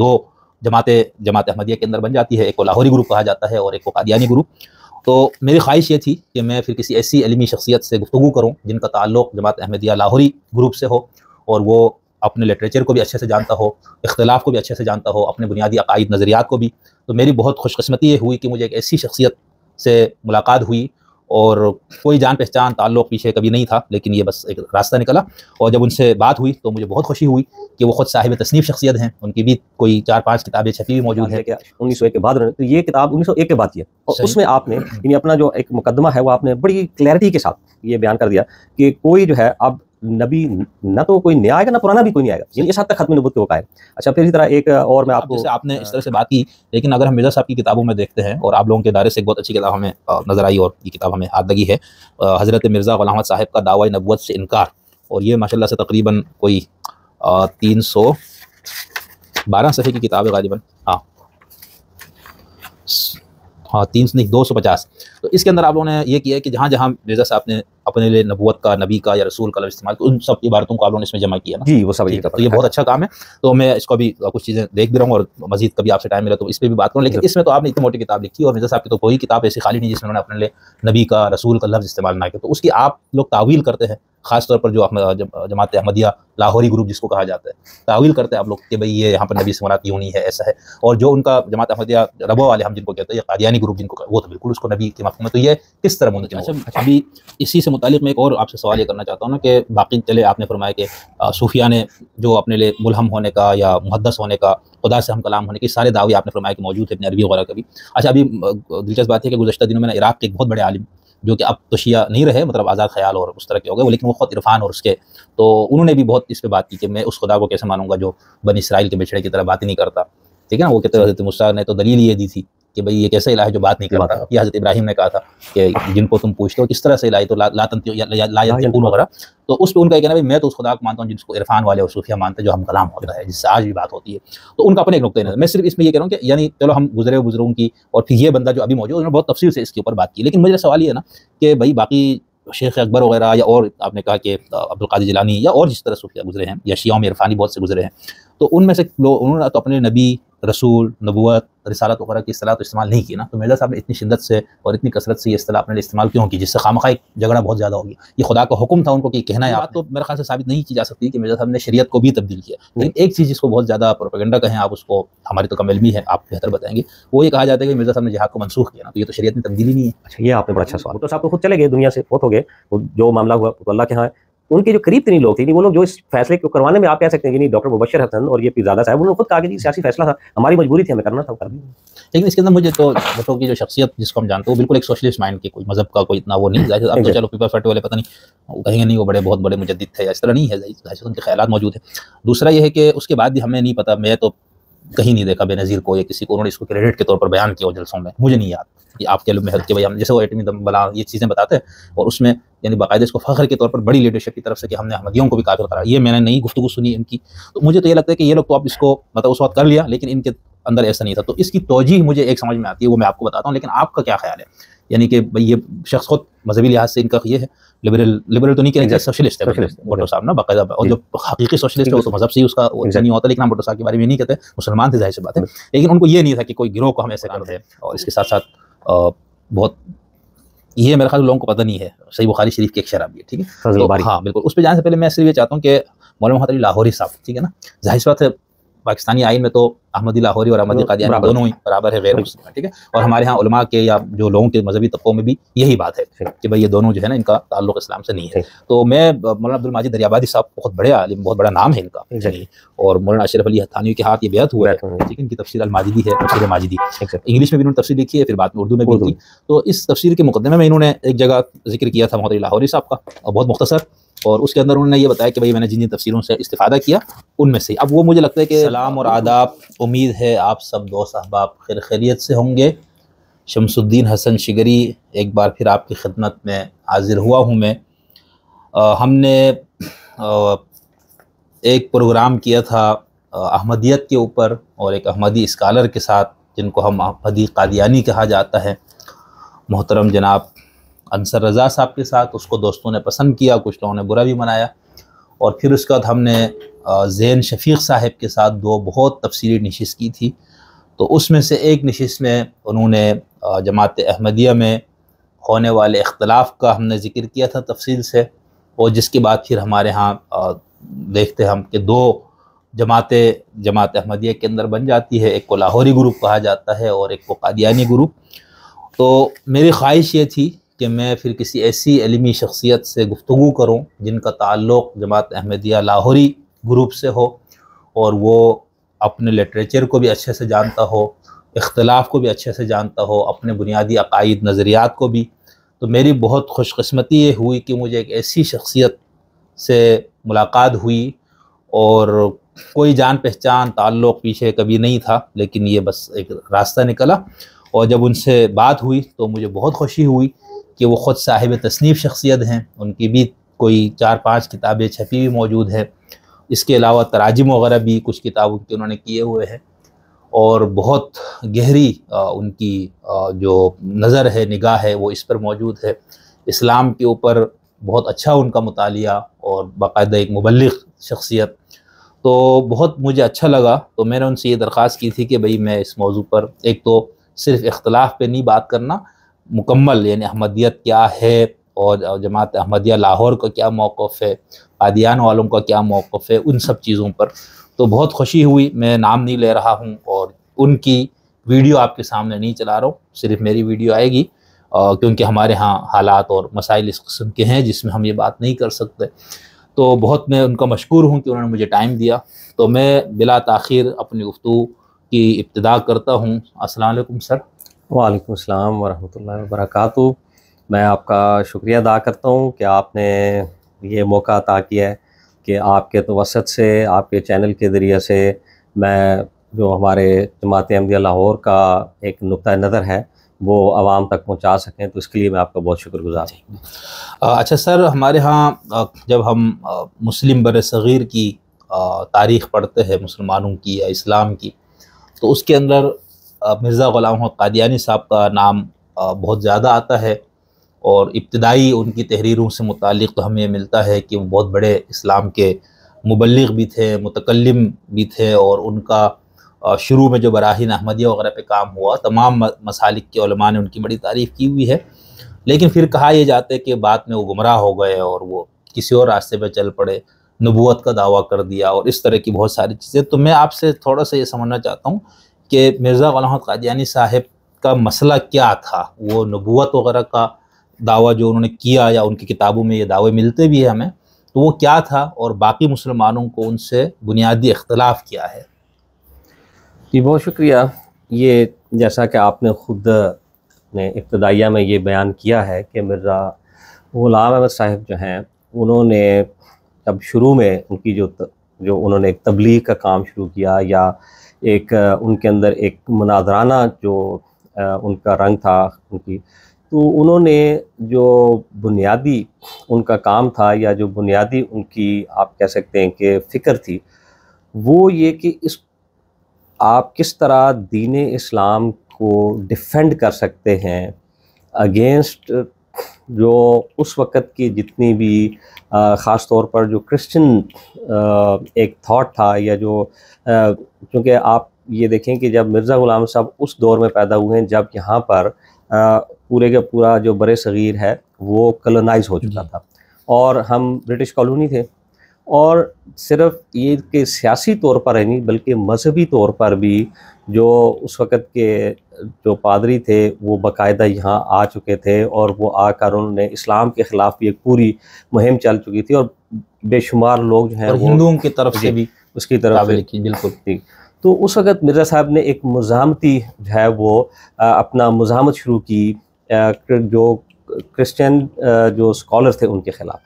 दो जमात अहमदिया के अंदर बन जाती है, एक को लाहौरी ग्रुप कहा जाता है और एक को कादियानी ग्रुप। तो मेरी ख्वाहिश ये थी कि मैं फिर किसी ऐसी इल्मी शख्सियत से गुफ्तगू करूँ जिनका ताल्लुक़ जमात अहमदिया लाहौरी ग्रुप से हो, और वो अपने लिटरेचर को भी अच्छे से जानता हो, इख्तिलाफ़ को भी अच्छे से जानता हो, अपने बुनियादी अक़ाइद नज़रियात को भी। तो मेरी बहुत खुशकिस्मती ये हुई कि मुझे एक ऐसी शख्सियत से मुलाकात हुई, और कोई जान पहचान ताल्लुक़ पीछे कभी नहीं था, लेकिन ये बस एक रास्ता निकला। और जब उनसे बात हुई तो मुझे बहुत खुशी हुई कि वो ख़ुद साहिब तसनीफ़ शख्सियत हैं, उनकी भी कोई 4-5 किताबें छपी हुई मौजूद है। 1901 के बाद, तो ये किताब 1901 के बाद की है, और उसमें आपने यानी अपना जो एक मुकदमा है वो आपने बड़ी क्लैरिटी के साथ ये बयान कर दिया कि कोई जो है अब नबी न तो कोई नया आएगा, ना पुराना भी कोई नहीं आएगा, यानी इस हद तक खत्म नबूवत के वक़्त है। अच्छा, फिर इसी तरह एक और मैं आपको, जैसे आपने इस तरह से बात की, लेकिन अगर हम मिर्ज़ा साहब की किताबों में देखते हैं, और आप लोगों के दायरे से एक बहुत अच्छी किताब हमें नज़र आई और ये किताब हमें हाथ लगी है, हज़रत मिर्ज़ा ग़ुलाम अहमद साहब का दावा नबूवत से इनकार, और ये माशाल्लाह से तकरीबन कोई 312 सफ़े की किताब है ग़ालिबन, हाँ 250। तो इसके अंदर आप लोगों ने ये किया है कि जहाँ जहाँ मिर्ज़ा साहब ने अपने लिए नबूवत का, नबी का या रसूल का लफ्ज़ इस्तेमाल किया, उन सब इबारतों को आप लोगों ने इसमें जमा किया ना। जी वो सब तो ये बहुत अच्छा काम है। तो मैं इसको भी कुछ चीज़ें देख भी रहा हूँ, और मज़ीद कभी आपसे टाइम मिला तो इस पर भी बात करूँ। लेकिन इसमें तो आपने इतनी मोटी किताब लिखी, और मिर्ज़ा साहब की तो कोई किताब ऐसी खाली नहीं जिसमें उन्होंने अपने लिए नबी का, रसूल का लफ्ज़ इस्तेमाल ना किया। तो उसकी आप लोग तावील करते हैं, ख़ास तौर पर जो जमात अहमदिया लाहौरी ग्रुप जिसको कहा जाता है, तावील करते हैं आप लोग कि भाई ये यहाँ पर नबी से मुराद यूँ नहीं है, ऐसा है। और जो उनका जमात अहमदिया रबो वाले हम जिनको कहते हैं, या कादियानी ग्रुप जिनको, वो तो बिल्कुल उसको नबी के मफ़हूम है। तो ये किस तरह मुमकिन है? अच्छा, अभी इसी से मुतालिक मैं एक और आपसे सवाल ये करना चाहता हूँ ना कि बाकी चले आपने फरमाया कि सूफिया ने जो अपने लिए मुल्हम होने का या मुहद्दस होने का, खुदा से हम कलाम होने के सारे दावे आपने फरमाया कि मौजूद है इब्न अरबी वगैरह का भी। अच्छा, अभी दिलचस्प बात है कि गुज़श्ता दिनों में इराक़ के एक बहुत बड़े आलिम, जो कि अब तो शिया नहीं रहे, मतलब आज़ाद ख़याल और उस तरह के हो गए, लेकिन वो ख़ुद इरफान और उसके, तो उन्होंने भी बहुत इस पर बात की कि मैं उस खुदा को कैसे मानूंगा जो बनी इसराइल के बिछड़े की तरह बात ही नहीं करता। ठीक है ना, वो कहते हज़रत मूसा ने तो दलील ये दी थी कि भाई ये कैसा इलाह है जो बात नहीं करता। या हज़रत इब्राहिम ने कहा था कि जिनको तुम पूछते हो किस तरह से इलाही, तो लातंतिकून वगैरह। तो उस पर उनका कहना है मैं तो उस खुदा को मानता हूँ जिसको इरफान वाले और सूफिया मानते हैं, जो हम कलाम होता है, जिससे आज भी बात होती है। तो उनका अपने एक नुक्ते नज़र। मैं सिर्फ इसमें ये कह रहा हूँ कि यानी चलो हम गुजरे बुजुर्गों की, और फिर ये बंदा जो अभी मौजूद, उन्होंने बहुत तफसील से इसके ऊपर बात की। लेकिन मुझे सवाल ये है ना कि भाई बाकी शेख अकबर वगैरह, या और आपने कहा कि अब्दुल कादिर जिलानी, या और जिस तरह सूफिया गुजरे हैं, या शियाओं में इरफानी बहुत से गुजरे हैं, तो उनमें से लोग, उन्होंने तो अपने नबी, रसूल, नबूवत, रिसालत वगैरह की इस्तिलाह तो इस्तेमाल नहीं की ना। तो मिर्ज़ा साहब ने इतनी शिद्दत से और इतनी कसरत से ये इस्तिलाह अपने लिए इस्तेमाल क्यों की, जिससे खामखा एक झगड़ा बहुत ज़्यादा हो गया? ये खुदा का हुक्म था उनको कि कहना है आप, तो मेरे ख्याल से साबित नहीं की जा सकती कि मिर्ज़ा साहब ने शरीयत को भी तब्दील किया। लेकिन एक चीज़ जिसको बहुत ज़्यादा प्रोपेगेंडा कहें आप, उसको हमारी तो कम इल्मी है, आप बेहतर बताएंगे, वो ये कहा जाता है कि मिर्ज़ा साहब ने जिहाद को मनसूख किया ना। तो ये तो शरीयत में तब्दीली नहीं है। अच्छा, ये आपने बड़ा अच्छा सवाल। तो साहब तो खुद चले गए दुनिया से, बहुत हो गए, जो मामला हुआ तो अल्लाह के यहाँ है। उनके जो करीब तरीन लोग थे, वो लोग जो इस फैसले को करवाने में, आप कह सकते हैं कि डॉक्टर मुबश्शिर हसन और ये पीरज़ादा साहब, उन्होंने खुद कहा कि जी सियासी फैसला था, हमारी मजबूरी थी, हमें करना था, कर दिया। लेकिन इसके अंदर मुझे तो भुट्टो की जो शख्सियत जिसको हम जानते हैं, वो बिल्कुल एक सोशलिस्ट माइंड की, कोई मज़हब का कोई इतना वो नहीं। अब तो चलो पीपल पार्टी वाले पता नहीं वो कहेंगे नहीं वो बहुत बड़े मुजद्दिद थे, या इस तरह नहीं है, उनके ख्यालात मौजूद है। दूसरा ये है कि उसके बाद भी हमें नहीं पता, मैं तो कहीं नहीं देखा बेनज़ीर को या किसी को उन्होंने इसको क्रेडिट के तौर पर बयान किया जलसों में, मुझे नहीं याद कि आपके में कि भाई हम जैसे वो एटमी दम बला ये चीज़ें बताते हैं, और उसमें यानी बाकायदे इसको फ़ख्र के तौर पर बड़ी लीडरशिप की तरफ से कि हमने अहमदियों को भी काफ़िर करार, ये मैंने नई गुफ्तगू सुनी इनकी। तो मुझे तो ये लगता है कि ये लोग तो आप इसको मतलब उस वक्त कर लिया, लेकिन इनके अंदर ऐसा नहीं था। तो इसकी तौजीह मुझे एक समझ में आती है, वो मैं आपको बताता हूँ। लेकिन आपका क्या ख्याल है, यानी कि भाई ये शख्स खुद मजहबी लिहाज से इनका ये है लिबरल तो नहीं कहेंगे, सोशलिस्ट है भुट्टो साहब ना बाकायदा, और जो हकीकी सोशलिस्ट है वो तो मजहब से ही उसका नहीं होता। लेकिन हम भुट्टो साहब के बारे में नहीं कहते, मुसलमान थे जाहिर सी बात है, लेकिन उनको ये नहीं था कि कोई गिरोह को हम ऐसे कर दें। और इसके साथ साथ बहुत ये मेरे ख्याल लोगों को पता नहीं है, सही बुखारी शरीफ की एक शरह भी है, ठीक है। तो हाँ बिल्कुल, उस पर जाने से पहले मैं सिर्फ ये चाहता हूँ कि मौलाना मोहम्मद अली लाहौरी साहब, ठीक है ना, जाहिर सी बात है पाकिस्तानी आइन में तो अहमदी लाहौरी और अहमदी कादियानी दोनों ही बराबर है, ठीक है। और हमारे यहाँ उलमा के या जो लोगों के मजहबी तबकों में भी यही बात है कि भाई ये दोनों जो है ना, इनका ताल्लुक इस्लाम से नहीं है। तो मैं मौलाना अब्दुल माजिद दरियाबादी साहब बहुत बड़े आलिम, बहुत बड़ा नाम है इनका, और मौलाना अशरफ अली थानवी के हाथ ये बेअत हुआ है, ठीक है। इनकी तफसीर अल-माजिदी है, तफसीर माजिदी इंग्लिश में भी इन्होंने तफसीर लिखी है, फिर बाद में उर्दू में भी लिखी। तो इस तफसीर के मुकदमे में इन्होंने एक जगह जिक्र किया था मोहम्मद अली लाहौरी साहब का, और बहुत मुख्तसर, और उसके अंदर उन्होंने ये बताया कि भाई मैंने जिन जिन तफसीरों से इस्तिफादा किया उनमें से अब वो मुझे लगता है कि सलाम और आदाब, उम्मीद है आप सब दोस्त अहबाब खैरियत से होंगे। शमसुद्दीन हसन शिगरी एक बार फिर आपकी खिदमत में हाजिर हुआ हूँ मैं। हमने एक प्रोग्राम किया था अहमदियत के ऊपर, और एक अहमदी स्कॉलर के साथ जिनको हम अहमदी कादियानी कहा जाता है, मोहतरम जनाब अंसर रज़ा साहब के साथ। उसको दोस्तों ने पसंद किया, कुछ लोगों ने बुरा भी मनाया। और फिर उसके बाद हमने ज़ैन शफ़ीक़ साहब के साथ दो बहुत तफसीली नशिस्त की थी। तो उसमें से एक नशिस्त में उन्होंने जमात अहमदिया में होने वाले इख्तलाफ का हमने ज़िक्र किया था तफसील से, और जिसके बाद फिर हमारे यहाँ देखते हम कि दो जमात अहमदिया के अंदर बन जाती है, एक को लाहौरी ग्रुप कहा जाता है और एक को कादियानी ग्रुप। तो मेरी ख्वाहिश ये थी कि मैं फिर किसी ऐसी इल्मी शख्सियत से गुफ्तगू करूँ जिनका ताल्लुक़ जमात अहमदिया लाहौरी ग्रुप से हो, और वो अपने लिटरेचर को भी अच्छे से जानता हो, इख्तलाफ को भी अच्छे से जानता हो, अपने बुनियादी अकायद नज़रियात को भी। तो मेरी बहुत खुशकिस्मती ये हुई कि मुझे एक ऐसी शख्सियत से मुलाकात हुई, और कोई जान पहचान ताल्लुक़ पीछे कभी नहीं था, लेकिन ये बस एक रास्ता निकला। और जब उनसे बात हुई तो मुझे बहुत खुशी हुई कि वो ख़ुद साहिब तसनीफ़ शख्सियत हैं, उनकी भी कोई 4-5 किताबें छपी हुई मौजूद हैं। इसके अलावा तराजिम वग़ैरह भी कुछ किताबों के उन्होंने किए हुए हैं, और बहुत गहरी उनकी जो नज़र है, निगाह है, वो इस पर मौजूद है। इस्लाम के ऊपर बहुत अच्छा उनका मुतालिया, और बाकायदा एक मुबल्लिग़ शख्सियत। तो बहुत मुझे अच्छा लगा। तो मैंने उनसे ये दरख्वास्त की थी कि भाई मैं इस मौजू पर एक तो सिर्फ़ इख्तलाफ पे नहीं बात करना, मुकम्मल यानी अहमदियत क्या है और जमात अहमदिया लाहौर का क्या मौक़िफ़ है, कादियान वालों का क्या मौक़िफ़ है, उन सब चीज़ों पर। तो बहुत खुशी हुई। मैं नाम नहीं ले रहा हूँ और उनकी वीडियो आपके सामने नहीं चला रहा हूँ, सिर्फ़ मेरी वीडियो आएगी, क्योंकि हमारे यहाँ हालात और मसाइल इस किस्म के हैं जिसमें हम ये बात नहीं कर सकते। तो बहुत मैं उनका मशकूर हूँ कि उन्होंने मुझे टाइम दिया। तो मैं बिला ताख़ीर अपनी गुफ्तगू की इब्तिदा करता हूँ। अस्सलाम वालेकुम सर। वालेकुम अस्सलाम वरहमतुल्लाहि वबरकातुहू। मैं आपका शुक्रिया अदा करता हूँ कि आपने ये मौका अता किया है कि आपके तवस्सुत से, आपके चैनल के ज़रिए से मैं जो हमारे जमात अहमदिया लाहौर का एक नुक्ता नज़र है वो आवाम तक पहुँचा सकें। तो इसके लिए मैं आपका बहुत शुक्रगुज़ार हूँ। अच्छा सर, हमारे यहाँ जब हम मुस्लिम बर-ए-सग़ीर की तारीख़ पढ़ते हैं मुसलमानों की या इस्लाम की, तो उसके अंदर मिर्ज़ा ग़ुलाम अहमद क़ादियानी साहब का नाम बहुत ज़्यादा आता है, और इब्तिदाई उनकी तहरीरों से मुताल्लिक़ तो हमें मिलता है कि वो बहुत बड़े इस्लाम के मुबल्लिग़ भी थे, मुतकल्लिम भी थे, और उनका शुरू में जो बराहीन अहमदिया वग़ैरह पे काम हुआ, तमाम मसालिक के उलमा ने उनकी बड़ी तारीफ़ की हुई है। लेकिन फिर कहा यह जाता है कि बाद में वो गुमराह हो गए और वो किसी और रास्ते पे चल पड़े, नबूवत का दावा कर दिया और इस तरह की बहुत सारी चीज़ें। तो मैं आपसे थोड़ा सा ये समझना चाहता हूँ कि मिर्ज़ा ग़ुलाम अहमद क़ादियानी साहब का मसला क्या था? वो नबूवत वग़ैरह का दावा जो उन्होंने किया, या उनकी किताबों में ये दावे मिलते भी हैं हमें, तो वो क्या था, और बाकी मुसलमानों को उनसे बुनियादी इख्तलाफ क्या है? जी बहुत शुक्रिया। ये जैसा कि आपने ख़ुद ने इब्तदाइया में ये बयान किया है कि मिर्ज़ा ग़ुलाम अहमद साहब जो हैं, उन्होंने जब शुरू में उनकी जो उन्होंने एक तबलीग का काम शुरू किया, या एक उनके अंदर एक मुनाज़राना जो उनका रंग था उनकी, तो उन्होंने जो बुनियादी उनका काम था, या जो बुनियादी उनकी आप कह सकते हैं कि फ़िक्र थी, वो ये कि आप किस तरह दीन इस्लाम को डिफेंड कर सकते हैं अगेंस्ट जो उस वक़्त की जितनी भी ख़ास तौर पर जो क्रिश्चियन एक थॉट था, या जो क्योंकि आप ये देखें कि जब मिर्ज़ा ग़ुलाम साहब उस दौर में पैदा हुए हैं जब यहाँ पर पूरे का पूरा जो बर-ए-सग़ीर है वो कॉलोनाइज़ हो चुका था, और हम ब्रिटिश कॉलोनी थे, और सिर्फ ये कि सियासी तौर पर ही नहीं बल्कि मजहबी तौर पर भी जो उस वक़्त के जो पादरी थे वो बाकायदा यहाँ आ चुके थे, और वो आकर उन्होंने इस्लाम के ख़िलाफ़ भी एक पूरी मुहिम चल चुकी थी, और बेशुमार लोग जो हैं वो हिंदुओं की तरफ से भी उसकी तरफ से लिखी। बिल्कुल ठीक। तो उस वक़्त मिर्ज़ा साहब ने एक मुज़ाहमती जो है वो अपना मुज़ाहमत शुरू की जो क्रिश्चियन जो स्कॉलर थे उनके ख़िलाफ़,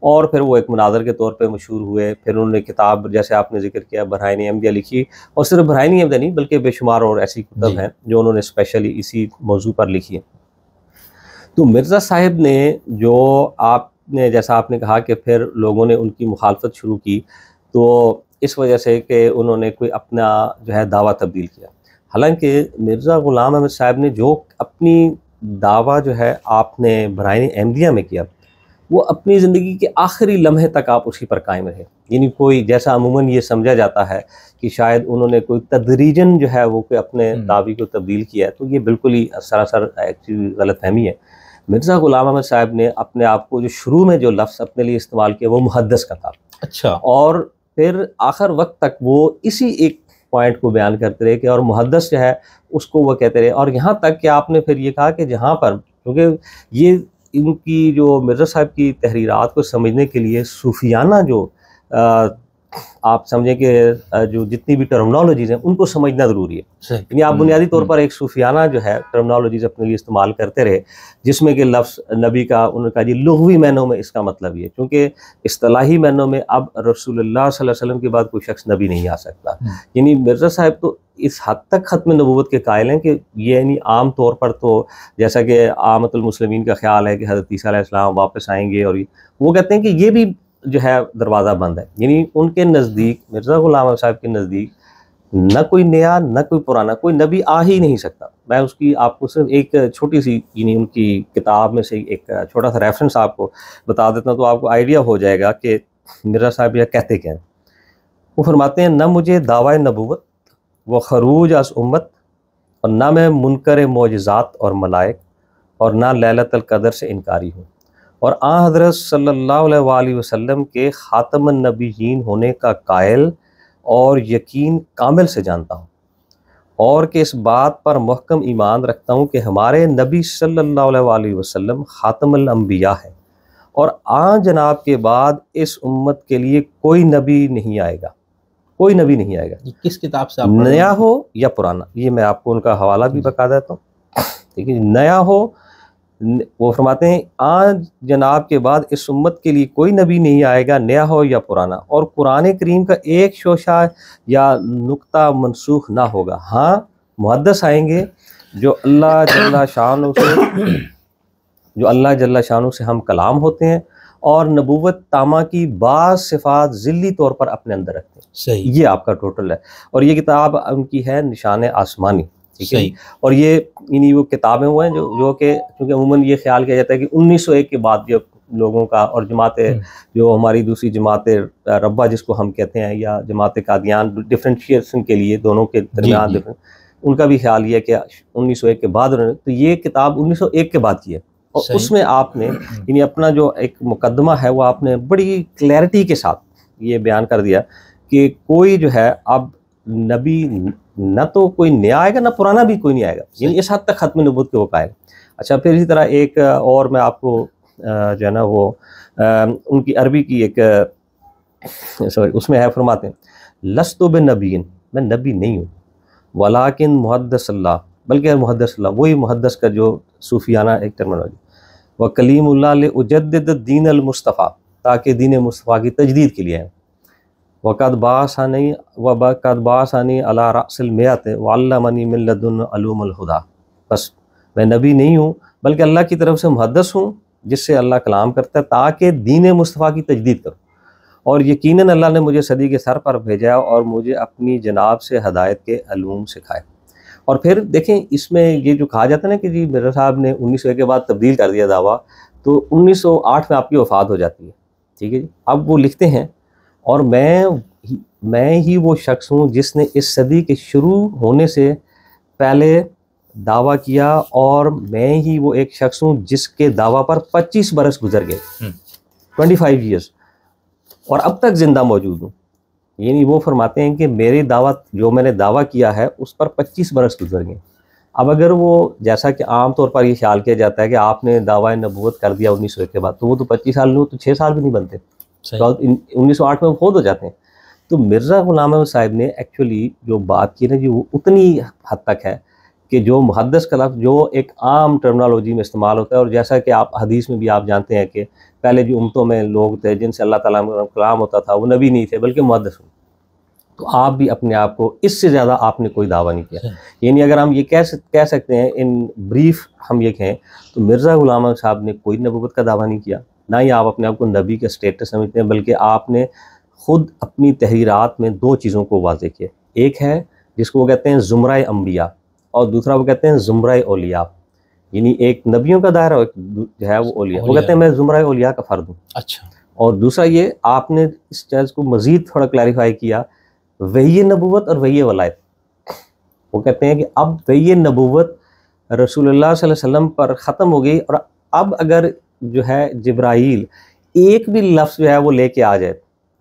और फिर वो एक मुनाज़र के तौर पे मशहूर हुए। फिर उन्होंने किताब जैसे आपने ज़िक्र किया बरहाइन अहमदिया लिखी, और सिर्फ बरहाइन अहमदिया नहीं बल्कि बेशुमार और ऐसी किताब हैं जो उन्होंने स्पेशली इसी मौजू पर लिखी है। तो मिर्ज़ा साहब ने जो आपने जैसा आपने कहा कि फिर लोगों ने उनकी मुखालफत शुरू की, तो इस वजह से कि उन्होंने कोई अपना जो है दावा तब्दील किया। हालांकि मिर्ज़ा ग़ुलाम अहमद साहब ने जो अपनी दावा जो है आपने बरहाइन अहमदिया में किया, वो अपनी ज़िंदगी के आखिरी लम्हे तक आप उसी पर कायम रहे। यानी कोई जैसा अमूमन ये समझा जाता है कि शायद उन्होंने कोई तदरीजन जो है वो कोई अपने दावी को तब्दील किया है, तो ये बिल्कुल ही सरासर एक्चुअली गलतफहमी है। मिर्ज़ा ग़ुलाम अहमद साहब ने अपने आप को जो शुरू में जो लफ्ज़ अपने लिए इस्तेमाल किया वो मुहद्दिस का था। अच्छा। और फिर आखिर वक्त तक वो इसी एक पॉइंट को बयान करते रहे कि और मुहद्दिस जो है उसको वो कहते रहे। और यहाँ तक कि आपने फिर ये कहा कि जहाँ पर, क्योंकि ये इनकी जो मिर्ज़ा साहब की तहरीरात को समझने के लिए सूफियाना जो आप समझें कि जो जितनी भी टर्मिनोलॉजीज़ हैं उनको समझना ज़रूरी है। यानी आप बुनियादी तौर पर एक सूफियाना जो है टर्मिनोलॉजीज़ अपने लिए इस्तेमाल करते रहे, जिसमें कि लफ्ज़ नबी का उनका जी लुग़वी मायनों में इसका मतलब ये, क्योंकि इस्तिलाही मायनों में अब रसूलुल्लाह सल्लल्लाहु अलैहि वसल्लम के बाद कोई शख्स नबी नहीं आ सकता। यानी मिर्ज़ा साहब तो इस हद तक ख़त्म नबूवत के कायल हैं कि ये यानी आम तौर पर तो जैसा कि आमतुल मुस्लिमीन का ख्याल है कि हज़रत ईसा अलैहिस्सलाम वापस आएंगे, और वो कहते हैं कि ये भी जो है दरवाज़ा बंद है। यानी उनके नज़दीक, मिर्ज़ा ग़ुलाम अहमद साहब के नज़दीक न कोई नया न कोई पुराना, कोई नबी आ ही नहीं सकता। मैं उसकी आपको सिर्फ एक छोटी सी यानी उनकी किताब में से एक छोटा सा रेफरेंस आपको बता देता हूँ, तो आपको आइडिया हो जाएगा कि मिर्ज़ा साहब यह कहते क्या हैं। वो फरमाते हैं, न मुझे दावा नबूवत व खरूज अस उम्मत, और न मैं मुनकर मोजज़ात और मलाइक, और न लैलतुल क़द्र से इनकारी हूँ, और आ हज़रत सल्लल्लाहु अलैहि वसल्लम के ख़ातमुन नबिय्यीन होने का कायल और यकीन कामिल से जानता हूँ, और कि इस बात पर मुहकम ईमान रखता हूँ कि हमारे नबी सल्लल्लाहु अलैहि वसल्लम ख़ातमुल अंबिया है, और आ जनाब के बाद इस उम्मत के लिए कोई नबी नहीं आएगा, कोई नबी नहीं आएगा। किस किताब से आप नया हो या पुराना, ये मैं आपको उनका हवाला भी बता देता हूँ। ठीक है, नया हो, वो फरमाते हैं आज जनाब के बाद इस उम्मत के लिए कोई नबी नहीं आएगा, नया हो या पुराना, और कुरान करीम का एक शोशा या नुक्ता मनसूख ना होगा। हाँ, मुहद्दिस आएंगे जो अल्लाह जल्ला शानु से हम कलाम होते हैं, और नबूवत तामा की बाज़ सिफ़ात ज़िल्ली तौर पर अपने अंदर रखते हैं। सही। ये आपका टोटल है, और ये किताब उनकी है निशान आसमानी। ठीक है, और ये इन्हीं वो किताबें हुए हैं जो कि क्योंकि अमूमन ये ख्याल किया जाता है कि 1901 के बाद जब लोगों का, और जमातें जो हमारी दूसरी जमातें रब्बा जिसको हम कहते हैं, या जमात कादियान, डिफ्रेंशिएशन के लिए दोनों के दरमियान उनका भी ख्याल ये है कि 1901 के बाद, तो ये किताब 1901 के बाद की है। और उसमें आपने यानी अपना जो एक मुकदमा है वो आपने बड़ी क्लैरिटी के साथ ये बयान कर दिया कि कोई जो है अब नबी न तो कोई नया आएगा न पुराना भी कोई नहीं आएगा, यानी इस हद तक ख़त्म नबूवत के वो कायल। अच्छा, फिर इसी तरह एक और मैं आपको जो है ना वो उनकी अरबी की एक सॉरी उसमें है, फरमाते हैं लस्तु बिनबीन, मैं नबी नहीं हूँ, वलाकिन मुहद्दिसल्लाह, बल्कि मुहद्दिसल्लाह, वही मुहद्दिस का जो सूफियाना एक टर्मिनोलॉजी, व कलीमुल्लाह ले उजद्दिद दीन अल मुस्तफ़ा, ताकि दीन मुस्तफ़ा की तजदीद के लिए है। वक़द बासानी अला रअसिल मियत वअल्लमनी मिन लदुन अलूमुल हुदा, बस मैं नबी नहीं हूँ बल्कि अल्लाह की तरफ से मुहद्दिस हूँ जिससे अल्लाह कलाम करता है ताकि दीन मुस्तफ़ा की तजदीद करूँ, और यकीनन अल्लाह ने मुझे सदी के सर पर भेजा और मुझे अपनी जनाब से हदायत के अलूम सिखाए। और फिर देखें इसमें ये जो कहा जाता है ना कि जी मिर्ज़ा साहब ने 1901 के बाद तब्दील कर दिया दावा, तो 1908 में आपकी वफ़ात हो जाती है। ठीक है जी, अब वो लिखते हैं, और मैं ही वो शख्स हूँ जिसने इस सदी के शुरू होने से पहले दावा किया, और मैं ही वो एक शख्स हूँ जिसके दावा पर 25 बरस गुजर गए, 25 ईयर्स, और अब तक ज़िंदा मौजूद हूँ। यानी वो फरमाते हैं कि मेरी दावा जो मैंने दावा किया है उस पर 25 बरस गुजर गए। अब अगर वो जैसा कि आम तौर पर ये ख्याल किया जाता है कि आपने दावा नबूवत कर दिया 1901 के बाद, तो वो तो 25 साल में, तो 6 साल भी नहीं बनते, तो 1908 में वो फौत हो जाते हैं। तो मिर्ज़ा ग़ुलाम अहमद साहब ने एक्चुअली जो बात की ना जी, वो उतनी हद तक है कि जो मुहद्दिस का लफ्ज़ जो एक आम टर्मिनोलॉजी में इस्तेमाल होता है, और जैसा कि आप हदीस में भी आप जानते हैं कि पहले जो उम्मतों में लोग थे जिनसे अल्लाह ताला का कलाम होता था वो नबी नहीं थे बल्कि मुहद्दिस हुए, तो आप भी अपने आप को इससे ज़्यादा आपने कोई दावा नहीं किया। यानी अगर हम ये कह सकते हैं इन ब्रीफ हम ये कहें, तो मिर्ज़ा ग़ुलाम अहमद साहब ने कोई नबूवत का दावा नहीं किया, ना ही आप अपने आप को नबी का स्टेटस समझते हैं, बल्कि आपने ख़ुद अपनी तहरीरात में 2 चीज़ों को वाज़ेह किया। एक है जिसको वो कहते हैं ज़ुमरा अंबिया, और दूसरा वो कहते हैं ज़ुमरा औलिया। यानी एक नबियों का दायरा और जो है वो औलिया। वो कहते हैं मैं ज़ुमरा औलिया का फ़र्द हूँ। अच्छा। और दूसरा ये आपने इस चीज़ को मज़ीद थोड़ा क्लैरिफाई किया, वही नबूवत और वही वलायत। वो कहते हैं कि अब वही नबूवत रसूलुल्लाह सल्लल्लाहु अलैहि वसल्लम पर ख़त्म हो गई, और अब अगर जो है जिब्राईल एक भी लफ्ज़ जो है वो लेके आ जाए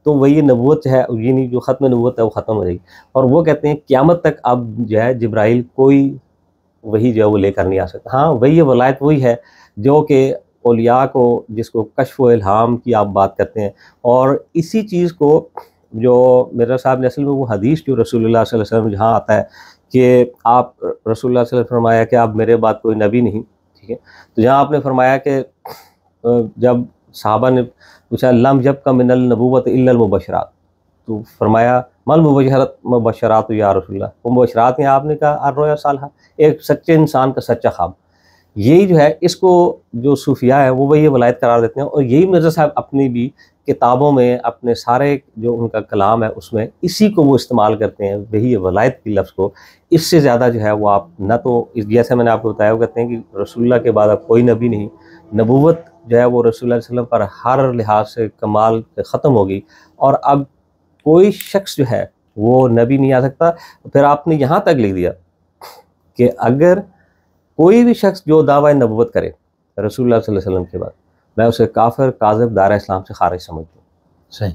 तो वही नबूवत जो है, यानी जो ख़त्म नबूवत है वो ख़त्म हो जाएगी। और वो कहते हैं क़यामत तक अब जो है जिब्राईल कोई वही जो है वो लेकर नहीं आ सकता। हाँ, वही वलायत वही है जो कि औलिया को, जिसको कश्फ़ व इल्हाम की आप बात करते हैं। और इसी चीज़ को जो मिर्ज़ा साहब ने असल में वो हदीस जो रसूलुल्लाह सल्लल्लाहु अलैहि वसल्लम जहाँ आता है कि आप रसूलुल्लाह सल्लल्लाहु अलैहि वसल्लम फरमाया कि आप मेरे बाद कोई नबी नहीं, ठीक है। तो जहाँ आपने फरमाया कि जब सहाबा ने पूछा लम यब्का मिनल नबुव्वत इल्लल मुबशरात, तो फरमाया मल मुबशरात या रसूलल्लाह, वो मुबशरात हैं आपने कहा अर्रोया सालहा, एक सच्चे इंसान का सच्चा ख्वाब। यही जो है इसको जो सूफिया है वो वही वलायत करार देते हैं। और यही मिर्ज़ा साहब अपनी भी किताबों में, अपने सारे जो उनका कलाम है उसमें इसी को वो इस्तेमाल करते हैं, वही वलायत की लफ्ज़ को। इससे ज़्यादा जो है वो आप ना, तो जैसे मैंने आपको बताया, वो कहते हैं कि रसूलुल्लाह के बाद अब कोई नबी नहीं, नबूवत जो है वो रसूलुल्लाह सल्लल्लाहु अलैहि वसल्लम पर हर लिहाज से कमाल ख़त्म हो गई, और अब कोई शख्स जो है वो नबी नहीं आ सकता। फिर आपने यहाँ तक लिख दिया कि अगर कोई भी शख्स जो दावा नबूवत करे रसूलुल्लाह सल्लल्लाहु अलैहि वसल्लम के बाद, मैं उसे काफिर, काज़िब, दायरा इस्लाम से खारिज समझता हूँ। सही,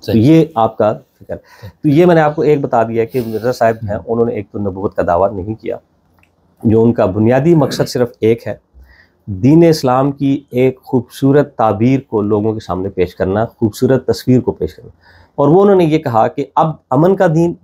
तो ये आपका फिक्र। तो ये मैंने आपको एक बता दिया कि मिर्ज़ा साहब हैं, उन्होंने एक तो नबूवत का दावा नहीं किया, जो उनका बुनियादी मकसद सिर्फ एक है, दीन इस्लाम की एक खूबसूरत ताबीर को लोगों के सामने पेश करना, खूबसूरत तस्वीर को पेश करना। और वो उन्होंने ये कहा कि अब अमन का दीन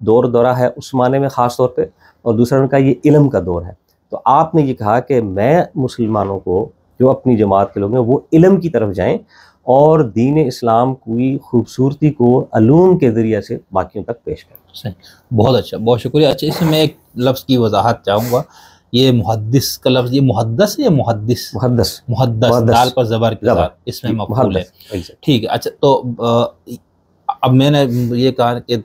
दौरा है उस माने में ख़ास तौर पे, और दूसरा उनका ये इल्म का दौर है। तो आपने ये कहा कि मैं मुसलमानों को, जो अपनी जमात के लोग हैं, वो इल्म की तरफ जाएं और दीन इस्लाम की खूबसूरती को अलूम के ज़रिए से बाकियों तक पेश करें। सही, बहुत अच्छा, बहुत शुक्रिया। अच्छा, इसमें मैं एक लफ्ज़ की वजाहत चाहूँगा, ये मुहद्दिस का लफ्ज़, ये मुहद्दस है या मुहद्दिस? मुहद्दस, मुहद्दस, दाल पर ज़बर के साथ, इसमें मफ़ऊल है, ठीक है। अच्छा, तो अब मैंने ये कहा कि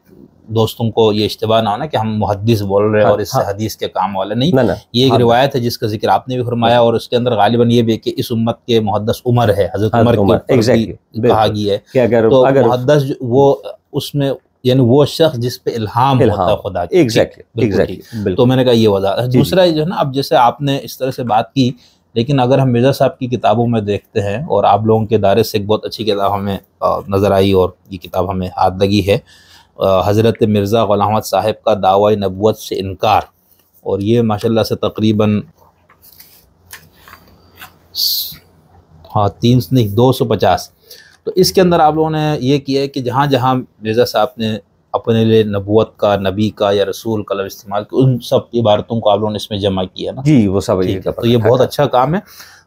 दोस्तों को ये इश्तिबाह ना हो ना कि हम मुहद्दिस बोल रहे हैं और इससे हदीस के काम वाले नहीं, ये एक रिवायत है जिसका जिक्र आपने भी फरमाया, और उसके अंदर गालिबन ये भी कि इस उम्मत के मुहद्दिस उमर है, हज़रत उमर के ऊपर भी कहा गया है कि अगर मुहद्दिस वो उसमें, यानी वो शख्स जिस पे इल्हाम होता है खुदा की। एग्जैक्टली। तो मैंने कहा ये वजह। दूसरा जो है ना, अब जैसे आपने इस तरह से बात की, लेकिन अगर हम मिर्ज़ा साहब की किताबों में देखते हैं, और आप लोगों के दायरे से एक बहुत अच्छी किताब हमें नज़र आई और ये किताब हमें हाथ लगी है, हज़रत मिर्ज़ा ग़ुलाम अहमद साहब का दावा नबूवत से इनकार, और ये माशाल्लाह से तकरीबन 250। तो इसके अंदर आप लोगों ने ये किया है कि जहाँ जहाँ मिर्ज़ा साहब ने अपने लिए नबूवत का, नबी का या रसूल का लफ्ज़ इस्तेमाल किया, उन सब इबारतों को आप लोगों ने इसमें जमा किया ना। जी, वो सब तो ये बहुत अच्छा काम है।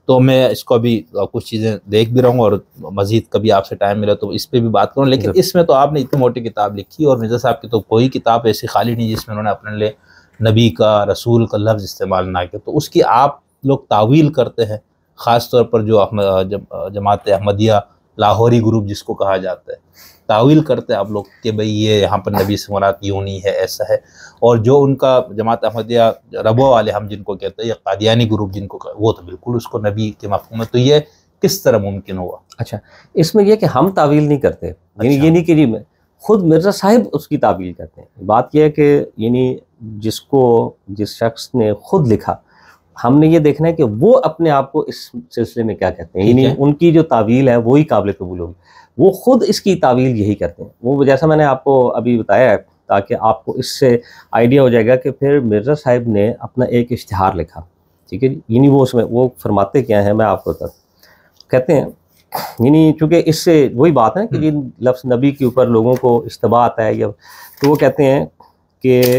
तो मैं इसको अभी कुछ चीज़ें देख भी रहा हूँ, और मज़ीद कभी आपसे टाइम मिला तो इस पर भी बात करूँ। लेकिन इसमें तो आपने इतनी मोटी किताब लिखी, और मिर्ज़ा साहब की तो कोई किताब ऐसी खाली नहीं जिसमें उन्होंने अपने लिए नबी का, रसूल का लफ्ज़ इस्तेमाल ना किया। तो उसकी आप लोग तावील करते हैं, ख़ास तौर पर जो जमात अहमदिया लाहौरी ग्रुप जिसको कहा जाता है, तावील करते हैं आप लोग कि भाई ये यहाँ पर नबी से मुराद यूं नहीं है, ऐसा है। और जो उनका जमात अहमदिया रबो वाले हम जिनको कहते हैं, या कादियानी ग्रुप जिनको, वो तो बिल्कुल उसको नबी के मफ़हूम में। तो ये किस तरह मुमकिन हुआ? अच्छा, इसमें यह कि हम तावील नहीं करते, यानी ये नहीं कि जी मैं खुद मिर्ज़ा साहिब उसकी तावील करते हैं। बात यह है कि यानी जिस शख्स ने खुद लिखा, हमने ये देखना है कि वो अपने आप को इस सिलसिले में क्या कहते हैं, यानी उनकी जो तावील है वही काबिल कबूल होगी। वो खुद इसकी तावील यही करते हैं। वो जैसा मैंने आपको अभी बताया है, ताकि आपको इससे आइडिया हो जाएगा कि फिर मिर्ज़ा साहिब ने अपना एक इश्तिहार लिखा, ठीक है। यानी वो उसमें वो फरमाते क्या हैं, मैं आपको कहते हैं, यानी चूँकि इससे वही बात है कि जिन लफ्ज़ नबी के ऊपर लोगों को इश्तिबाह आता है, या तो वो कहते हैं कि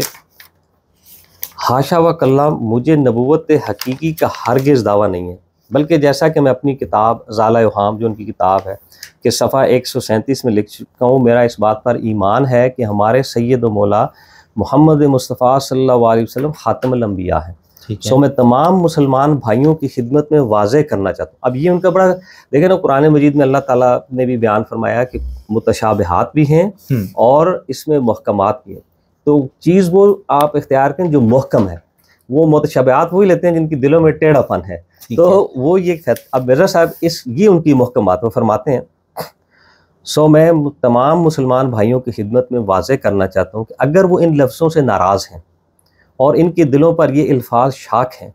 हाशा व कल्ला, मुझे नबूवत हकीकी का हरगिज़ दावा नहीं है, बल्कि जैसा कि मैं अपनी किताब ज़ाला-ए-हाम, जो उनकी किताब है, कि सफ़ा 137 में लिख चुका हूँ, मेरा इस बात पर ईमान है कि हमारे सैयद व मौला मोहम्मद मुस्तफ़ा सल्लल्लाहु अलैहि वसल्लम ख़ातमुल अंबिया है। सो मैं तमाम मुसलमान भाइयों की खिदमत में वाज़े करना चाहता हूँ। अब ये उनका बड़ा, देखें ना, कुरान मजीद में अल्लाह ताला ने भी बयान फरमाया कि मुतशाबिहात भी हैं और इसमें मुहकमात भी हैं। तो चीज़ वो आप इख्तियार करें जो मुहकम है। वो मुतशब्बिहात वही लेते हैं जिनकी दिलों में टेढ़ापन है। तो वो ये अब मिर्ज़ा साहब ये उनकी मुहकम बात वो फरमाते हैं। सो मैं तमाम मुसलमान भाइयों की खिदमत में वाज़े करना चाहता हूँ कि अगर वो इन लफ्ज़ों से नाराज़ हैं और इनके दिलों पर ये अल्फाज शाक हैं,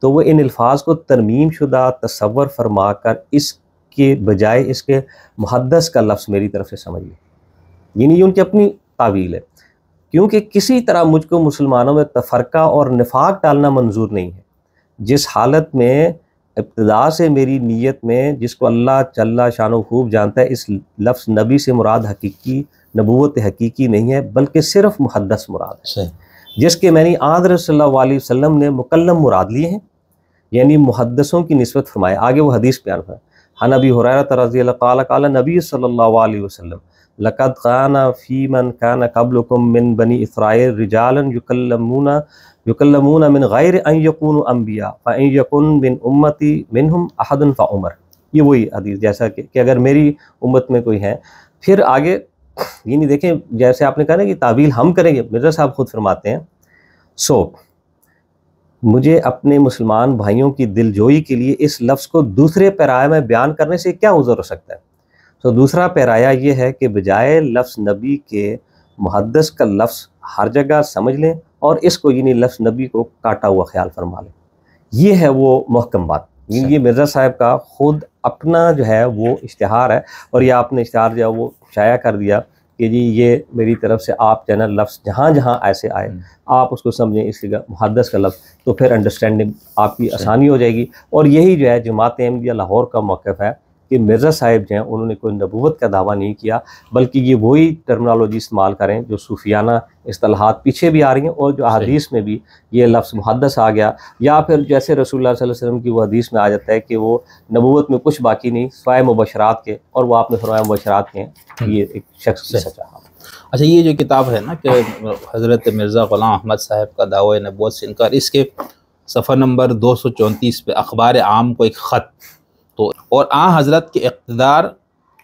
तो वो इन अल्फाज को तरमीम शुदा तसव्वुर फरमा कर इसके बजाय इसके मुहद्दस का लफ्ज़ मेरी तरफ से समझिए। यानी ये उनकी अपनी तावील है, क्योंकि किसी तरह मुझको मुसलमानों में तफरका और निफाक डालना मंजूर नहीं है। जिस हालत में इब्तिदा से मेरी नीयत में, जिसको अल्लाह जल्ला शानो खूब जानता है, इस लफ्ज़ नबी से मुराद हकीकी नबूवत हकीकी नहीं है, बल्कि सिर्फ मुहद्दस मुराद है, जिसके मैंने आदर सल्लल्लाहु अलैहि वसल्लम ने मुकल्लम मुराद लिए हैं, यानी मुहद्दसों की निस्बत फरमाए। आगे वो हदीस बयान है, हन अबी हुरैरा रज़ियल्लाहु अन्हु क़ाल नबी सल्लल्लाहु अलैहि वसल्लम लक़द काना फ़ी मन काना क़ब्लकुम मिन बनी इसराईल रिजालन युकल्लमूना मिन गैरि अन यकूनु अंबिया फ़इन यकुन मिन उम्मती मिनहुम अहदुन फ़उमर। ये वही हदीस जैसा कि अगर मेरी उम्मत में कोई है। फिर आगे ये नहीं देखें, जैसे आपने कहा ना कि तावील हम करेंगे, मिर्ज़ा साहब खुद फरमाते हैं, सो मुझे अपने मुसलमान भाइयों की दिलजोई के लिए इस लफ्ज़ को दूसरे पैराए में बयान करने से क्या उज़र हो सकता है। तो दूसरा पैराया ये है कि बजाय लफ्ज़ नबी के मुहद्दस का लफ्ज़ हर जगह समझ लें और इसको यानी लफ्ज़ नबी को काटा हुआ ख्याल फरमा लें। ये है वो मुहकम बात। ये मिर्ज़ा साहब का ख़ुद अपना जो है वो इश्तिहार है, और ये आपने इश्तिहार जो है वो शाया कर दिया कि जी ये मेरी तरफ से आप जो है ना लफ्ज़ जहाँ जहाँ ऐसे आए आप उसको समझें इसकी मुहद्दस का लफ्ज़, तो फिर अंडरस्टैंडिंग आपकी आसानी हो जाएगी। और यही जो है जमात अहमदिया लाहौर का मौक़िफ़ है कि मिर्ज़ा साहिब जो हैं उन्होंने कोई नबूवत का दावा नहीं किया, बल्कि ये वही टर्मिनोलॉजी इस्तेमाल करें जो सूफियाना इस्तिलाहात पीछे भी आ रही हैं, और जो हदीस में भी ये लफ्ज़ मुहद्दस आ गया, या फिर जैसे रसूलुल्लाह सल्लल्लाहु अलैहि वसल्लम की वो हदीस में आ जाता है कि वो नबूवत में कुछ बाकी नहीं सिवाय मुबशरात के, और वो आपने फरमाया मुबशरात के हैं, ये एक शख्स की सच्चा। अच्छा, ये जो किताब है ना कि हज़रत मिर्ज़ा ग़ुलाम अहमद साहब का दावा नबूवत से इनकार, इसके सफ़ा नंबर 234 पे अखबार आम को एक ख़त, तो और आ हज़रत के इक़्तिदार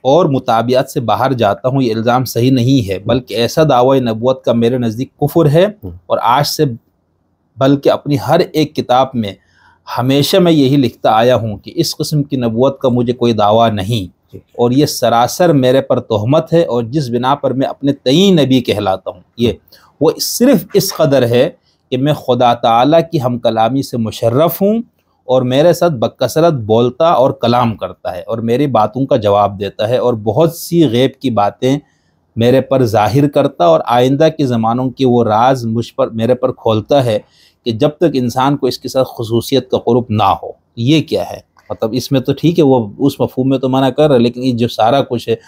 और मुताबियात से बाहर जाता हूँ, ये इल्ज़ाम सही नहीं है, बल्कि ऐसा दावा नबूवत का मेरे नज़दीक कुफ्र है, और आज से बल्कि अपनी हर एक किताब में हमेशा मैं यही लिखता आया हूँ कि इस किस्म की नबूवत का मुझे कोई दावा नहीं, और ये सरासर मेरे पर तोहमत है, और जिस बिना पर मैं अपने तई नबी कहलाता हूँ ये वो सिर्फ़ इस कदर है कि मैं खुदा ताला की हम कलामी से मुशर्रफ़ हूँ, और मेरे साथ बकसरत बोलता और कलाम करता है, और मेरी बातों का जवाब देता है, और बहुत सी गैब की बातें मेरे पर ज़ाहिर करता, और आइंदा के ज़मानों के वो राज मेरे पर खोलता है कि जब तक इंसान को इसके साथ खुसूसियत का क़ुर्ब ना हो। ये क्या है, मतलब इसमें तो ठीक है वो उस मफ़हूम में तो मना कर रहा है, लेकिन ये जो सारा कुछ है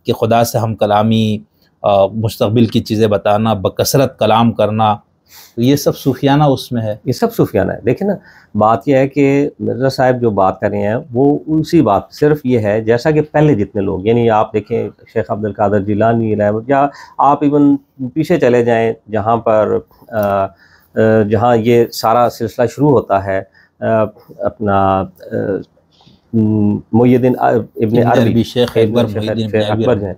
कि खुदा से हम कलामी, मुस्तक़बिल की चीज़ें बताना, बकसरत कलाम करना, तो ये सब सूफियाना उसमें है, ये सब सूफियाना है। देखिए ना, बात यह है कि मिर्ज़ा साहब जो बात कर रहे हैं वो उसी बात सिर्फ ये है जैसा कि पहले जितने लोग, यानी आप देखें शेख अब्दुल कादिर जिलानी, या आप इवन पीछे चले जाएं जहाँ पर जहाँ ये सारा सिलसिला शुरू होता है, अपना मुहिय्यद्दीन इब्न अरबी, शेख अकबर हैं,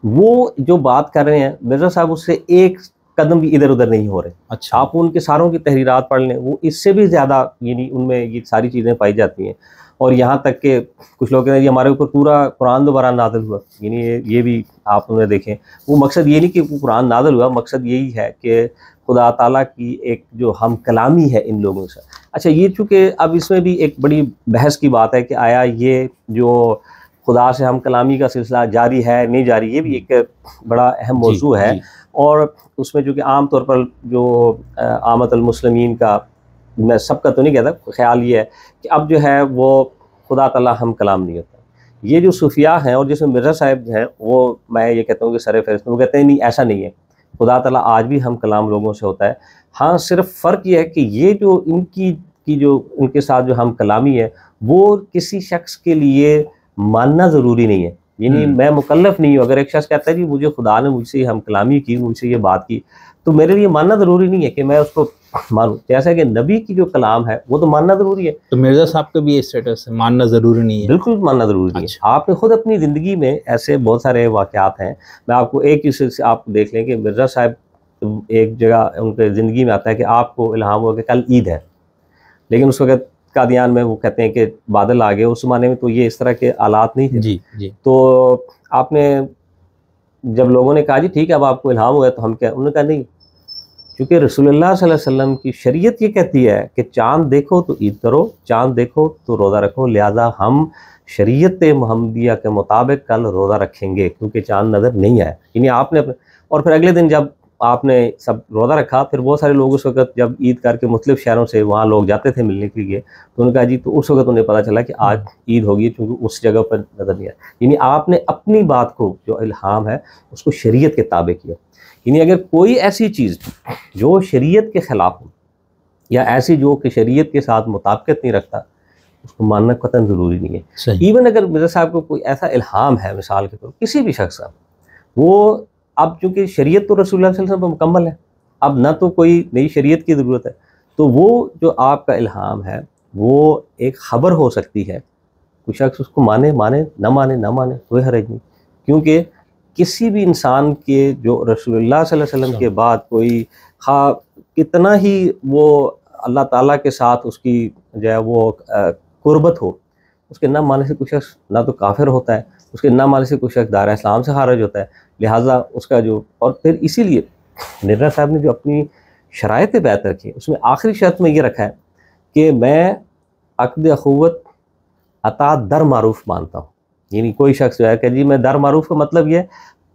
वो जो बात कर रहे हैं मिर्ज़ा साहब उससे एक कदम भी इधर उधर नहीं हो रहे। अच्छा, आप उनके सारों की तहरीरात पढ़ लें, वो इससे भी ज़्यादा यानी उनमें ये सारी चीज़ें पाई जाती हैं। और यहाँ तक कि कुछ लोग कहते हैं हमारे ऊपर पूरा कुरान दोबारा नाज़िल हुआ, यानी ये भी आप उन्हें देखें। वो मकसद ये नहीं कि कुरान नाज़िल हुआ, मकसद यही है कि खुदा ताला की एक जो हम कलामी है इन लोगों से। अच्छा, ये चूँकि अब इसमें भी एक बड़ी बहस की बात है कि आया ये जो खुदा से हम कलामी का सिलसिला जारी है नहीं जारी, ये भी एक बड़ा अहम मौजू है। और उसमें जो कि आम तौर पर जो आमतुल मुस्लिमीन का, मैं सबका तो नहीं कहता, ख्याल ये है कि अब जो है वो खुदा ताला हम कलाम नहीं होता। ये जो सूफिया हैं और जिसमें मिर्ज़ा साहब हैं, वो मैं ये कहता हूँ कि सर फहरिस्त, वो कहते हैं नहीं ऐसा नहीं है, खुदा ताला आज भी हम कलाम लोगों से होता है। हाँ, सिर्फ फ़र्क ये है कि ये जो इनके साथ जो हम कलामी है वो किसी शख्स के लिए मानना ज़रूरी नहीं है, यानी मैं मुकल्लफ नहीं हूँ। अगर एक शख्स कहता है कि मुझे खुदा ने मुझसे हम कलामी की, मुझसे ये बात की, तो मेरे लिए मानना ज़रूरी नहीं है कि मैं उसको मानूँ। जैसा कि नबी की जो कलाम है वो तो मानना ज़रूरी है। तो मिर्ज़ा साहब का भी स्टेटस है मानना ज़रूरी नहीं है? बिल्कुल मानना ज़रूरी नहीं है। आपने खुद अपनी ज़िंदगी में ऐसे बहुत सारे वाक़यात हैं, मैं आपको एक ही से आप देख लें कि मिर्ज़ा साहब एक जगह उनके ज़िंदगी में आता है कि आपको इल्हाम हुआ कि कल ईद है, लेकिन उस वक्त कादियान में वो कहते हैं कि बादल आ गए। उस ज़माने में तो ये इस तरह के आलात नहीं थे। जी जी। तो आपने जब लोगों ने कहा जी ठीक है अब आपको इल्हाम हुआ है तो हम क्या, उन्होंने कहा नहीं, क्योंकि रसूलुल्लाह सल्लल्लाहु अलैहि वसल्लम की शरीयत ये कहती है कि चाँद देखो तो ईद करो, चाँद देखो तो रोज़ा रखो, लिहाजा हम शरीयत मुहम्मदिया के मुताबिक कल रोज़ा रखेंगे क्योंकि चाँद नज़र नहीं आया। यानी आपने अपने, और फिर अगले दिन जब आपने सब रोज़ा रखा, फिर बहुत सारे लोग उस वक्त जब ईद करके मुख्तलिफ शहरों से वहाँ लोग जाते थे मिलने के लिए, तो उन्होंने कहा जी, तो उस वक्त उन्हें पता चला कि आज ईद होगी क्योंकि उस जगह पर नज़र नहीं आया। यानी आपने अपनी बात को जो इल्हाम है उसको शरीयत के ताबे किया। यानी अगर कोई ऐसी चीज़ जो शरीयत के ख़िलाफ़ हो या ऐसी जो कि शरीयत के साथ मुताबिकत नहीं रखता, उसको मानना कतई ज़रूरी नहीं है। इवन अगर मिर्ज़ा साहब को कोई ऐसा इल्हाम है, मिसाल के तौर किसी भी शख्स का, वो अब चूँकि शरीयत तो रसूलुल्लाह सल्लल्लाहु अलैहि वसल्लम पर मुकम्मल है, अब ना तो कोई नई शरीयत की ज़रूरत है, तो वो जो आपका इल्हाम है वो एक ख़बर हो सकती है। कोई शख्स उसको माने माने, ना माने ना माने, कोई हर्ज नहीं, क्योंकि किसी भी इंसान के जो रसूलुल्लाह सल्लल्लाहु अलैहि वसल्लम के बाद कोई कितना ही वो अल्लाह ताला के साथ उसकी जो है वो कुर्बत हो, उसके ना मानने से कोई शख्स ना तो काफिर होता है, उसके ना मानने से कोई शख्स दायरा इस्लाम से खारिज होता है। लिहाजा उसका जो, और फिर इसीलिए मिर्ज़ा साहब ने जो अपनी शराइत बैत रखी उसमें आखिरी शर्त में ये रखा है कि मैं अक़्द अख़ुवत अता दर मारूफ मानता हूँ। यानी कोई शख्स जो है कि जी मैं दर मारूफ का मतलब ये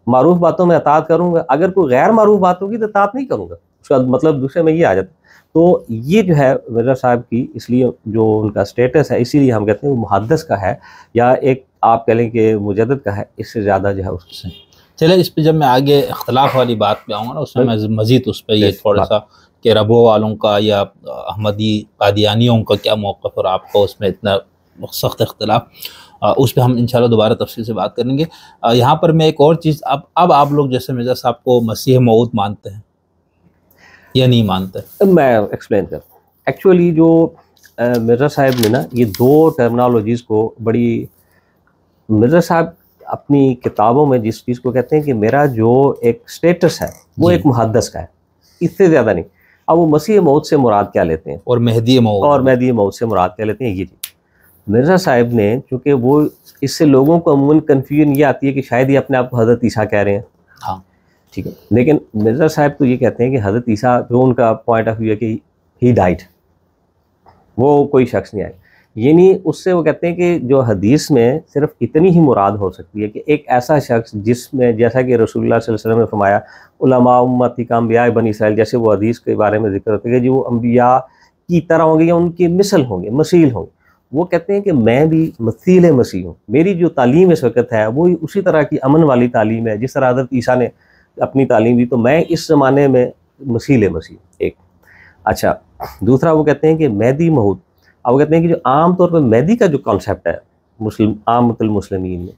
मारूफ बातों में अतात करूँगा, अगर कोई गैर मारूफ बात होगी तो अतात नहीं करूँगा, उसका मतलब दूसरे में ये आ जाता है। तो ये जो है मिर्ज़ा साहब की, इसलिए जो उनका स्टेटस है इसीलिए हम कहते हैं वो मुहद्दिस का है, या एक आप कह लें कि मुजद्दिद का है, इससे ज़्यादा जो है उससे। चले इस पे जब मैं आगे इख्तलाफ वाली बात पे आऊँगा ना, उसमें मैं मज़ीद उस पर ये थोड़ा सा कि रबो वालों का या अहमदी कादियानियों का क्या मौक़िफ़, और आपको उसमें इतना सख्त इख्तलाफ, उस पर हम इंशाल्लाह दोबारा तफसील से बात करेंगे। यहाँ पर मैं एक और चीज़, अब आप लोग जैसे मिर्ज़ा साहब को मसीह मऊद मानते हैं या नहीं मानते? मैं एक्सप्लेन कर, एक्चुअली जो मिर्ज़ा साहब ने ना ये दो टर्मिनोलॉजीज़ को बड़ी, मिर्ज़ा साहब अपनी किताबों में जिस चीज़ को कहते हैं कि मेरा जो एक स्टेटस है वो एक मुहद्दिस का है, इससे ज़्यादा नहीं। अब वो मसीह मौत से मुराद क्या लेते हैं और मेहदी मौत से मुराद क्या लेते हैं, ये चीज़ मिर्ज़ा साहब ने, चूँकि वो इससे लोगों को अमूमन कन्फ्यूजन ये आती है कि शायद ये अपने आप को हज़रत ईसा कह रहे हैं। हाँ ठीक है, लेकिन मिर्ज़ा साहब तो ये कहते हैं कि हज़रत ईसा, जो उनका पॉइंट ऑफ व्यू है कि ही डाइड, वो कोई शख्स नहीं आए। यानी उससे वो कहते हैं कि जो हदीस में सिर्फ इतनी ही मुराद हो सकती है कि एक ऐसा शख्स जिसमें, जैसा कि रसूलुल्लाह सल्लल्लाहु अलैहि वसल्लम ने फरमाया उलमा उम्मती का अम्बिया बनी इसराइल, जैसे वो हदीस के बारे में जिक्र होता है कि जो अम्बिया की तरह होंगे या उनकी मिसल होंगे, मसील होंगे, वो कहते हैं कि मैं भी मसील मसीह हूँ। मेरी जो तालीम इस वक्त है वो उसी तरह की अमन वाली तालीम है जिस तरह हज़रत ईसा ने अपनी तालीम दी, तो मैं इस ज़माने में मसील मसीह एक। अच्छा, दूसरा वो कहते हैं कि मेहदी मऊद। अब वो कहते हैं कि जो आम तौर पर मेहदी का जो कॉन्सेप्ट है आमतुल मुस्लिमीन में,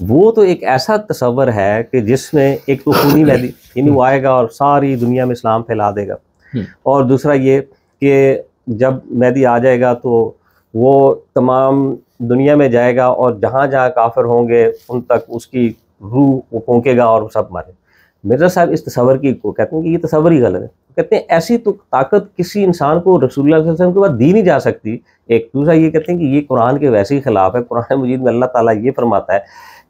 वो तो एक ऐसा तस्वर है कि जिसमें एक तो खूनी मेहदी, यानी वो आएगा और सारी दुनिया में इस्लाम फैला देगा, और दूसरा ये कि जब मेहदी आ जाएगा तो वो तमाम दुनिया में जाएगा और जहाँ जहाँ काफिर होंगे उन तक उसकी रूह वो पहुँचेगा और सब मारे। मिर्ज़ा साहब इस तस्वर की को कहते हैं कि ये तस्वर ही गलत है। कहते हैं ऐसी तो ताकत किसी इंसान को रसूलुल्लाह सल्लल्लाहु अलैहि वसल्लम के बाद दी नहीं जा सकती। एक दूसरा ये कहते हैं कि ये कुरान के वैसे ही खिलाफ है। कुरान मजीद में अल्लाह ताला ये फरमाता है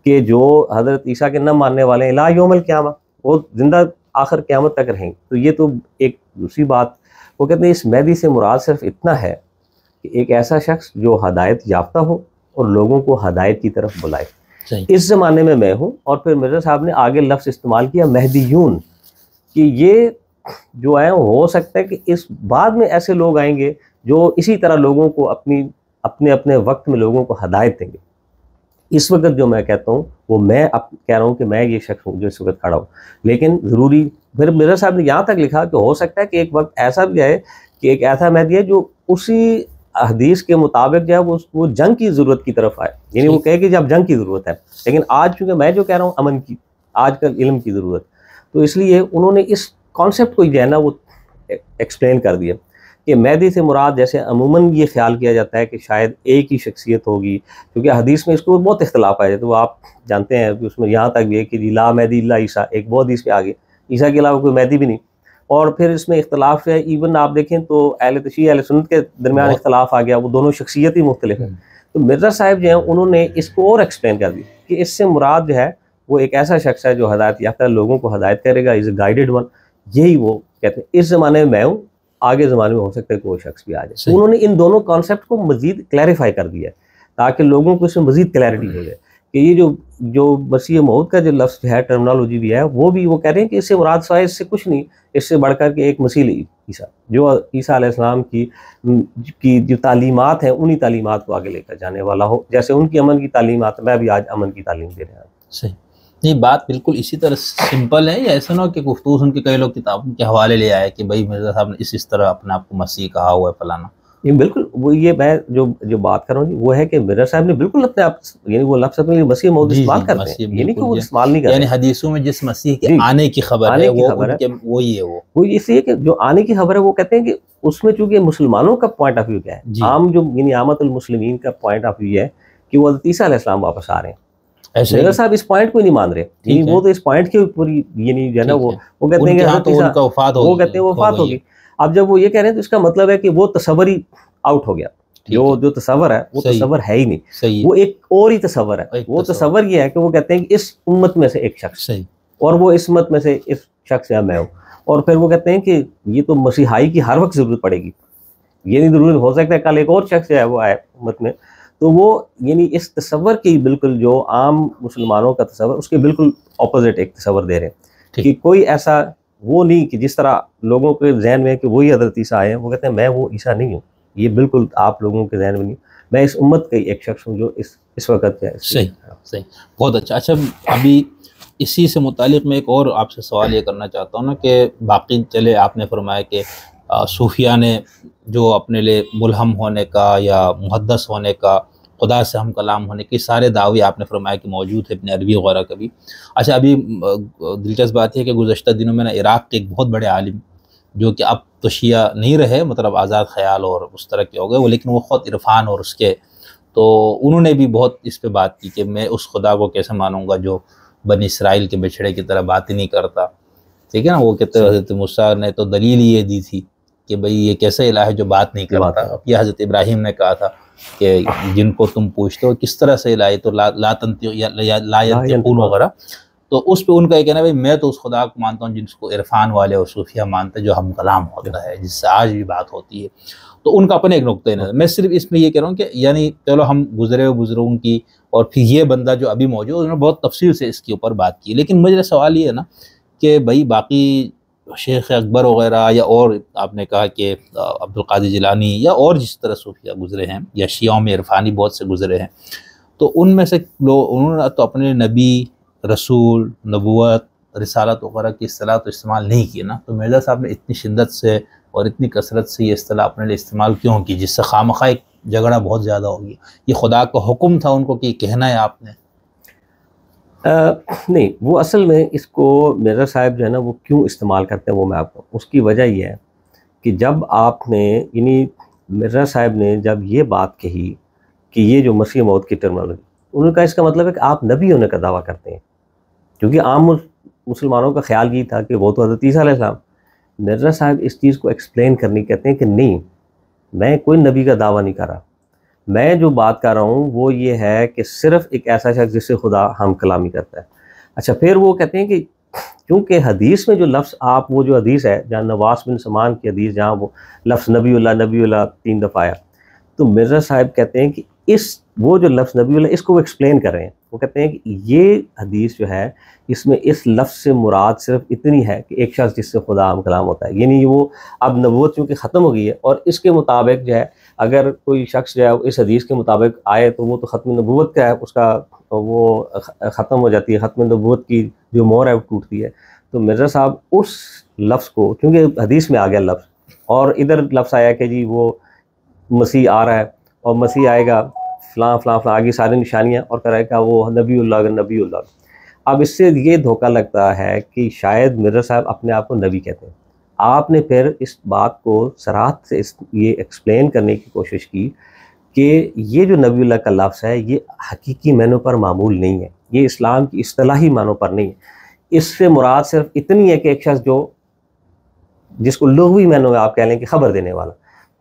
कि जो हज़रत ईसा के न मानने वाले हैं ला यौमल क़यामा, वो जिंदा आखिर क़यामत तक रहेंगे। तो ये तो एक दूसरी बात, वो कहते हैं इस मेहदी से मुराद सिर्फ इतना है कि एक ऐसा शख्स जो हदायत याफ्ता हो और लोगों को हदायत की तरफ बुलाए। इस ज़माने में मैं हूँ। और फिर मिर्ज़ा साहब ने आगे लफ्ज़ इस्तेमाल किया मेहदीयून, कि ये जो है हो सकता है कि इस बाद में ऐसे लोग आएंगे जो इसी तरह लोगों को अपने अपने वक्त में लोगों को हदायत देंगे। इस वक्त जो मैं कहता हूँ वो मैं अब कह रहा हूँ कि मैं ये शख्स हूँ जो इस वक्त खड़ा हूँ, लेकिन ज़रूरी, फिर मिर्ज़ा साहब ने यहाँ तक लिखा कि हो सकता है कि एक वक्त ऐसा भी आए कि एक ऐसा मेहदी है जो उसी हदीस के मुताबिक जो है वो जंग की ज़रूरत की तरफ आए, यानी वो कहे कि जब जंग की ज़रूरत है। लेकिन आज चूँकि मैं जो कह रहा हूँ अमन की, आजकल इल्म की ज़रूरत, तो इसलिए उन्होंने इस कॉन्सेप्ट को जो है ना वो एक्सप्लेन कर दिया कि मेहदी से मुराद, जैसे अमूमन ये ख्याल किया जाता है कि शायद एक ही शख्सियत होगी, क्योंकि हदीस में इसको बहुत इख्तलाफ आया, तो आप जानते हैं कि उसमें यहाँ तक भी है कि ला मेहदी इल्ला ईसा, एक वो हदीस पे आ गई ईसा के अलावा कोई महदी भी नहीं। और फिर इसमें इख्तलाफ है, इवन आप देखें तो अहले तशय्युअ अहले सुन्नत के दरमियान इख्तलाफ आ गया, वो दोनों शख्सियत ही मुख्तलिफ है। तो मिर्ज़ा साहब जो हैं उन्होंने इसको और एक्सप्लेन कर दी कि इससे मुराद जो है वो एक ऐसा शख्स है जो हदायत याफ्ता लोगों को हदायत करेगा, इज़ अ गाइडेड वन। यही वो कहते हैं इस ज़माने में मैं हूँ, आगे ज़माने में हो सकता है कोई शख्स भी आ जाए। तो उन्होंने इन दोनों कॉन्सेप्ट को मज़ीद क्लैरिफाई कर दिया ताकि लोगों को इसमें मज़ीद क्लैरिटी हो जाए कि ये जो मसीह मौत का जो लफ्ज़ है, टर्मिनोलॉजी भी है, वो भी वो कह रहे हैं कि इससे मुराद सिवाय इससे कुछ नहीं, इससे बढ़कर के एक मसीह ईसा, जो ईसा अलैहिस्सलाम की जो तालीमात हैं उन्हीं तालीमात को आगे लेकर जाने वाला हो। जैसे उनकी अमन की तालीमात, मैं भी आज अमन की तालीम दे रहा हूँ। सही, नहीं बात बिल्कुल इसी तरह सिंपल है। या ऐसा ना हो कि गुफ्तगू सुन के कई लोग किताबों के हवाले ले आए कि भाई मिर्ज़ा साहब ने इस तरह अपने आप को मसीह कहा हुआ है फलाना। ये बिल्कुल वो, ये मैं जो बात कर रहा हूँ वो है कि मिर्ज़ा साहब ने बिल्कुल अपने आप, यानी वो लफ्ज़ अपने लिए मसीह मौद इस्तेमाल करते हैं, ये नहीं कि वो इस्तेमाल नहीं करते। यानी हदीसों में जिस मसीह के आने की खबर है वो उनके वही है, वो इसलिए कि जो आने की खबर है वो कहते हैं कि उसमें चूंकि मुसलमानों का पॉइंट ऑफ व्यू क्या है, आम जो यानी आमतुल मुस्लिमीन का पॉइंट ऑफ व्यू है कि वो हज़रत ईसा अलैहिस्सलाम वापस आ रहे हैं। मिर्ज़ा साहब इस पॉइंट को ही नहीं मान रहे, यानी वो तो इस पॉइंट के ऊपर यानी जो है ना वो कहते हैं कि वो कहते हैं वो वफात होगी। अब जब वो ये कह रहे हैं तो इसका मतलब है कि वो तसव्वुर ही आउट हो गया, जो तसव्वुर है वो तसव्वुर है ही नहीं, वो एक और ही तसव्वुर है। वो तसव्वुर ये है कि वो कहते हैं कि इस उम्मत में से एक शख्स, और वो इस उम्मत में से इस शख्स या मैं हूँ। और फिर वो कहते हैं कि ये तो मसीहाई की हर वक्त जरूरत पड़ेगी, ये नहीं जरूरत हो सकता है कल एक और शख्स जो है वो आए उम्मत में। तो वो यानी इस तसव्वुर की बिल्कुल जो आम मुसलमानों का तसव्वुर, उसके बिल्कुल ऑपोजिट एक तसव्वुर दे रहे हैं कि कोई ऐसा वो नहीं कि जिस तरह लोगों के जहन में कि वही हज़रत ईसा आए हैं, वो कहते हैं मैं वो ईसा नहीं हूँ, ये बिल्कुल आप लोगों के जहन में नहीं, मैं इस उम्मत का एक शख्स हूँ जो इस वक्त है। सही, बहुत अच्छा। अच्छा, अभी इसी से मुतालिक मैं एक और आपसे सवाल ये करना चाहता हूँ ना कि बाकी चले आपने फरमाया कि सूफिया ने जो अपने लिए मुल्हम होने का या मुहद्दस होने का, खुदा से हम कलाम होने के सारे दावे आपने फरमाया कि मौजूद है अपने अरबी वगैरह का भी। अच्छा, अभी दिलचस्प बात है कि गुज़श्ता दिनों में ना इराक़ के एक बहुत बड़े आलिम जो कि अब तो शिया नहीं रहे, मतलब आज़ाद ख्याल और उस तरह के हो गए वो, लेकिन वो ख़ुद इरफान और उसके, तो उन्होंने भी बहुत इस पे बात की कि मैं उस खुदा को कैसे मानूंगा जो बनी इसराइल के बिछड़े की तरह बात ही नहीं करता। ठीक है ना, वो कहते हैं हज़रत मूसा ने तो दलील ये दी थी कि भाई ये कैसे इलाह है जो बात नहीं करता। यह हज़रत इब्राहिम ने कहा था कि जिनको तुम पूछते हो किस तरह से इलाह, तो लायंतिकून वगैरह। तो उस पर उनका ये कहना भाई मैं तो उस खुदा को मानता हूँ जिसको इरफान वाले और सूफिया मानते हैं, जो हम कलाम होता है, जिससे आज भी बात होती है। तो उनका अपने एक नुक्ते नज़र, मैं सिर्फ इसमें ये कह रहा हूँ कि यानी चलो हम गुजरे हुए बुजुर्गों की, और फिर ये बंदा जो अभी मौजूद है उन्होंने बहुत तफसील से इसके ऊपर बात की। लेकिन मुझे सवाल ये है ना कि भाई बाकी शेख अकबर वगैरह या और आपने कहा कि अब्दुल कादिर जिलानी या और जिस तरह सूफिया गुजरे हैं या शियाओं में इरफानी बहुत से गुजरे हैं, तो उनमें से लोग उन्होंने तो अपने नबी, रसूल, नबूवत, रिसालत वगैरह की इस्तिलाह तो इस्तेमाल नहीं की ना। तो मिर्ज़ा साहब ने इतनी शिद्दत से और इतनी कसरत से ये इस्तिलाह अपने लिए इस्तेमाल क्यों की, जिससे खामखा एक झगड़ा बहुत ज़्यादा हो गया? ये खुदा का हुक्म था उनको कि कहना है आपने? नहीं, वो असल में इसको मिर्ज़ा साहब जो है ना वो क्यों इस्तेमाल करते हैं वो मैं आपको, उसकी वजह ये है कि जब आपने यानी मिर्ज़ा साहब ने जब ये बात कही कि ये जो मसीह मौत की टर्मिनोलॉजी, उन्होंने कहा इसका मतलब है कि आप नबी होने का दावा करते हैं, क्योंकि आम मुसलमानों का ख्याल ये था कि वो तो हज़रत ईसा अलैहिस्सलाम। मिर्ज़ा साहब इस चीज़ को एक्सप्लेन करने कहते हैं कि नहीं, मैं कोई नबी का दावा नहीं कर रहा, मैं जो बात कर रहा हूँ वो ये है कि सिर्फ़ एक ऐसा शख्स जिससे खुदा हम कलामी करता है। अच्छा, फिर वो कहते हैं कि क्योंकि हदीस में जो लफ्ज़ आप, वो जो हदीस है जहाँ नवास बिन समान की हदीस, जहाँ वो लफ्ज़ नबीउल्लाह 3 दफ़ा आया, तो मिर्ज़ा साहब कहते हैं कि वो जो लफ्ज़ नबीउल्लाह इसको वो एक्सप्लेन कर रहे हैं। वो कहते हैं कि ये हदीस जो है इसमें इस लफ्ज़ से मुराद सिर्फ इतनी है कि एक शख्स जिससे खुदा हम कलाम होता है, यानी वो अब नबूवत चूँकि ख़त्म हो गई है और इसके मुताबिक जो है अगर कोई शख्स जो है इस हदीस के मुताबिक आए तो वो तो ख़त्म नबूवत का है, उसका वो ख़त्म हो जाती है, ख़त्म नबूवत की जो मोहर है वो टूटती है। तो मिर्ज़ा साहब उस लफ्ज़ को, क्योंकि हदीस में आ गया लफ्ज़ और इधर लफ्ज़ आया कि जी वो मसीह आ रहा है और मसीह आएगा फ़लाँ फ़लाँ फ़लाँ, आगे सारी निशानियाँ, और करेगा वो नबीउल्लाह। अब इससे ये धोखा लगता है कि शायद मिर्ज़ा साहब अपने आप को नबी कहते हैं। आपने फिर इस बात को सराहत से ये एक्सप्लेन करने की कोशिश की कि ये जो नबीउल्लाह का लफ्ज़ है ये हकीकी मानों पर मामूल नहीं है, ये इस्लाम की इस्तिलाही मानों पर नहीं है। इससे मुराद सिर्फ इतनी है कि एक शख्स जो जिसको लुग़वी मानों में आप कह लें कि खबर देने वाला,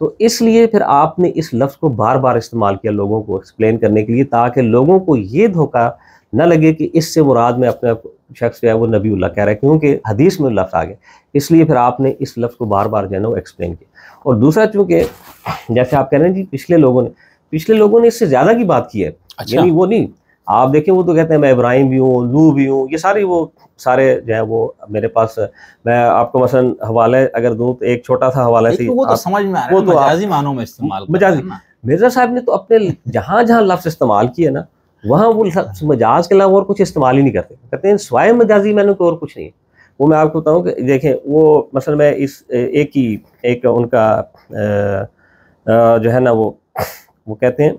तो इसलिए फिर आपने इस लफ्ज़ को बार बार इस्तेमाल किया लोगों को एक्सप्लेन करने के लिए, ताकि लोगों को ये धोखा न लगे कि इससे मुराद में अपने शख्स जो है वो नबीउल्लाह कह रहा है, क्योंकि हदीस में लफ्ज़ आ गया। इसलिए फिर आपने इस लफ्ज़ को बार बार जो है ना वो एक्सप्लेन किया। और दूसरा, चूँकि जैसे आप कह रहे हैं जी पिछले लोगों ने इससे ज़्यादा की बात की है। अच्छा। यानी वो नहीं, आप देखें वो तो कहते हैं मैं इब्राहिम भी हूँ, नूह भी हूँ, ये सारे जो है वो मेरे पास। मैं आपको मसलन हवाले अगर दूँ तो एक छोटा सा हवाला से वो तो समझ में आ रहा है, मजाजी मानों में इस्तेमाल मजाजी। मिर्ज़ा साहब ने तो अपने जहाँ जहाँ लफ्ज़ इस्तेमाल किए ना, वहाँ वो मजाज के अलावा और कुछ इस्तेमाल ही नहीं करते। कहते हैं स्वाय मजाजी मैंने तो और कुछ नहीं है। वो मैं आपको बताऊँ कि देखें, वो मसलन मैं इस एक उनका जो है ना वो कहते हैं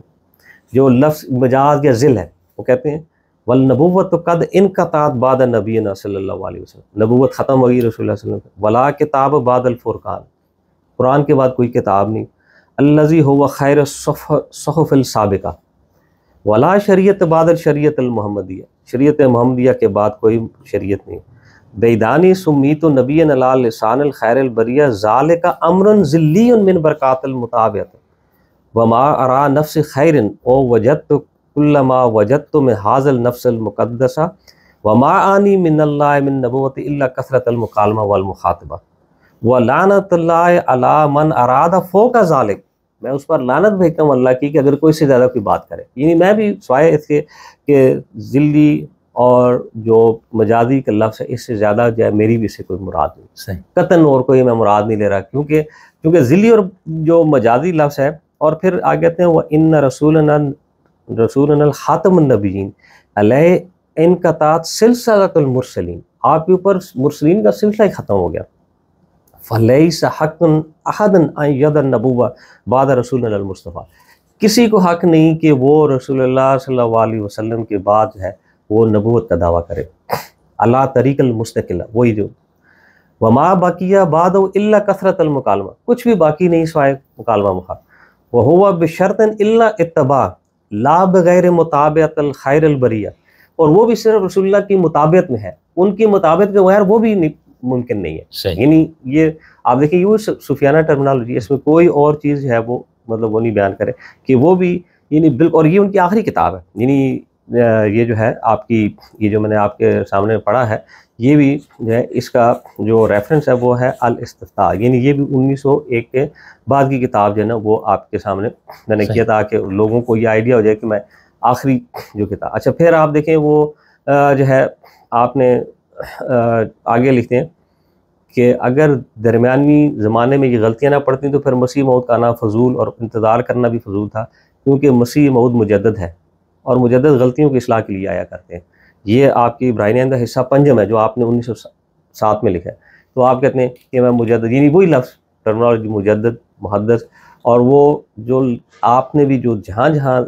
जो लफ्ज़ मजाज या ज़िल है, वो कहते हैं वल नबुव्वत तो कद इनक़तात बाद नबीना सल्लल्लाहु अलैहि वसल्लम, नबुव्वत ख़त्म हो गई रसूलुल्लाह सल्लल्लाहु अलैहि वसल्लम, वला किताब बाद अल फुरक़ान, कुरान के बाद कोई किताब नहीं, अल्लज़ी हुवा खैर सुहुफ़िल साबिक़ा, वला शरीयत बाद अल शरीयत अल मुहम्मदिया, शरीयत मुहम्मदिया के बाद कोई शरीयत नहीं। बैदानी सुम्मीतु नबिय्यन अला लिसानिल खैरिल बरिया ज़ालिका अमरुन ज़िल्लियुन मिन बरकातिल मुताबिअत वमा अरा नफ्स खैरिन ओ वजदतु कुल्लमा वजदतु में हाज़ल नफ्सल मुक़द्दसा वमा आनी मिनल्लाहि मिन नबुव्वति इल्ला कसरतल मुकालमा वल मुखातबा व लानतुल्लाहि अला मन अरादा फ़ौक़ ज़ालिक, मैं उस पर लानत भेजता हूँ अल्लाह की कि अगर कोई से ज़्यादा कोई बात करे। यानी मैं भी स्वाय इसके कि ज़िल्ली और जो मजाजी का लफ्ज़ है इससे ज़्यादा जो है मेरी भी इससे कोई मुराद नहीं, सही कतन और कोई मैं मुराद नहीं ले रहा, क्योंकि ज़िल्ली और जो मजाजी लफ्ज़ है। और फिर आगे कहते हैं वह इन्ना रसूलुल ख़ातमुन नबिय्यीन अलैहि इनक़तात सिलसिलतुल मुरसलीन, आपके ऊपर मुरसलीन का सिलसिला ही ख़त्म हो गया। फ़लैसा हक़्क़ुन अहदन अन यदन नबुव्वा बाद रसूलिल मुस्तफ़ा, किसी को हक़ नहीं कि वो रसूलुल्लाह सल्लल्लाहु अलैहि वसल्लम के बाद जो है वो नबूवत का दावा करे। अला तरीक़ल मुस्तक़िल, वही जो वमा बकिया बाद इल्ला कसरतल मुकालमा, कुछ भी बाकी नहीं सिवाय मुकालमा मुखा, वह हुआ बिशर्तन इल्ला इत्तबा ला बगैर मुताबिअतल खैरिल बरिया, और वो भी सिर्फ रसूलुल्लाह की मुताबियत में है, उनकी मुताबियत के बगैर वो भी मुमकिन नहीं है। यानी ये आप देखिए ये सुफियाना टर्मिनोलॉजी, इसमें कोई और चीज़ है वो मतलब वो नहीं बयान करे कि वो भी यानी बिल्कुल। और ये उनकी आखिरी किताब है, यानी ये जो है आपकी ये जो मैंने आपके सामने पढ़ा है, ये भी जो है इसका जो रेफरेंस है वो है अल इस्तिफ्ता, यानी ये भी 1901 के बाद की किताब जो है ना वो आपके सामने मैंने किया ताकि लोगों को ये आइडिया हो जाए कि मैं आखिरी जो किताब। अच्छा, फिर आप देखें वो जो है आपने आगे लिखते हैं कि अगर दरमियानी ज़माने में ये गलतियाँ ना पड़ती तो फिर मसीह मौद का आना फजूल और इंतज़ार करना भी फजूल था, क्योंकि मसीह मौद मुजद्दद है और मुजद्दद गलतियों की इस्लाह के लिए आया करते हैं। ये आपकी इब्राहिम का हिस्सा पंजम है जो आपने 1907 में लिखा है। तो आप कहते हैं कि मैं मुजद्दद, यानी वही लफ्ज़ टर्मिनोलॉजी मुजद्दद मुहद्दस, और वो जो आपने भी जो जहाँ जहाँ।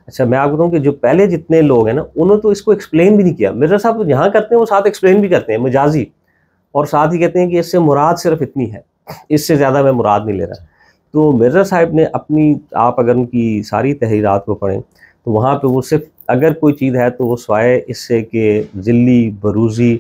अच्छा, मैं आपको बताऊँ कि जो पहले जितने लोग हैं ना उन्होंने तो इसको एक्सप्लेन भी नहीं किया। मिर्ज़ा साहब तो जहाँ करते हैं वो साथ एक्सप्लेन भी करते हैं मजाजी, और साथ ही कहते हैं कि इससे मुराद सिर्फ इतनी है, इससे ज़्यादा मैं मुराद नहीं ले रहा। तो मिर्ज़ा साहब ने अपनी, आप अगर उनकी सारी तहरीरात को पढ़ें तो वहाँ पे वो सिर्फ अगर कोई चीज़ है तो वो स्वाय इससे कि ज़िल्ली बरूज़ी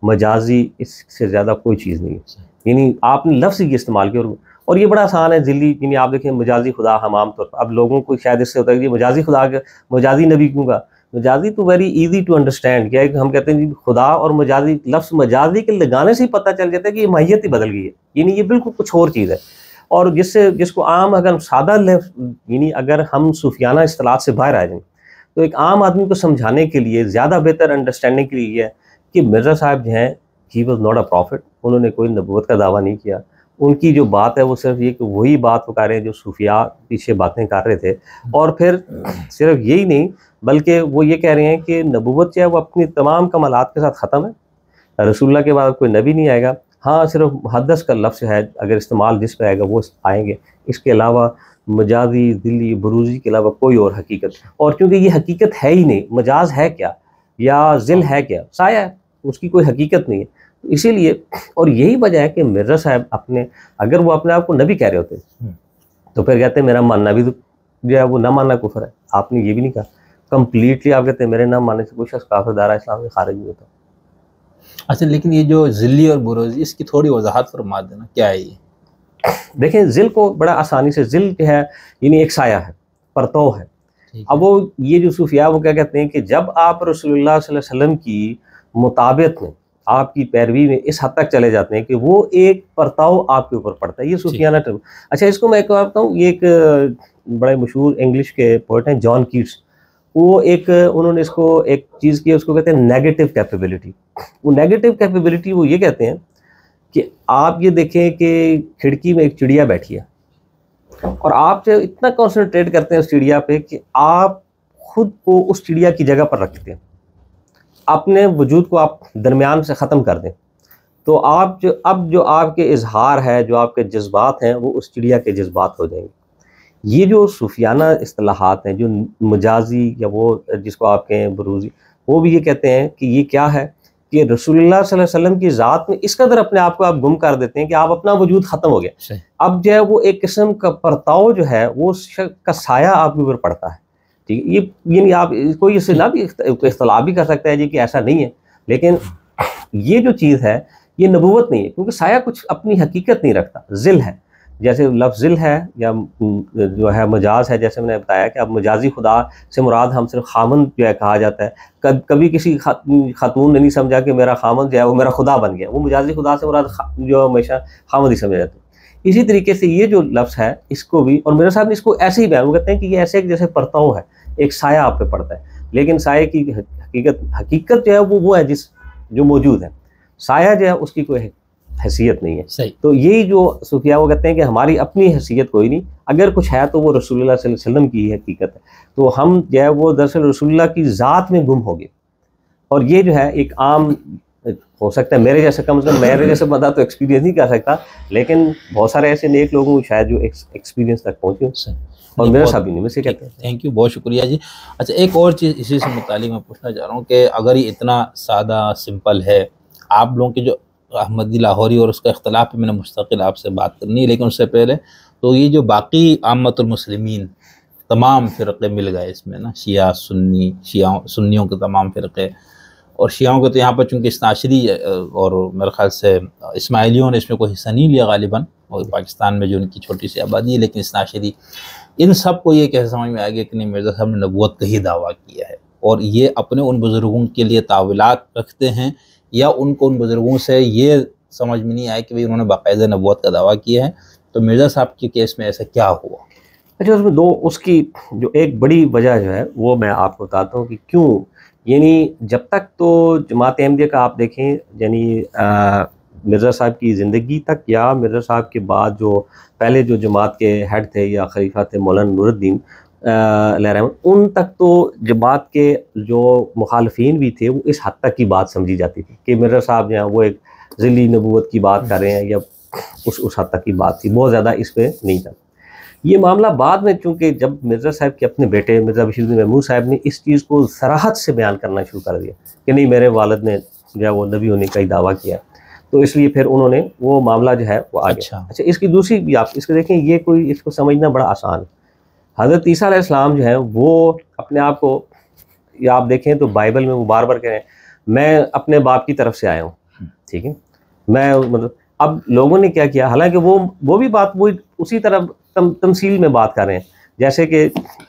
मजाजी, इससे ज़्यादा कोई चीज़ नहीं है। यानी आपने लफ्ज़ ही इस्तेमाल किया, और ये बड़ा आसान है ज़िल्ली, यानी आप देखें मजाजी खुदा हम आम तौर पर, अब लोगों को शायद इससे होता है कि मजाजी खुदा के मजाजी नबी क्यों का, मजाजी तो वेरी इजी टू अंडरस्टैंड। क्या है, हम कहते हैं जी खुदा और मजाजी, लफ्ज़ मजाजी के लगाने से ही पता चल जाता है कि ये माहियत ही बदल गई है, यानी ये बिल्कुल कुछ और चीज़ है। और जिसको आम अगर सादा यानी अगर हम सूफियाना इस्तिलाहात से बाहर आ जाएं तो एक आम आदमी को समझाने के लिए ज़्यादा बेहतर अंडरस्टैंडिंग के लिए है कि मिर्ज़ा साहब जो हैं he was not a profit, उन्होंने कोई नबूवत का दावा नहीं किया। उनकी जो बात है वो सिर्फ ये कि वही बात वो कर रहे हैं जो सूफिया पीछे बातें कर रहे थे। और फिर सिर्फ यही नहीं बल्कि वो ये कह रहे हैं कि नबूवत जो है वो अपनी तमाम कमालात के साथ ख़त्म है, रसूलुल्लाह के बाद कोई नबी नहीं आएगा। हाँ, सिर्फ मुहद्दस का लफ्ज़ है अगर इस्तेमाल जिस पे आएगा वो आएंगे, इसके अलावा मजाजी दिल्ली बरूजी के अलावा कोई और हकीकत। और क्योंकि ये हकीकत है ही नहीं, मजाज है क्या या ज़िल है क्या, साया है, उसकी कोई हकीकत नहीं है। तो इसीलिए, और यही वजह है कि मिर्ज़ा साहब अपने, अगर वो अपने आप को नबी कह रहे होते तो फिर कहते हैं मेरा मानना भी तो जो है वो ना मानना कुफर है। आपने ये भी नहीं कहा, कम्प्लीटली आप कहते हैं मेरे ना मानने से कोई शख्स काफिर दायरा इस्लाम से खारिज नहीं होता। अच्छा, लेकिन ये जो ज़िल्ली और बुरोज़ी, इसकी थोड़ी वज़ाहत फरमा देना, क्या है ये? देखें, ज़िल को बड़ा आसानी से, ज़िल जो है यानी एक साया है, परतौ है। ठीक अब है। वो ये जो सूफिया वो क्या कहते हैं कि जब आप रसूलुल्लाह सल्लल्लाहु अलैहि वसल्लम की मुताबियत में, आपकी पैरवी में इस हद तक चले जाते हैं कि वो एक परताव आपके ऊपर पड़ता है, ये सूफियाना टर्म। अच्छा, इसको मैं एक बार बताऊँ, ये एक बड़े मशहूर इंग्लिश के पोएट हैं जॉन कीट्स, वो एक उन्होंने इसको एक चीज़ की, उसको कहते हैं नेगेटिव कैपेबिलिटी। वो नेगेटिव कैपेबिलिटी वो ये कहते हैं कि आप ये देखें कि खिड़की में एक चिड़िया बैठी है और आप जो इतना कंसंट्रेट करते हैं उस चिड़िया पे कि आप खुद को उस चिड़िया की जगह पर रखते हैं, अपने वजूद को आप दरमियान से ख़त्म कर दें, तो आप जो आपके इजहार है, जो आपके जज्बात हैं, वो उस चिड़िया के जज्बात हो जाएंगे। ये जो सूफियाना इस्तिलाहात हैं, जो मजाजी या वो जिसको आप कहें बुरूज़ी, वो भी ये कहते हैं कि ये क्या है कि रसूलुल्लाह सल्लल्लाहु अलैहि वसल्लम की ज़ात में इस कदर अपने आप को आप गुम कर देते हैं कि आप अपना वजूद ख़त्म हो गया। अब जो है वो एक किस्म का परताव जो है वो का साया आपके ऊपर पड़ता है। ठीक है, ये नहीं, आप कोई इससे ना भी इख्तलाफ भी कर सकता है जी कि ऐसा नहीं है, लेकिन ये जो चीज़ है ये नबूवत नहीं है, क्योंकि साया कुछ अपनी हकीकत नहीं रखता। ज़िल है, जैसे लफ्ज़ ज़िल है या जो है मजाज है, जैसे मैंने बताया कि अब मजाजी खुदा से मुराद हम सिर्फ खामन जो है कहा जाता है। कभी किसी खातून ने नहीं समझा कि मेरा खामन जो है वो मेरा खुदा बन गया, वो मजाजी खुदा से मुराद जो हमेशा खामन ही समझा जाता है। इसी तरीके से ये जो लफ्ज़ है इसको भी, और मेरे साहब ने इसको ऐसे ही बयान कहते हैं कि ये ऐसे एक जैसे परताव है, एक साया आप पे पड़ता है, लेकिन साये की हकीकत जो है वो है जो मौजूद है। साया जो है उसकी कोई हैसियत नहीं है। सही। तो यही जो सूफिया वो कहते हैं कि हमारी अपनी हैसियत कोई नहीं, अगर कुछ है तो वो रसूलुल्लाह सल्लल्लाहु अलैहि वसल्लम की हकीकत है। तो हम जो है वो दरअसल रसूलुल्लाह की ज़ात में गुम हो गए। और ये जो है एक आम हो सकता है, मेरे जैसे कम से कम मेरे जैसे बंदा तो एक्सपीरियंस नहीं कर सकता, लेकिन बहुत सारे ऐसे नेक लोगों को शायद जो एक्सपीरियंस तक पहुँचे, और मेरा साहब नहीं, मुझसे कहते हैं। थैंक यू, बहुत शुक्रिया जी। अच्छा, एक और चीज़ इसी से मुतालिक मैं पूछना चाह रहा हूँ कि अगर ये इतना सादा सिंपल है, आप लोगों के जो अहमदी लाहौरी और उसका इख्तलाफ पे मैंने मुस्तकिल आपसे बात करनी है, लेकिन उससे पहले तो ये जो बाकी आम्मतुल मुस्लिमीन तमाम फ़िरक़े मिल गए इसमें ना, शिया सुन्नी, सुन्नियों के तमाम फ़िरक़े, और शियाओं को तो यहाँ पर चूँकि इस्नाशरी और मेरे ख्याल से इस्माइलियों ने इसमें कोई हिस्सा नहीं लिया गालिबन, और पाकिस्तान में जो उनकी छोटी सी आबादी है, लेकिन इस्नाशरी, इन सब को ये कैसे समझ में आ गया कि नहीं मिर्ज़ा साहब ने नबूवत का ही दावा किया है, और ये अपने उन बुज़ुर्गों के लिए तावीलात रखते हैं, या उनको उन बुज़ुर्गों से ये समझ में नहीं आया कि भाई उन्होंने बाकायदा नबूवत का दावा किया है। तो मिर्ज़ा साहब के केस में ऐसा क्या हुआ? अच्छा, उसमें दो, उसकी जो एक बड़ी वजह जो है वो मैं आपको बताता हूँ कि क्यों, यानी जब तक तो जमात अहमदिया का आप देखें, यानी मिर्ज़ा साहब की ज़िंदगी तक या मिर्ज़ा साहब के बाद जो पहले जो जमात के हेड थे या खलीफा थे मौलाना नूरुद्दीन रहमत, उन तक तो जमात के जो मुखालफीन भी थे वो इस हद तक की बात समझी जाती थी कि मिर्ज़ा साहब जो हैं वो एक ज़िली नबूवत की बात कर रहे हैं, या उस हद तक की बात थी, बहुत ज़्यादा इस पर नहीं था। ये मामला बाद में, चूँकि जब मिर्ज़ा साहब के अपने बेटे मिर्ज़ा बशीरुद्दीन महमूद साहब ने इस चीज़ को सराहत से बयान करना शुरू कर दिया कि नहीं, मेरे वालिद ने जो है वो नबी होने का ही दावा किया, तो इसलिए फिर उन्होंने वो मामला जो है वो आ गया। अच्छा, इसकी दूसरी भी आप इसको देखें, ये कोई इसको समझना बड़ा आसान है। हज़रत ईसा अलैहिस्सलाम जो है वो अपने आप को, या आप देखें तो बाइबल में वो बार बार कह रहे हैं मैं अपने बाप की तरफ से आया हूँ, ठीक है, मैं मतलब, अब लोगों ने क्या किया, हालांकि वो भी बात वो उसी तरह तमसील में बात कर रहे हैं, जैसे कि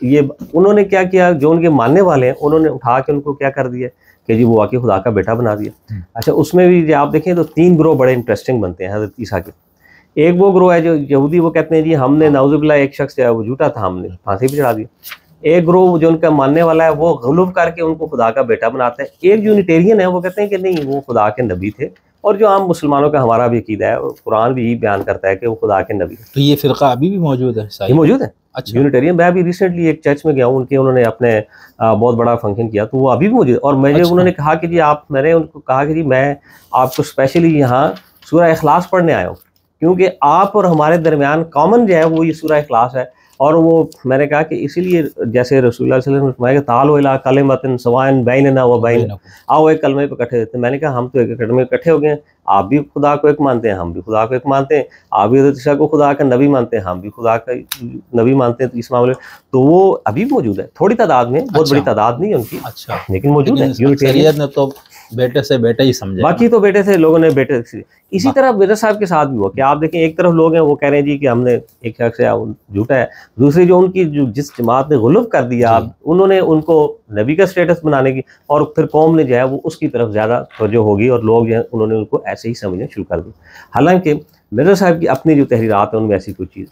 ये उन्होंने क्या किया, जो उनके मानने वाले हैं उन्होंने उठा के उनको क्या कर दिया कि जी वो वाकई खुदा का बेटा बना दिया। अच्छा, उसमें भी आप देखें तो 3 ग्रोह बड़े इंटरेस्टिंग बनते हैं हज़रत ईसा के। एक वो ग्रोह है जो यहूदी, वो कहते हैं जी हमने नाउज़ुबिल्लाह, एक शख्स जो है वो झूठा था, हमने फांसी पे चढ़ा दिया। एक ग्रोह जो उनका मानने वाला है वो गुलूब करके उनको खुदा का बेटा बनाता है। एक यूनिटेरियन है, वो कहते हैं कि नहीं, वो खुदा के नबी थे, और जो आम मुसलमानों का हमारा भी अकीदा है, कुरान भी यही बयान करता है कि वो खुदा के नबी है। तो ये फ़िरका अभी भी मौजूद है? ये मौजूद है। अच्छा, यूनिटेरियन। मैं अभी रिसेंटली एक चर्च में गया हूँ, उन्होंने अपने बहुत बड़ा फंक्शन किया, तो वो अभी भी मौजूद है। और मुझे उन्होंने कहा कि जी मैंने उनको कहा कि जी मैं आपको स्पेशली यहाँ सूरह इखलास पढ़ने आया हूँ, क्योंकि आप और हमारे दरमियान कॉमन जो है वो ये सूरह इखलास है। और वो मैंने कहा कि इसीलिए जैसे रसूलुल्लाह सल्लल्लाहु अलैहि वसल्लम ने फरमाया तालो इला कलिमतिन सवाइन बैनना व बैन, आओ एक कलमे पे इकट्ठे होते हैं। मैंने कहा हम तो एक कलमे इकट्ठे हो गए, आप भी खुदा को एक मानते हैं, हम भी खुदा को एक मानते हैं, आप भी हज़रत ईसा को खुदा का नबी मानते हैं, हम भी खुदा का नबी मानते हैं। तो इस मामले तो वो अभी भी मौजूद है, थोड़ी तादाद में, बहुत बड़ी तादाद नहीं है उनकी, अच्छा, लेकिन मौजूद है। अक्सरियत ने तो बेटे से बेटे ही समझे, बाकी तो बेटे से लोगों ने बेटे से। इसी तरह मिर्जा साहब के साथ भी हुआ कि आप देखें, एक तरफ लोग हैं वो कह रहे हैं जी कि हमने एक शख्स है झूठा है, दूसरी जो उनकी जो जिस जमात ने गुलूब कर दिया उन्होंने उनको नबी का स्टेटस बनाने की, और फिर कौम ने जो है वो उसकी तरफ ज़्यादा तवज्जो होगी और लोग जो है उन्होंने उनको ऐसे ही समझना शुरू कर दी। हालांकि मिर्जा साहब की अपनी जो तहरीरात है उनमें ऐसी कोई चीज़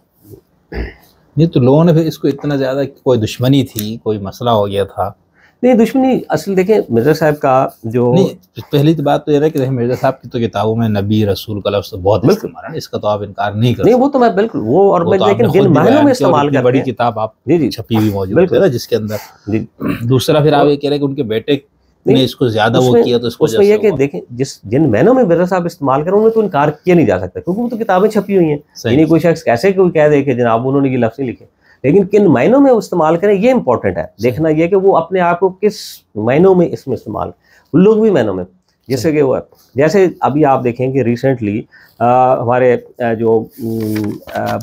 नहीं। तो लोगों ने फिर इसको इतना ज़्यादा, कोई दुश्मनी थी, कोई मसला हो गया था? नहीं, दुश्मनी असल देखें मिर्जा साहब का जो, नहीं, पहली तो बात तो ये है कि मिर्जा साहब की तो किताबों में नबी रसूल का लफ्ज़ बहुत इस्तेमाल है, इसका तो आप इनकार नहीं कर सकते। नहीं, वो तो मैं बिल्कुल वो, और मैं तो लेकिन जिन मायनों में इस्तेमाल करते हैं, बड़ी किताब आप छपी हुई मौजूद है जिसके अंदर। दूसरा फिर आप ये कह रहे हैं कि उनके बेटे ने इसको ज्यादा वो किया, तो इसको उसमें ये कि देखें जिन मैनों में मिर्जा साहब इस्तेमाल करें उन्हें तो इनकार किया नहीं जा सकता, क्योंकि वो तो किताबें छपी हुई हैं। यानी कोई शख्स कैसे कोई कह दे कि जनाब उन्होंने ये लफ्ज़ लिखे, लेकिन किन मायनों में वो इस्तेमाल करें ये इंपॉर्टेंट है। देखना ये कि वो अपने आप को किस मायनों में इसमें इस्तेमाल, लोग भी मायनों में, जैसे कि वो जैसे अभी आप देखें कि रिसेंटली हमारे जो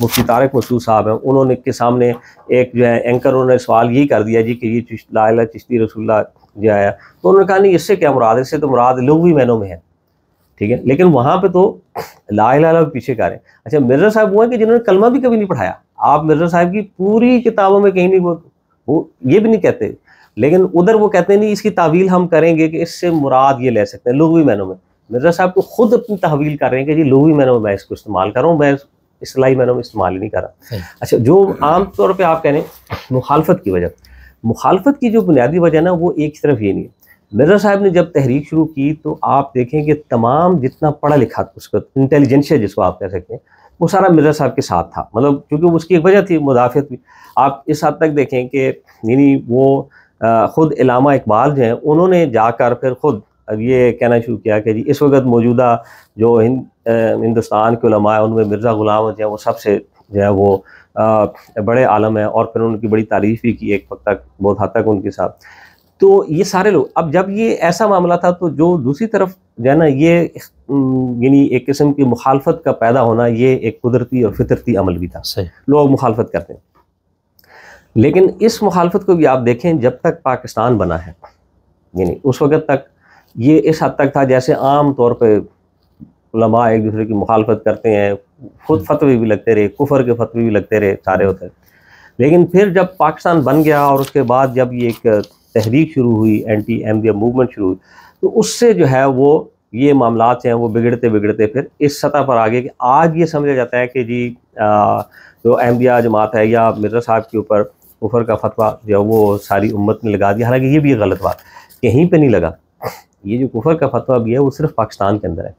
मुफ्ती तारिक मसूद साहब हैं, उन्होंने के सामने एक जो है एंकर, उन्होंने सवाल यही कर दिया जी कि ये ला इलाहा चिश्ती रसूलुल्लाह जो आया, तो उन्होंने कहा नहीं इससे क्या मुराद है, इससे तो मुराद लुग़वी मायनों में है, ठीक है, लेकिन वहाँ पे तो ला इलाहा इल्लल्लाह पीछे कर रहे हैं। अच्छा, मिर्जा साहब वो है कि जिन्होंने कलमा भी कभी नहीं पढ़ाया, आप मिर्जा साहब की पूरी किताबों में कहीं नहीं वो ये भी नहीं कहते, लेकिन उधर वो कहते नहीं इसकी तावील हम करेंगे कि इससे मुराद ये ले सकते हैं लुग़वी मायनों में। मिर्जा साहब को खुद अपनी तहवील कर रहे हैं कि जी लुग़वी मायनों में मैं इसको इस्तेमाल कर रहा हूँ, मैं इस्लाही मायनों में इस्तेमाल ही नहीं कर रहा। अच्छा, जो आम तौर पर आप कह रहे हैं मुखालफत की वजह, मुखालफत की जो बुनियादी वजह ना वो एक तरफ ये नहीं है। मिर्जा साहब ने जब तहरीक शुरू की तो आप देखें कि तमाम जितना पढ़ा लिखा उसको इंटेलिजेंशिया जिसको आप कह सकते हैं वो सारा मिर्जा साहब के साथ था, मतलब क्योंकि उसकी एक वजह थी मुदाफ़ियत भी। आप इस हद तक देखें कि यानी वो ख़ुद इलामा इकबाल जो हैं उन्होंने जाकर फिर ख़ुद अब ये कहना शुरू किया कि जी इस वक्त मौजूदा जो हिंदुस्तान के उलमा है उनमें मिर्ज़ा ग़ुलाम जो है वो सबसे जो है वो बड़े आलम हैं, और फिर उनकी बड़ी तारीफ़ भी की एक वक्त तक, बहुत हद तक उनके साथ। तो ये सारे लोग, अब जब ये ऐसा मामला था तो जो दूसरी तरफ जो है ना ये यानी एक किस्म की मुखालफत का पैदा होना ये एक कुदरती और फितरती अमल भी था, लोग मुखालफत करते हैं। लेकिन इस मुखालफत को भी आप देखें जब तक पाकिस्तान बना है, यानी उस वक़्त तक ये इस हद तक था जैसे आम तौर पर उलमा एक दूसरे की मुखालफत करते हैं, खुद फतवे भी लगते रहे, कुफर के फतवे भी लगते रहे, सारे होते हैं। लेकिन फिर जब पाकिस्तान बन गया और उसके बाद जब ये एक तहरीक शुरू हुई, एंटी अहमदिया मूवमेंट शुरू हुई, तो उससे जो है वो ये मामलात हैं वो बिगड़ते बिगड़ते फिर इस सतह पर आ गए कि आज ये समझा जाता है कि जी जो अहमदिया जमात है या मिर्ज़ा साहब के ऊपर कुफर का फतवा जो वो सारी उम्मत ने लगा दिया। हालांकि ये भी गलत बात, कहीं पे नहीं लगा। ये जो कुफर का फतवा भी है वो सिर्फ पाकिस्तान के अंदर है,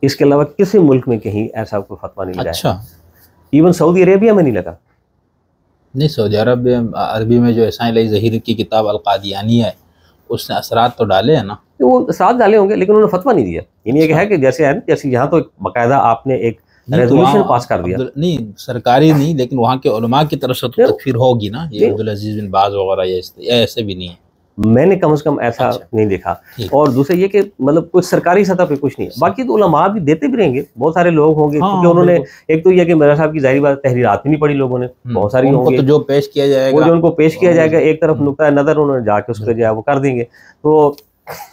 इसके अलावा किसी मुल्क में कहीं ऐसा कोई फतवा नहीं लगा। अच्छा, इवन सऊदी अरेबिया में नहीं लगा। नहीं, सऊदी अरबी में जो ईसाई ज़हीर की किताब अल-कादियानिया है उसने असरात तो डाले हैं ना, तो वो असरात डाले होंगे लेकिन उन्होंने फतवा नहीं दिया। यानी एक है कि जैसे है जैसे यहाँ तो बाकायदा आपने एक रेजोल्यूशन पास कर दिया, नहीं सरकारी नहीं, लेकिन वहाँ के उलमा की तरफ से तो तकफीर होगी ना, ये अब्दुल अजीज बिन बाज वगैरह ये ऐसे भी नहीं है, मैंने कम से कम ऐसा नहीं देखा। और दूसरे ये कि मतलब कुछ सरकारी सतह पे कुछ नहीं है, बाकी तो उलमा भी देते भी रहेंगे, बहुत सारे लोग होंगे क्योंकि उन्होंने एक तो ये कि मिर्जा साहब की ज़ाहिर बात तहरीरात भी नहीं पढ़ी लोगों ने, बहुत सारी होंगी, तो जो पेश किया जाएगा वो जो उनको पेश किया जाएगा एक तरफ नुक्ता नज़र उन्होंने जाके उसको जो है वो कर देंगे। तो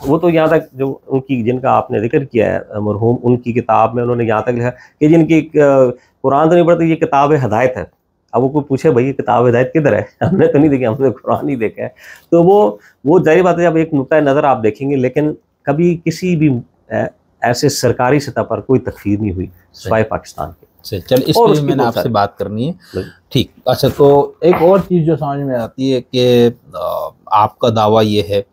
वो तो यहाँ तक जो उनकी जिनका आपने जिक्र किया है मरहूम, उनकी किताब में उन्होंने यहाँ तक लिखा कि जिनकी कुरान तो नहीं पढ़ते, ये किताब हिदायत है। अब वो कोई पूछे भाई किताब हिदायत किधर है, हमने तो नहीं देखी, हमने कुरान ही देखा है। तो वो जाहिर बात है जब एक नुक्ता नज़र आप देखेंगे, लेकिन कभी किसी भी ऐसे सरकारी सतह पर कोई तकफीर नहीं हुई सिवाय पाकिस्तान के। चल इस पर मैंने आपसे बात करनी है, ठीक। अच्छा, तो एक और चीज़ जो समझ में आती है कि आपका दावा ये है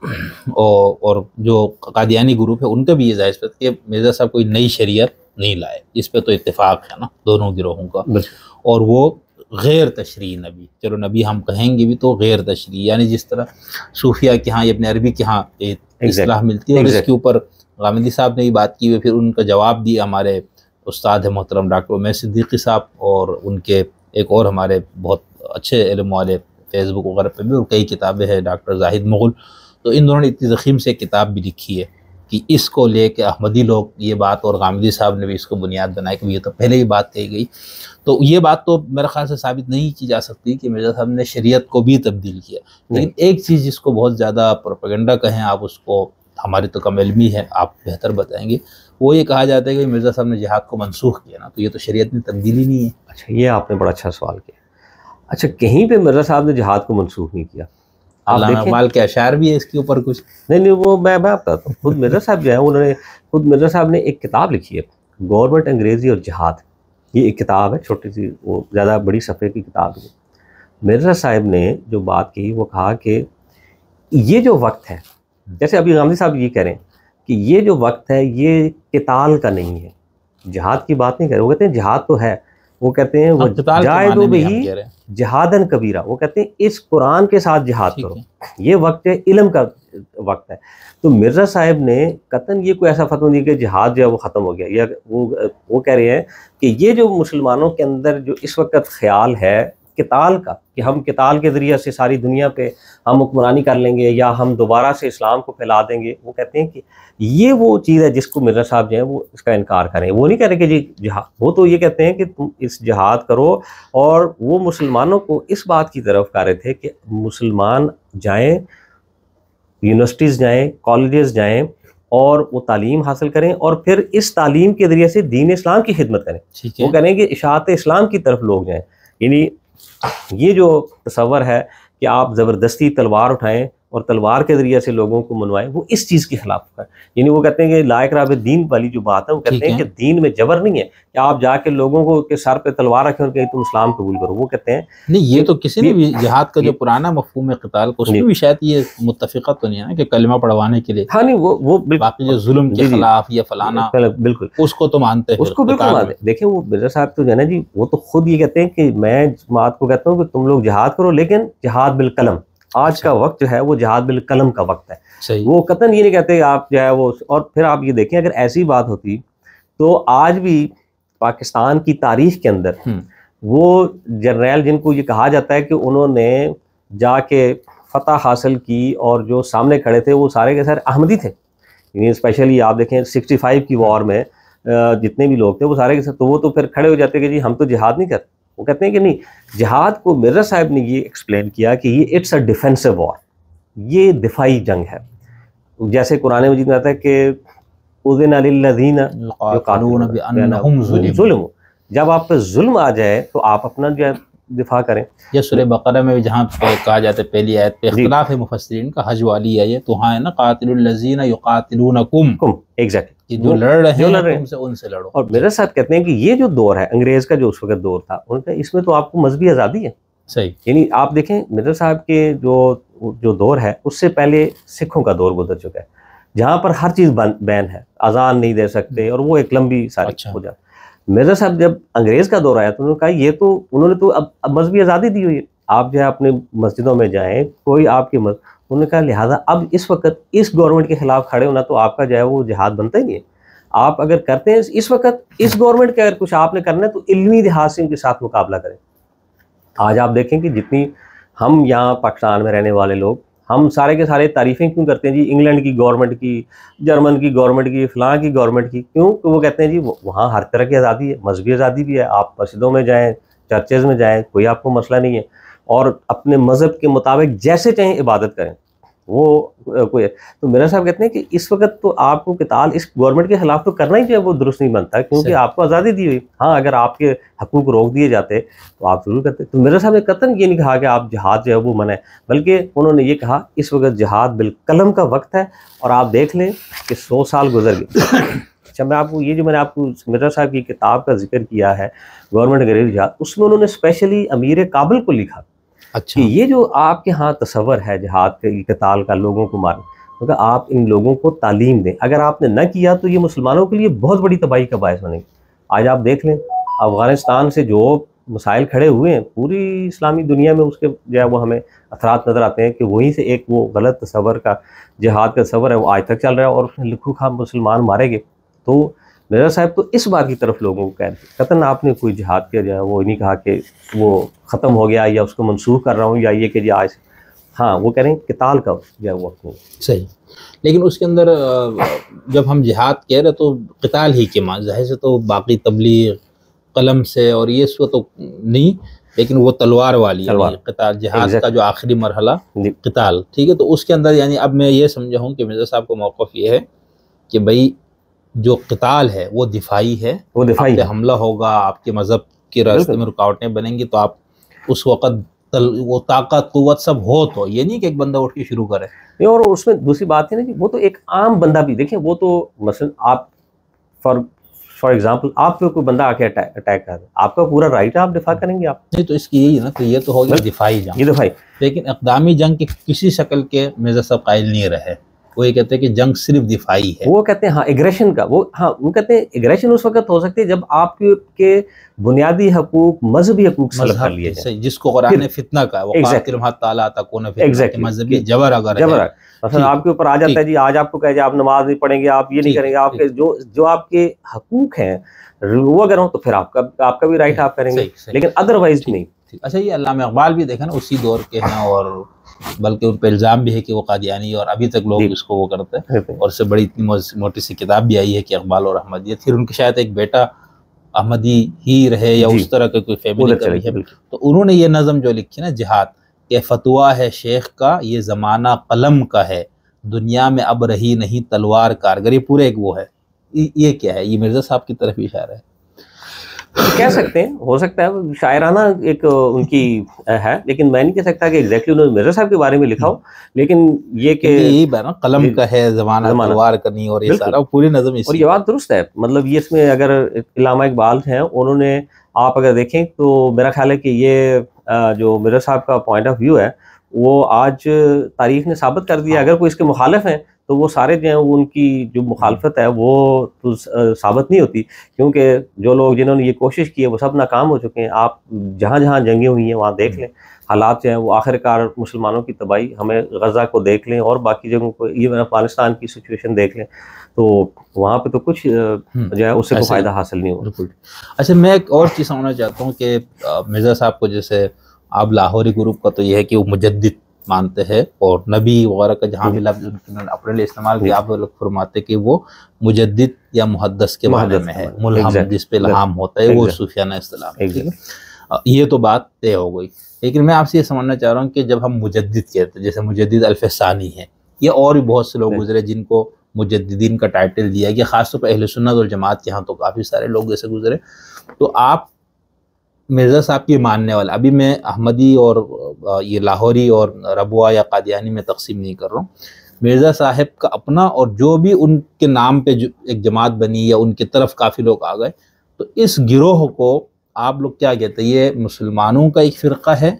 और जो कादियानी ग्रुप है उनका भी ये जायज़ है कि मिर्ज़ा साहब कोई नई शरीयत नहीं लाए, इस पे तो इत्तेफाक है ना दोनों गिरोहों का, और वो गैर तशरीह नबी, चलो नबी हम कहेंगे भी तो गैर तशरीह, यानी जिस तरह सूफिया के यहाँ अपने अरबी के यहाँ इस्लाह मिलती है, और इसके ऊपर गामिदी साहब ने भी बात की हुई, फिर उनका जवाब दिया हमारे उस्ताद मोहतरम डॉक्टर उमैर सिद्दीकी साहब, और उनके एक और हमारे बहुत अच्छे इल्म वाले फेसबुक वगैरह पे भी और कई किताबें हैं डॉक्टर जाहिद मुग़ल, तो इन दोनों ने इतनी ज़ख़ीम से किताब भी लिखी है कि इसको लेके अहमदी लोग ये बात, और गामिदी साहब ने भी इसको बुनियाद बनाई कि ये तो पहले ही बात कही गई। तो ये बात तो मेरे ख्याल से साबित नहीं की जा सकती कि मिर्ज़ा साहब ने शरीयत को भी तब्दील किया, लेकिन एक चीज़ जिसको बहुत ज़्यादा प्रोपेगेंडा कहें आप उसको हमारे तो कम इल्मी है, आप बेहतर बताएंगे, वो ये कहा जाता है कि मिर्ज़ा साहब ने जिहाद को मनसूख किया ना, तो ये तो शरीयत में तब्दीली नहीं है। अच्छा, ये आपने बड़ा अच्छा सवाल किया। अच्छा, कहीं पे मिर्ज़ा साहब ने जिहाद को मनसूख नहीं किया। आप अल्लामा देखें, इक़बाल के अशार भी है इसके ऊपर कुछ। नहीं, वो मैं बताता हूँ। खुद मिर्ज़ा साहब जो है, उन्होंने खुद मिर्ज़ा साहब ने एक किताब लिखी है, गवर्नमेंट, अंग्रेज़ी और जिहाद। ये एक किताब है, छोटी सी, वो ज़्यादा बड़ी सफ़े की किताब है। मिर्ज़ा साहब ने जो बात कही, वो कहा कि ये जो वक्त है, जैसे अभी गांधी साहब ये कह रहे हैं कि ये जो वक्त है ये किताल का नहीं है, जिहाद की बात नहीं कर रहे। वो कहते हैं जिहाद तो है, वो कहते हैं वो जाहिदो बिही जिहादन कबीरा, वो कहते हैं इस कुरान के साथ जिहाद करो, ये वक्त है, इल्म का वक्त है। तो मिर्ज़ा साहब ने कतन ये कोई ऐसा फतवा नहीं कि जिहाद जो है वो ख़त्म हो गया, या वो कह रहे हैं कि ये जो मुसलमानों के अंदर जो इस वक्त ख्याल है किताल का, कि हम किताल के ज़रिए से सारी दुनिया पे हम हुक्मरानी कर लेंगे या हम दोबारा से इस्लाम को फैला देंगे, वो कहते हैं कि ये वो चीज़ है जिसको मिर्ज़ा साहब जो है वो इसका इनकार करें। वो नहीं कह रहे कि जी जिहाद, वो तो ये कहते हैं कि तुम इस जिहाद करो। और वो मुसलमानों को इस बात की तरफ कह रहे थे कि मुसलमान जाएँ, यूनिवर्सिटीज़ जाएँ, कॉलेजेस जाएँ और वो तालीम हासिल करें और फिर इस तालीम के ज़रिए से दीन इस्लाम की खिदमत करें। वो कह रहे हैं कि इशाअत इस्लाम की तरफ लोग जाएँ। यानी ये जो तसव्वुर है कि आप ज़बरदस्ती तलवार उठाएं और तलवार के ज़रिए से लोगों को मनवाएं, वो इस चीज़ के खिलाफ है। यानी वो कहते हैं कि ला इकराह बिद्दीन वाली जो बात है, वो कहते हैं कि दीन में जबर नहीं है कि आप जाके लोगों को के सर पे तलवार रखें और कहें तुम इस्लाम कबूल करो। वो कहते हैं नहीं, ये तो किसी ने भी जिहाद का जो पुराना मफ़हूम है क़िताल को, उसमें भी शायद ये मुत्तफ़िक़ा तो नहीं है ना कि कलमा पढ़वाने के लिए। हाँ, नहीं, वो बाकी जो जुल्म के खिलाफ या फलाना, बिल्कुल उसको तो मानते हैं, उसको बिल्कुल मानते हैं। देखिए, वो मिर्ज़ा साहब तो जो है ना जी, वो तो खुद ये कहते हैं कि मैं जमात को कहता हूँ कि तुम लोग जिहाद करो, लेकिन जिहाद बिल कलम। आज का वक्त जो है वो जिहाद बिल कलम का वक्त है। सही। वो कतन ये नहीं कहते आप जो है वो। और फिर आप ये देखें, अगर ऐसी बात होती तो आज भी पाकिस्तान की तारीख के अंदर वो जर्नैल जिनको ये कहा जाता है कि उन्होंने जाके फतह हासिल की और जो सामने खड़े थे वो सारे के सारे अहमदी थे। यानी स्पेशली आप देखें 65 की वॉर में जितने भी लोग थे वो सारे के साथ, तो वो तो फिर खड़े हो जाते कि जी हम तो जिहाद नहीं करते। वो कहते हैं कि नहीं, जिहाद को मिर्ज़ा साहब ने ये एक्सप्लेन किया कि ये इट्स अ डिफेंसिव वॉर, ये दिफाई जंग है। जैसे कुरान मजीद में आता है कि उज़िना लिल्लज़ीना युक़ातिलूना बिअन्नहुम ज़ुलिमू, जब आप पे जुल्म आ जाए तो आप अपना जो है दिफा करें। या सूरह बकरा में भी जहाँ पे कहा जाता है पहली आयत पे इख्तिलाफ है मुफस्सिरीन का, हज वाली है ये, तो हाँ है ना, क़ातिलुल लज़ीना युक़ातिलूनकुम, एग्जैक्टली, जो लड़ रहे हैं तुमसे उनसे लड़ो। और मिर्ज़ा साहब कहते हैं कि ये जो दौर है अंग्रेज़ का, जो उस वक्त दौर था, उनका इसमें तो आपको मजहबी आज़ादी है। सही। यानी आप देखें मिर्ज़ा साहब के जो दौर है उससे पहले सिखों का दौर गुजर चुका है, जहाँ पर हर चीज़ बैन है, अजान नहीं दे सकते, और वो एक लंबी सारी हो जाती। मिर्ज़ा साहब जब अंग्रेज़ का दौर आया तो उन्होंने कहा ये तो उन्होंने तो अब मजहबी आज़ादी दी हुई है, आप जो है अपने मस्जिदों में जाएँ, कोई आपकी उन्होंने कहा लिहाजा अब इस वक्त इस गवर्नमेंट के खिलाफ खड़े होना तो आपका जो है वो जिहाद बनता ही नहीं है। आप अगर करते हैं इस वक्त इस गवर्नमेंट के अगर कुछ आपने करना है तो इल्मी लिहाज से उनके साथ मुकाबला करें। आज आप देखें कि जितनी हम यहाँ पाकिस्तान में रहने वाले लोग, हम सारे के सारे तारीफ़ें क्यों करते हैं जी इंग्लैंड की गवर्नमेंट की, जर्मन की गवर्नमेंट की, फ़लाँ की गवर्नमेंट की, क्यों? तो वो कहते हैं जी वहाँ हर तरह की आज़ादी है, मजहबी आज़ादी भी है, आप मस्जिदों में जाएँ, चर्चेज़ में जाएँ, कोई आपको मसला नहीं है, और अपने मज़हब के मुताबिक जैसे चाहें इबादत करें, वो कोई। तो मिर्ज़ा साहब कहते हैं कि इस वक्त तो आपको क़िताल इस गवर्नमेंट के खिलाफ तो करना ही जो है वो दुरुस्त नहीं बनता, क्योंकि आपको आज़ादी दी हुई। हाँ, अगर आपके हकूक़ रोक दिए जाते तो आप ज़रूर करते। तो मिर्ज़ा साहब ने कतन ये नहीं कहा कि आप जिहाद जो है वो मना है, बल्कि उन्होंने ये कहा इस वक्त जिहाद बिल कलम का वक्त है। और आप देख लें कि 100 साल गुजर गए। अच्छा, मैं आपको ये जो मैंने आपको मिर्ज़ा साहब की किताब का जिक्र किया है, गवर्नमेंट अंग्रेज़ी जिहाद, उसमें उन्होंने स्पेशली अमीर काबिल को लिखा। अच्छा, कि ये जो आपके यहाँ तस्वर है जिहाद के क़िताल का, लोगों को मारना, तो आप इन लोगों को तालीम दें। अगर आपने न किया तो ये मुसलमानों के लिए बहुत बड़ी तबाही का बायस बनेगी। आज आप देख लें अफ़गानिस्तान से जो मसाइल खड़े हुए हैं पूरी इस्लामी दुनिया में, उसके जो है वो हमें असरात नज़र आते हैं कि वहीं से एक वो गलत तस्वर का जिहाद का तस्वर है वो आज तक चल रहा है, और उसमें लिखू खा मुसलमान मारे गए। तो मिर्ज़ा साहब तो इस बात की तरफ लोगों को कहते हैं, कतन आपने कोई जिहाद किया जाए, वो नहीं कहा कि वो ख़त्म हो गया या उसको मनसूख कर रहा हूँ या ये कि आज, हाँ, वो कह रहे हैं क़िताल का जो है वो अपनी। सही। लेकिन उसके अंदर जब हम जिहाद कह रहे तो क़िताल ही के मान, ज़ाहिर से तो बाकी तबलीग कलम से और ये इसको तो नहीं, लेकिन वो तलवार वाली तलवार क़िताल जिहाद का जो आखिरी मरहला क़िताल, ठीक है। तो उसके अंदर यानी अब मैं ये समझा हूँ कि मिर्ज़ा साहब का मौक़िफ़ ये है कि भाई जो क़िताल है वो दिफाई है, वो दिफाई आप पे है। हमला होगा, आपके मज़हब के रास्ते में रुकावटें बनेंगी, तो आप उस वक़्त वो ताकत कुव्वत सब हो, तो ये नहीं कि एक बंदा उठ के शुरू करे। और उसमें दूसरी बात है ना कि वो तो एक आम बंदा भी देखें, वो तो मसलन आप फॉर एग्जांपल आप पे कोई बंदा आके अटैक कर रहा है, आपका पूरा राइट है, आप दिफा करेंगे आप। नहीं तो इसकी यही है ना, तो ये तो हो गया दिफाई जंग, ये दिफाई। लेकिन इक़दामी जंग के किसी शक्ल के मिर्ज़ा साहब कायल नहीं रहे। वो ये कहते हैं कि जंग सिर्फ दिफाई है। वो कहते हैं हाँ एग्रेशन का, वो हाँ वो कहते हैं एग्रेशन उस वक्त हो सकती है जब आपके बुनियादी हकूक मजहबी हकूक सल्ब कर लिए जाए, जिसको कुरान ने फितना का वो मजहबी जबर अगर है, मतलब आपके ऊपर आ जाता है जी, आज आपको कहे आप नमाज नहीं पढ़ेंगे, आप ये नहीं करेंगे, आपके जो आपके हकूक हैं वो अगर हो तो फिर आपका भी राइट आप करेंगे, लेकिन अदरवाइज नहीं। अच्छा, ये अल्लामा इकबाल भी देखे ना उसी दौर के हैं, और बल्कि उन पर इल्ज़ाम भी है कि वो कादियानी, और अभी तक लोग इसको वो करते हैं। और उससे बड़ी इतनी मोटी सी किताब भी आई है कि इकबाल और अहमदियत। फिर उनके शायद एक बेटा अहमदी ही रहे या उस तरह का कोई फैमिली का भी है, तो उन्होंने ये नज़म जो लिखी ना जिहाद के, फतवा है शेख का ये ज़माना कलम का है, दुनिया में अब रही नहीं तलवार कारगर। ये पूरे एक वो है, ये क्या है, ये मिर्ज़ा साहब की तरफ इशारा है, कह सकते हैं, हो सकता है शायराना एक उनकी है, लेकिन मैं नहीं कह सकता कि एग्जैक्टली उन्होंने मिर्ज़ा साहब के बारे में लिखा हो, लेकिन ये कि यही ना कलम का है ज़माना तलवार का नहीं, और ये सारा पूरी नज़म और ये बात दुरुस्त है। मतलब ये इसमें अगर अल्लामा इकबाल हैं, उन्होंने आप अगर देखें तो मेरा ख्याल है कि ये जो मिर्ज़ा साहब का पॉइंट ऑफ व्यू है वो आज तारीख ने साबित कर दिया। अगर कोई इसके मुखालिफ हैं तो वो सारे जो हैं उनकी जो मुखालफत है वो तो साबित नहीं होती, क्योंकि जो लोग जिन्होंने ये कोशिश की है वो सब नाकाम हो चुके हैं। आप जहाँ जहाँ जंगें हुई हैं वहाँ देख लें, हालात जो हैं वो आखिरकार मुसलमानों की तबाही, हमें गज़ा को देख लें और बाकी जगहों को, ये अफगानिस्तान की सिचुएशन देख लें, तो वहाँ पे तो कुछ जो है उससे कोई फ़ायदा हासिल नहीं हुआ। अच्छा, मैं एक और चीज़ समझना चाहता हूँ कि मिर्ज़ा साहब को, जैसे आप लाहौरी ग्रुप का तो ये है कि वो मुजद्दिद मानते हैं, और नबी वगैरह का जहाँ भी लफ्ज़ उन्होंने अपने लिए इस्तेमाल किया, आप लोग फरमाते कि वो मुजद्दिद या मुहद्दिस के बारे में है, मुल्हम जिस पे इल्हाम होता है, वो सूफियाना इस्तिलाह है। ये तो बात तय हो गई, लेकिन मैं आपसे ये समझना चाह रहा हूँ कि जब हम मुजद्दिद कहते हैं, जैसे मुजद्दिद अल्फ़सानी है, ये और भी बहुत से लोग गुजरे जिनको मुजद्दिदीन का टाइटल दिया गया, खासतौर पर अहले सुन्नत वल जमात के यहाँ तो काफ़ी सारे लोग ऐसे गुजरे। तो आप मिर्ज़ा साहब की मानने वाले, अभी मैं अहमदी और ये लाहौरी और रबुआ या कादियानी में तकसीम नहीं कर रहा हूँ, मिर्ज़ा साहब का अपना और जो भी उनके नाम पे जो एक जमात बनी या उनकी तरफ काफ़ी लोग आ गए, तो इस गिरोह को आप लोग क्या कहते हैं, ये मुसलमानों का एक फ़िरक़ा है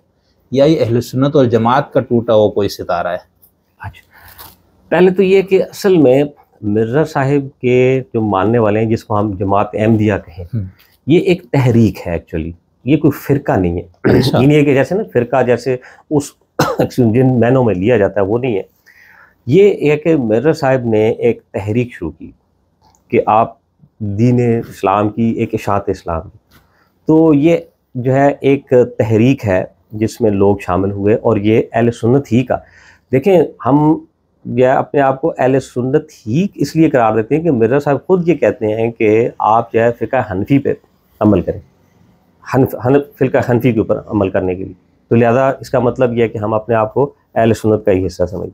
या ये अहले सुन्नत वल जमात का टूटा हुआ कोई सितारा है? अच्छा, पहले तो ये कि असल में मिर्ज़ा साहब के जो मानने वाले हैं, जिसको हम जमात अहमदिया कहें, ये एक तहरीक है एक्चुअली, ये कोई फ़िरका नहीं है। अच्छा। ये नहीं है कि जैसे ना फ़िरका जैसे उस जिन मैनों में लिया जाता है वो नहीं है। ये एक मिर्ज़ा साहब ने एक तहरीक शुरू की कि आप दीन इस्लाम की, एक इशाअत इस्लाम की, तो ये जो है एक तहरीक है जिसमें लोग शामिल हुए, और ये अहले सुन्नत ही का, देखें हम यह अपने आप को अहले सुन्नत ही इसलिए करार देते हैं कि मिर्ज़ा साहब खुद ये कहते हैं कि आप जो है फ़िक़्ह हनफ़ी पे अमल करें, फ़िक़्ह हनफ़ी के ऊपर अमल करने के लिए, तो लिहाजा इसका मतलब यह है कि हम अपने आप को अहले सुन्नत का ही हिस्सा समझें।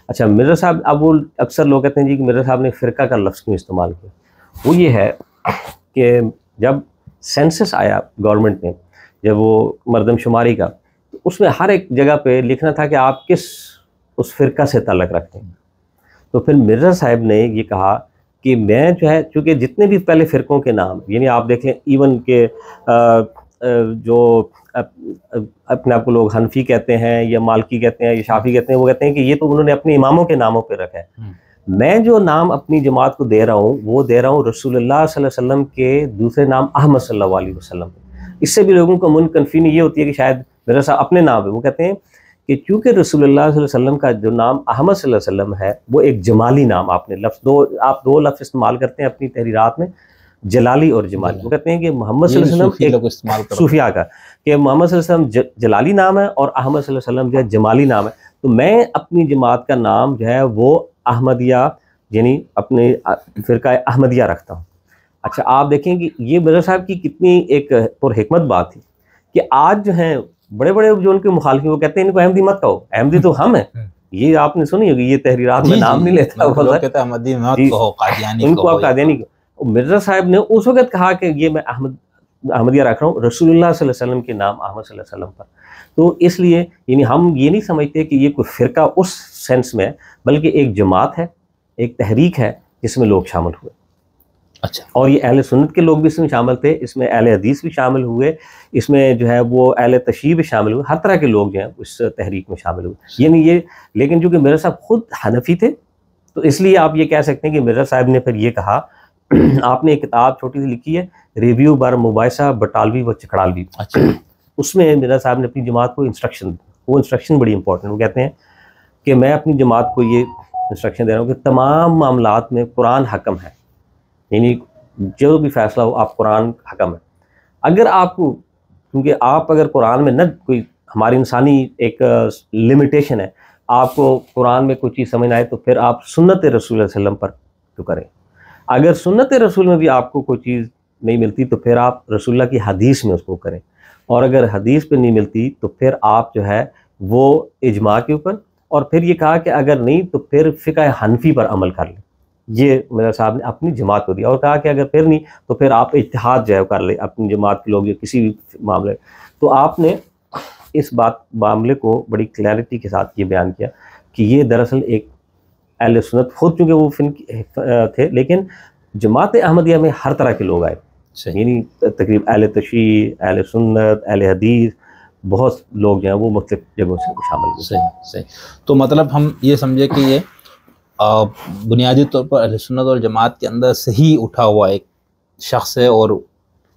अच्छा, मिर्ज़ा साहब, अब वो अक्सर लोग कहते हैं जी कि मिर्ज़ा साहब ने फ़िरका का लफ्ज़ क्यों इस्तेमाल किया, वो ये है कि जब सेंसस आया गवर्नमेंट ने, जब वो मरदमशुमारी का, तो उसमें हर एक जगह पे लिखना था कि आप किस उस फ़िरका से ताल्लुक़ रखते हैं। तो फिर मिर्ज़ा साहब ने ये कहा कि मैं जो है, चूँकि जितने भी पहले फ़िरक़ों के नाम, यानी आप देख लें इवन के जो अपने आप को लोग हनफी कहते हैं या मालकी कहते हैं या शाफ़ी कहते हैं, वो कहते हैं कि ये तो उन्होंने अपने इमामों के नामों पे रखा है। मैं जो नाम अपनी जमात को दे रहा हूँ वो दे रहा हूँ रसूलुल्लाह सल्लल्लाहु अलैहि वसल्लम के दूसरे नाम अहमद सल्लल्लाहु अलैहि वसल्लम। इससे भी लोगों को मुन कन्फ्यूजन ये होती है कि शायद मेरा साहब अपने नाम है। वो कहते हैं कि चूँकि रसूलुल्लाह सल्लल्लाहु अलैहि वसल्लम का जो नाम अहमद सल्लल्लाहु अलैहि वसल्लम है वो एक जमाली नाम, आपने लफ्ज़ आप दो लफ्ज़ इस्तेमाल करते हैं अपनी तहरीरात में, जलाली और जमाली। वो कहते हैं कि मोहम्मद सल्लल्लाहु अलैहि वसल्लम एक सूफिया का, कि मोहम्मद सल्लल्लाहु अलैहि वसल्लम जलाली नाम है और अहमद सल्लल्लाहु अलैहि वसल्लम जो है जमाली नाम है। तो मैं अपनी जमात का नाम जो है वो अहमदिया, यानी अपने फ़िरका अहमदिया रखता हूँ। अच्छा, आप देखें कि ये मिर्ज़ा साहब की कितनी एक पुरहिकमत बात थी कि आज जो है बड़े बड़े जो उनके मुखालिफिन वो कहते हैं इनको अहमदी मत कहो, अहमदी तो हम है। ये आपने सुनी होगी ये तहरीरात में नाम नहीं लेता, लोग कहते हैं अहमदी मत कहो, कादियानी कहो, इनको आप कादियानी कहो। मिर्जा साहब ने उस वक्त कहा कि ये मैं अहमदिया रख रहा हूँ रसूलुल्लाह सल्लल्लाहु अलैहि वसल्लम के नाम, अहमद सल्लल्लाहु अलैहि वसल्लम पर। तो इसलिए यानी हम ये नहीं समझते कि ये कोई फ़िरका उस सेंस में है, बल्कि एक जमात है, एक तहरीक है जिसमें लोग शामिल हुए। अच्छा। और ये अहले सुन्नत के लोग भी इसमें शामिल थे, इसमें अहले हदीस भी शामिल हुए, इसमें जो है वो अहले तशय्युअ भी शामिल हुए, हर तरह के लोग जो हैं उस तहरीक में शामिल हुए। यानी ये, लेकिन चूँकि मिर्ज़ा साहब खुद हनफी थे तो इसलिए आप ये कह सकते हैं कि मिर्ज़ा साहब ने फिर ये कहा आपने एक किताब छोटी सी लिखी है, रिव्यू बर मुबाहिसा बटालवी व चकड़ालवी। अच्छा। उसमें मिर्ज़ा साहब ने अपनी जमात को इंस्ट्रक्शन, वो इंस्ट्रक्शन बड़ी इंपॉर्टेंट, वो कहते हैं कि मैं अपनी जमात को ये इंस्ट्रक्शन दे रहा हूँ कि तमाम मामलात में कुरान हकम है, यानी जो भी फैसला हो आप कुरान हकम है। अगर आपको, क्योंकि आप अगर कुरान में न कोई, हमारी इंसानी एक लिमिटेशन है, आपको कुरान में कोई चीज़ समझ आए तो फिर आप सुन्नत रसूल सल्लल्लाहु अलैहि वसल्लम पर तो करें। अगर सुन्नत रसूल में भी आपको कोई चीज़ नहीं मिलती तो फिर आप रसूलुल्लाह की हदीस में उसको करें, और अगर हदीस पे नहीं मिलती तो फिर आप जो है वो इजमा के ऊपर, और फिर ये कहा कि अगर नहीं तो फिर फ़िक़्ह हनफी पर अमल कर लें। ये मिर्ज़ा साहब ने अपनी जमात को दिया, और कहा कि अगर फिर नहीं तो फिर आप इत्तिहाद जो है कर ले अपनी जमात के लोग, जो किसी भी मामले। तो आपने इस मामले को बड़ी क्लैरिटी के साथ ये बयान किया कि ये दरअसल एक अहले सुन्नत, खुद चूँकि वो फिन थे, लेकिन जमात अहमदिया में हर तरह के लोग आए, यानी तकरीब अहले तशय्युअ, अहले सुन्नत, अहले हदीस, बहुत लोग जो हैं वो मुख्तलिफ जगहों से शामिल हुए। सही। तो मतलब हम ये समझे कि ये बुनियादी तौर पर अहले सुन्नत और जमात के अंदर से ही उठा हुआ एक शख्स है और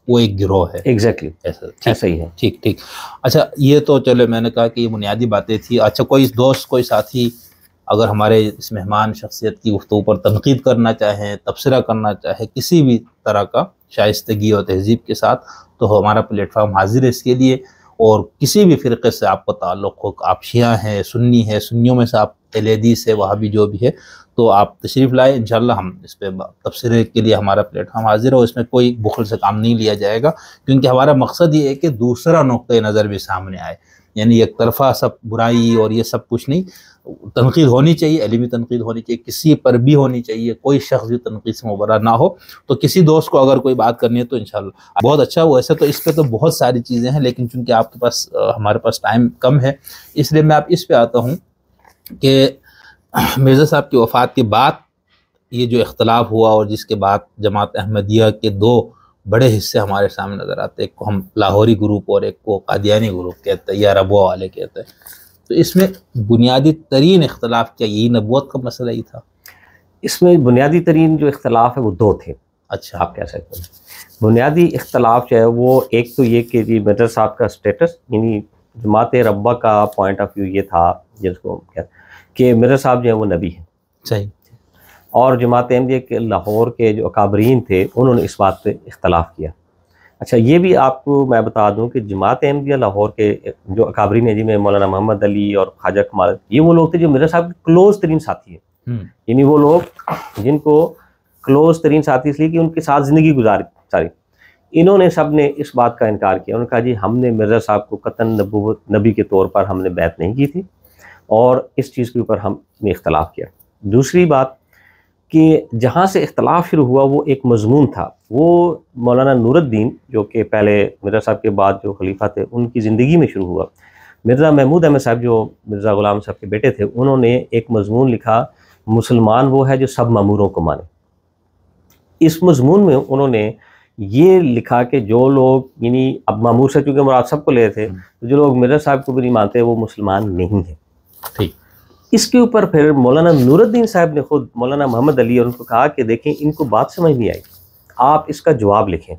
वो एक गिरोह है। एग्जैक्टली ऐसा ही है। ठीक। अच्छा, ये तो चलो मैंने कहा कि ये बुनियादी बातें थी। अच्छा, कोई दोस्त, कोई साथी अगर हमारे इस मेहमान शख्सियत की गुफ्तगू पर तनकीद करना चाहें, तबसरा करना चाहे किसी भी तरह का शाइस्तगी और तहजीब के साथ, तो हमारा प्लेटफार्म हाजिर है इसके लिए। और किसी भी फ़िरक़े से आपको ताल्लुक़ हो, आप शिया हैं, सुन्नी है, सुन्नियों में से आप अहले हदीस है, वहाँ भी जो भी है, तो आप तशरीफ़ लाए, इंशाअल्लाह हम इस पर तबसरे के लिए हमारा प्लेटफार्म हाजिर है। और इसमें कोई बुखल से काम नहीं लिया जाएगा, क्योंकि हमारा मकसद ये है कि दूसरा नुक्ते नज़र भी सामने आए। यानी एक तरफा सब बुराई और ये सब कुछ नहीं, तनकीद होनी चाहिए, इल्मी तनकीद होनी चाहिए, किसी पर भी होनी चाहिए, कोई शख्स भी तनकीद से मुबर्रा ना हो। तो किसी दोस्त को अगर कोई बात करनी है तो इंशाल्लाह बहुत अच्छा। वैसे तो इस पे तो बहुत सारी चीज़ें हैं, लेकिन चूँकि आपके पास हमारे पास टाइम कम है, इसलिए मैं आप इस पे आता हूँ कि मिर्ज़ा साहब की वफ़ात के बाद ये जो इख्तलाफ हुआ, और जिसके बाद जमात अहमदिया के दो बड़े हिस्से हमारे सामने नज़र आते हैं, एक को हम लाहौरी ग्रुप और एक को कादियानी ग्रुप कहते हैं या रबुआ वाले कहते हैं। तो इसमें बुनियादी तरीन इख्तलाफ क्या यही नबूवत का मसला ही था? इसमें बुनियादी तरीन जो इख्तलाफ है वो दो थे। अच्छा, आप कह सकते हैं बुनियादी इख्तलाफ जो है वो, एक तो ये कि जी मिर्ज़ा साहब का स्टेटस, यानी जमात रब्बा का पॉइंट ऑफ व्यू ये था जिसको क्या कि मिर्ज़ा साहब जो है वो नबी हैं। सही। और जमात अहमदिया के लाहौर के जो अकाबरीन थे उन्होंने इस बात पे इख्तलाफ किया। अच्छा, ये भी आपको मैं बता दूं कि जमात अहमदिया लाहौर के जो अकाबरीन हैं, जिनमें मौलाना मोहम्मद अली और ख्वाजा कमाल, ये वो लोग थे जो मिर्ज़ा साहब के क्लोज तरीन साथी हैं। यानी वो लोग जिनको क्लोज तरीन साथी इसलिए कि उनके साथ ज़िंदगी गुजारी सारी। इन्होंने सब ने इस बात का इनकार किया। उन्होंने कहा जी हमने मिर्ज़ा साहब को कतन नबूवत नबी के तौर पर हमने बैत नहीं की थी, और इस चीज़ के ऊपर हमने इख्तलाफ किया। दूसरी बात कि जहाँ से इख्तलाफ शुरू हुआ वो एक मजमून था, वो मौलाना नूरुद्दीन जो कि पहले मिर्ज़ा साहब के बाद जो खलीफा थे उनकी ज़िंदगी में शुरू हुआ। मिर्ज़ा महमूद अहमद साहब जो मिर्ज़ा ग़ुलाम साहब के बेटे थे, उन्होंने एक मजमून लिखा, मुसलमान वो है जो सब मामूरों को माने। इस मजमून में उन्होंने ये लिखा कि जो लोग, यानी अब मामूर से चूँकि मुराद सबको ले थे, तो जो लोग मिर्ज़ा साहब को भी नहीं मानते वो मुसलमान नहीं है। ठीक। इसके ऊपर फिर मौलाना नूरुद्दीन साहब ने खुद मौलाना मोहम्मद अली और उनको कहा कि देखें इनको बात समझ नहीं आई, आप इसका जवाब लिखें।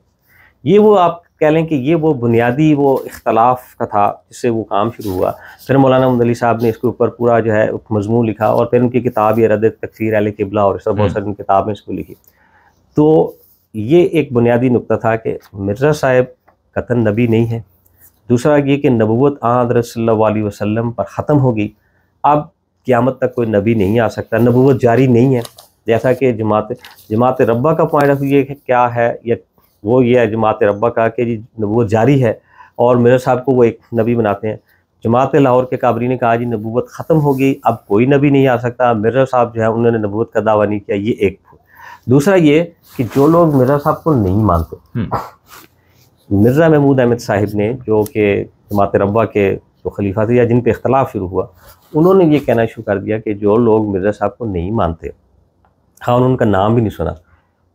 ये वो आप कह लें कि ये वो बुनियादी वो इख्तलाफ का था जिससे वो काम शुरू हुआ। फिर मौलाना मोहम्मद अली साहब ने इसके ऊपर पूरा जो है मजमून लिखा, और फिर उनकी किताब ये रद्द तकफीर अहले क़िबला और सब बहुत सारी किताबें इसको लिखी। तो ये एक बुनियादी नुक्ता था कि मिर्ज़ा साहब कतन नबी नहीं है। दूसरा ये कि नबूवत हज़रत सल्लल्लाहु अलैहि वसल्लम पर ख़त्म होगी, अब क़यामत तक कोई नबी नहीं आ सकता, नबूवत जारी नहीं है। जैसा कि जमात रब्बा का पॉइंट ऑफ व्यू ये क्या है, या वो ये है जमात रब्बा का कि जी नबूवत जारी है, और मिर्ज़ा साहब को वो एक नबी बनाते हैं। जमात लाहौर के काबरी ने कहा जी नबूवत ख़त्म हो गई, अब कोई नबी नहीं आ सकता। मिर्ज़ा साहब जो है उन्होंने नबूवत का दावा नहीं किया, ये एक। दूसरा ये कि जो लोग मिर्ज़ा साहब को नहीं मानते, मिर्ज़ा महमूद अहमद साहिब ने जो कि जमात रब्बा के जो खलीफा थे या जिन पे इख्तलाफ शुरू हुआ, उन्होंने ये कहना शुरू कर दिया कि जो लोग मिर्ज़ा साहब को नहीं मानते, हाँ उन्होंने उनका नाम भी नहीं सुना,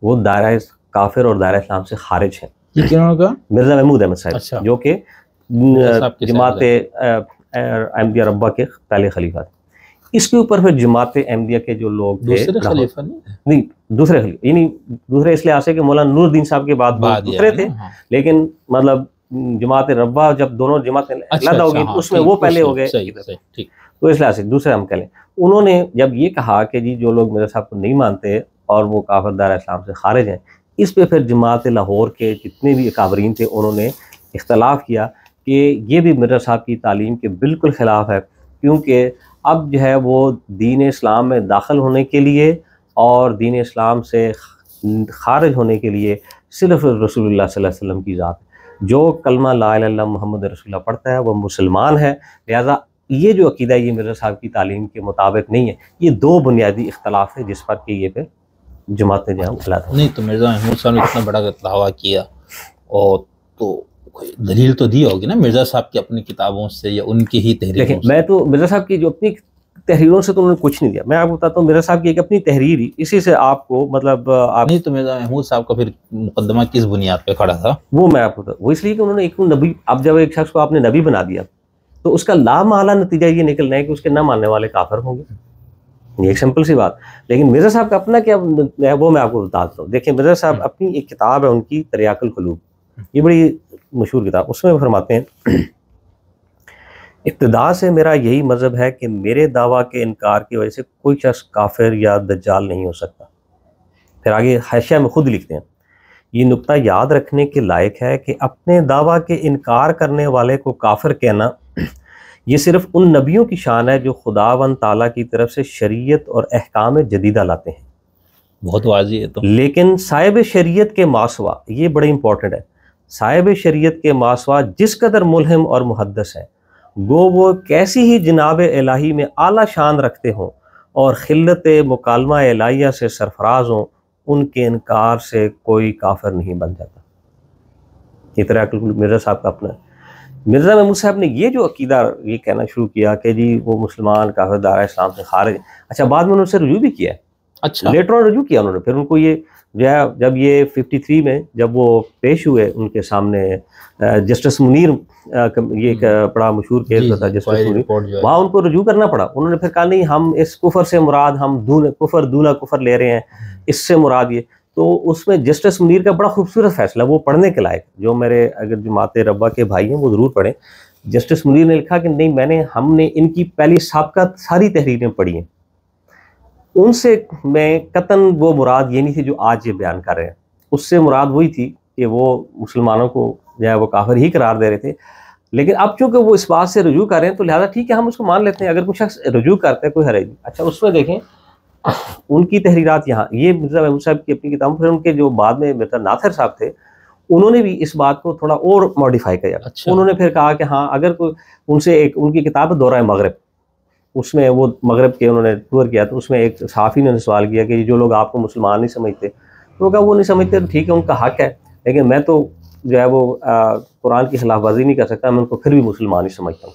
वो दायरा काफिर और दायरा इस्लाम से खारिज हैं। ये क्यों होगा? मिर्ज़ा महमूद अहमद साहिब, अच्छा। जो कि जमात अहमदिया रब्बा के पहले खलीफा थे। इसके ऊपर फिर जमात अहमदिया के जो लोग थे, दूसरे खलीफा नहीं, दूसरे खलीफा यानी दूसरे इसलिए आसे कि मौलाना नूरुद्दीन साहब के बाद दूसरे थे, लेकिन मतलब जमात रब्बा जब दोनों जमातें अलग हो गई उसमें वो पहले हो गए, तो इसलिए से दूसरे हम कह लें। उन्होंने जब ये कहा कि जी जो लोग मिर्ज़ा साहब को नहीं मानते और वो काफिर दायरा इस्लाम से खारिज हैं, इस पे फिर जमात लाहौर के जितने भी अकाबरीन थे उन्होंने इख्तलाफ किया कि ये भी मिर्ज़ा साहब की तालीम के बिल्कुल ख़िलाफ़ है, क्योंकि अब जो है वो दीन इस्लाम में दाखिल होने के लिए और दीन इस्लाम से खारिज होने के लिए सिर्फ रसूलुल्लाह सल्लल्लाहु अलैहि वसल्लम की ज़ात, जो कलमा ला इलाहा इल्लल्लाह मुहम्मद रसूलुल्लाह पढ़ता है वह मुसलमान है। लिहाजा ये जो अकीदा ये मिर्ज़ा साहब की तालीम के मुताबिक नहीं है। ये दो बुनियादी इख्तलाफ है जिस पर कि ये फिर जमातें जो है नहीं। तो मिर्ज़ा महमूद साहब ने इतना बड़ा दावा किया और तो दलील तो दी होगी ना मिर्ज़ा साहब की अपनी किताबों से या उनकी ही तहरीरों से? मैं तो मिर्ज़ा साहब की जो अपनी तहरीरों से तो उन्होंने कुछ नहीं दिया। मैं आपको बताता हूँ मिर्ज़ा साहब की एक अपनी तहरीर ही, इसी से आपको मतलब आप नहीं। तो मिर्ज़ा महमूद साहब का फिर मुकदमा किस बुनियाद पे खड़ा था? वो मैं आपको वो इसलिए कि उन्होंने एक नबी, अब जब एक शख्स को आपने नबी बना दिया तो उसका लामाला नतीजा ये निकलना है कि उसके न मानने वाले काफिर होंगे, ये एक सिंपल सी बात। लेकिन मिर्ज़ा साहब का अपना क्या है वो मैं आपको बताता हूँ। देखिए मिर्ज़ा साहब अपनी एक किताब है उनकी तरियाकुल कुलूब, ये बड़ी मशहूर किताब, उसमें वो फरमाते हैं इब्तिदा से मेरा यही मज़हब है कि मेरे दावा के इनकार की वजह से कोई शख्स काफिर या दज्जाल नहीं हो सकता। फिर आगे हाशिया में खुद लिखते हैं ये नुक्ता याद रखने के लायक है कि अपने दावा के इनकार करने वाले को काफिर कहना ये सिर्फ उन नबियों की शान है जो खुदावन ताला की तरफ से शरीयत और अहकाम जदीदा लाते हैं। बहुत वाज़ी है। तो लेकिन साहिब शरीयत के मासवा, ये बड़े इंपॉर्टेंट है, साहिब शरीयत के मासवा जिस कदर मुल्हिम और मुहद्दस है, गो वो कैसी ही जनाब इलाही में आला शान रखते हों और खिल्लत मुकालमा इलाहिया से सरफराज हों, उनके इनकार से कोई काफिर नहीं बन जाता। ये तरह मिर्ज़ा साहब का अपना। मिर्ज़ा महमूद साहब ने ये जो अकीदा ये कहना शुरू किया कि जी वो मुसलमान काफिर दायरा इस्लाम से खारिज। अच्छा, बाद में उन्होंने रजू भी किया है। अच्छा, लेटर ऑन रजू किया उन्होंने। फिर उनको ये जो है जब ये 53 में जब वो पेश हुए उनके सामने जस्टिस मुनीर, ये एक बड़ा मशहूर केस था जस्टिस मुनीर, वहाँ उनको रजू करना पड़ा। उन्होंने फिर कहा नहीं, हम इस कुफर से मुराद हम दूल्हा कुफर ले रहे हैं, इससे मुराद ये। तो उसमें जस्टिस मुनीर का बड़ा खूबसूरत फैसला, वो पढ़ने के लायक, जो मेरे अगर जमात रब्बा के भाई हैं वो ज़रूर पढ़ें। जस्टिस मुनीर ने लिखा कि नहीं, हमने इनकी पहली साबका सारी तहरीरें पढ़ी हैं, उनसे मैं कतन वो मुराद ये नहीं थी जो आज ये बयान कर रहे हैं। उससे मुराद वही थी कि वो मुसलमानों को जो है वो काफिर ही करार दे रहे थे। लेकिन अब चूँकि वो इस बात से रजू कर रहे हैं तो लिहाजा ठीक है, हम उसको मान लेते हैं। अगर कोई शख्स रजू करता है कोई हरज नहीं। अच्छा, उसमें देखें उनकी तहरीरात यहाँ, ये मिर्ज़ा महमूद साहब की अपनी किताब। फिर उनके जो बाद में मिर्ज़ा नाथर साहब थे, उन्होंने भी इस बात को थोड़ा और मॉडिफाई किया। अच्छा। उन्होंने फिर कहा कि हाँ, अगर कोई उनसे एक उनकी किताब है दौरा मगरब, उसमें वो मगरब के उन्होंने टूर किया, तो उसमें एक सहाफ़ी ने सवाल किया कि जो लोग आपको मुसलमान नहीं समझते, तो कहा वो नहीं समझते तो ठीक है, उनका हक है, लेकिन मैं तो जो है वो कुरान की खिलाफवर्जी नहीं कर सकता, मैं उनको फिर भी मुसलमान ही समझता हूँ।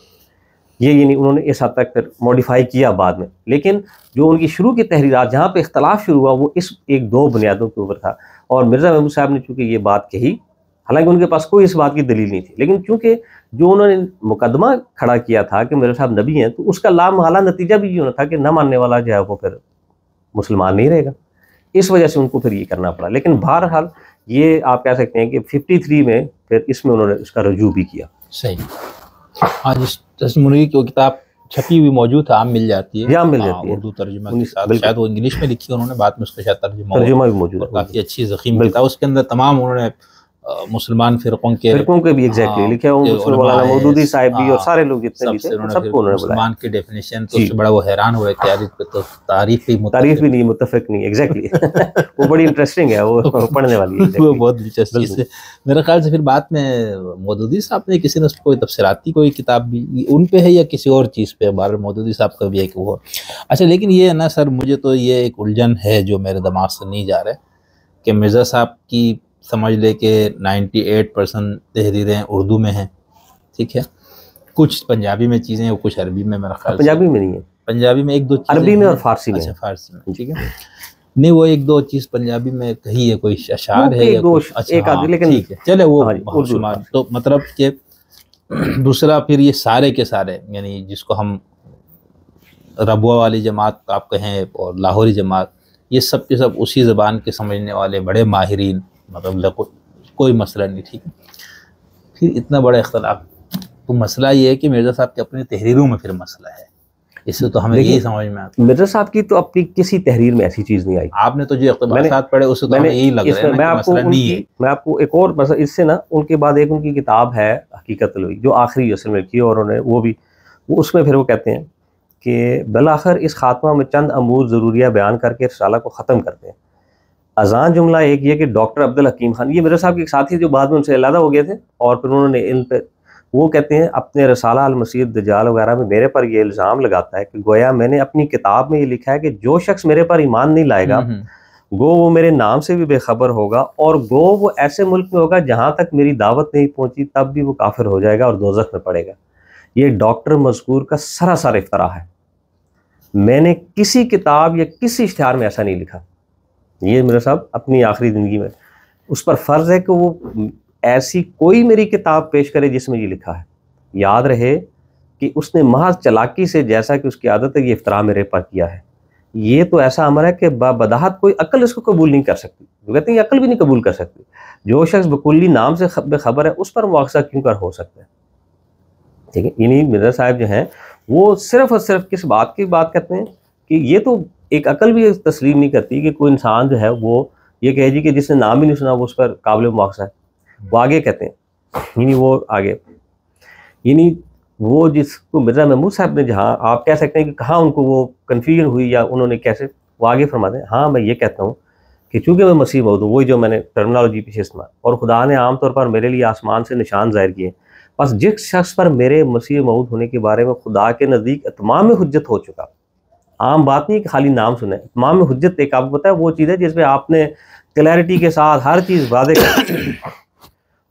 ये नहीं, उन्होंने इस हद तक फिर मॉडिफाई किया बाद में। लेकिन जो उनकी शुरू की तहरीरात जहाँ पे इख्तलाफ शुरू हुआ वो इस एक दो बुनियादों के ऊपर था। और मिर्ज़ा महमूद साहब ने चूँकि ये बात कही, हालांकि उनके पास कोई इस बात की दलील नहीं थी, लेकिन चूँकि जो उन्होंने मुकदमा खड़ा किया था कि मिर्ज़ा साहब नबी हैं, तो उसका लामहला नतीजा भी ये होना था कि न मानने वाला जो है वो फिर मुसलमान नहीं रहेगा। इस वजह से उनको फिर ये करना पड़ा। लेकिन बहरहाल ये आप कह सकते हैं कि 53 में फिर इसमें उन्होंने इसका रजू भी किया। सही। आज जस्टिस मुनीर की किताब छपी हुई मौजूद है, आम मिल जाती है, मिल जाती है उर्दू तर्जुमा के साथ। शायद वो इंग्लिश में लिखी है उन्होंने, बाद में उसका शायद तर्जुमा भी मौजूद है। काफ़ी अच्छी ज़ख़ीम किताब, उसके अंदर तमाम उन्होंने मुसलमान फिरकों के भी एग्जैक्टली लिखे हुए, उसमें मौलाना मौदूदी साहब भी और सारे लोग जितने भी थे सबको उन्होंने मुसलमान की डेफिनेशन तो उससे बड़ा वो हैरान हुए तारीफ पे, तो तारीफ भी नहीं, मुत्तफिक नहीं, एग्जैक्टली वो बड़ी इंटरेस्टिंग है, वो पढ़ने वाली है वो बहुत दिलचस्प चीज़ है। मेरे ख्याल से फिर बाद में मौदूदी साहब ने किसी ने कोई तफसीराती कोई किताब भी उन पे है या किसी और चीज़ पे, बार मौदूदी साहब का भी है कि वो। अच्छा, लेकिन ये है ना सर, मुझे तो ये एक उलझन है जो मेरे दिमाग से नहीं जा रहा है कि मिर्ज़ा साहब की समझ ले के 98% तहरीरें उर्दू में हैं, ठीक है, कुछ पंजाबी में चीज़ें और कुछ अरबी में, मेरा ख्याल पंजाबी में नहीं है, पंजाबी में एक दो अरबी में और फारसी में। अच्छा, फारसी में, ठीक है, नहीं वो एक दो चीज़ पंजाबी में कही है, कोई अशार है या कुछ, अच्छा एक आदमी, लेकिन ठीक है, चले वो शुमार। तो मतलब कि दूसरा फिर ये सारे के सारे, यानी जिसको हम रबुआ वाली जमात आप कहें और लाहौरी जमात, ये सब के सब उसी ज़बान के समझने वाले बड़े माहिरीन, मतलब कोई मसला नहीं, ठीक है। फिर इतना बड़ा इख्तलाफ, तो मसला ये है कि मिर्ज़ा साहब के अपनी तहरीरों में फिर मसला है, इससे तो हमें यही समझ में आता है। मिर्ज़ा साहब की तो अपनी किसी तहरीर में ऐसी चीज़ नहीं आई। आपने तो जो इख्तिलाफ़ात पढ़े उससे तो हमें यही लग रहा है ना कि मसला नहीं है। मैं आपको एक और मसला इससे ना, उनके बाद एक उनकी किताब है हकीकत तलवी, जो आखिरी असल में लिखी है, और उन्होंने वो भी उसमें फिर वो कहते हैं कि बिलाखिर इस खात्मा में चंद अमूर ज़रूरिया बयान करके रिसाला को ख़त्म करते हैं। अजान जुमला एक ये कि डॉक्टर अब्दुल हकीम खान, ये मेरे साहब के एक साथी जो बाद में उनसे अलहदा हो गए थे, और फिर उन्होंने इन पे वो कहते हैं अपने रसाला अल मसीह दज्जाल वगैरह में मेरे पर ये इल्ज़ाम लगाता है कि गोया मैंने अपनी किताब में ये लिखा है कि जो शख्स मेरे पर ईमान नहीं लाएगा गो वो मेरे नाम से भी बेखबर होगा, और गो वो ऐसे मुल्क में होगा जहाँ तक मेरी दावत नहीं पहुँची तब भी वो काफिर हो जाएगा और दोज़ख में पड़ेगा। ये डॉक्टर मज़कूर का सरासर इफ्तरा है, मैंने किसी किताब या किसी इश्तिहार में ऐसा नहीं लिखा। ये मेरे साहब अपनी आखिरी ज़िंदगी में उस पर फ़र्ज़ है कि वो ऐसी कोई मेरी किताब पेश करे जिसमें ये लिखा है। याद रहे कि उसने महज चालाकी से, जैसा कि उसकी आदत है, ये इफ्तरा मेरे पर किया है। ये तो ऐसा अमर है कि बदाहत कोई अक्ल इसको कबूल नहीं कर सकती, वो कहते हैं ये अक्ल भी नहीं कबूल कर सकती। जो शख्स बकुल्ली नाम से बेखबर है उस पर मुआवजा क्यों कर हो सकता है, ठीक है। इन्हीं मिर्ज़ा साहब जो हैं वो सिर्फ और सिर्फ किस बात की बात करते हैं कि ये तो एक अकल भी तस्लीम नहीं करती कि कोई इंसान जो है वो ये कहे जी कि जिसने नाम ही नहीं सुना वो उस पर काबिल मुआवजा है। वो आगे कहते हैं, यानी वो आगे, यानी वो जिसको मिर्ज़ा महमूद साहब ने, जहाँ आप कह सकते हैं कि कहाँ उनको वो कन्फ्यूजन हुई या उन्होंने कैसे, वो आगे फरमाते हैं, हाँ मैं ये कहता हूँ कि चूँकि मैं मसीह मौद हूँ, वही जो मैंने टर्मिनोलॉजी पीछे इस्तेमाल, और खुदा ने आमतौर पर मेरे लिए आसमान से निशान ज़ाहिर किए, बस जिस शख्स पर मेरे मसीह मौद होने के बारे में खुदा के नज़दीक इत्माम में हुज्जत हो चुका, आम बात नहीं कि खाली नाम सुने, इत्माम में हुज्जत एक आपको पता है वो चीज़ है जिसमें आपने क्लैरिटी के साथ हर चीज़ वादे कर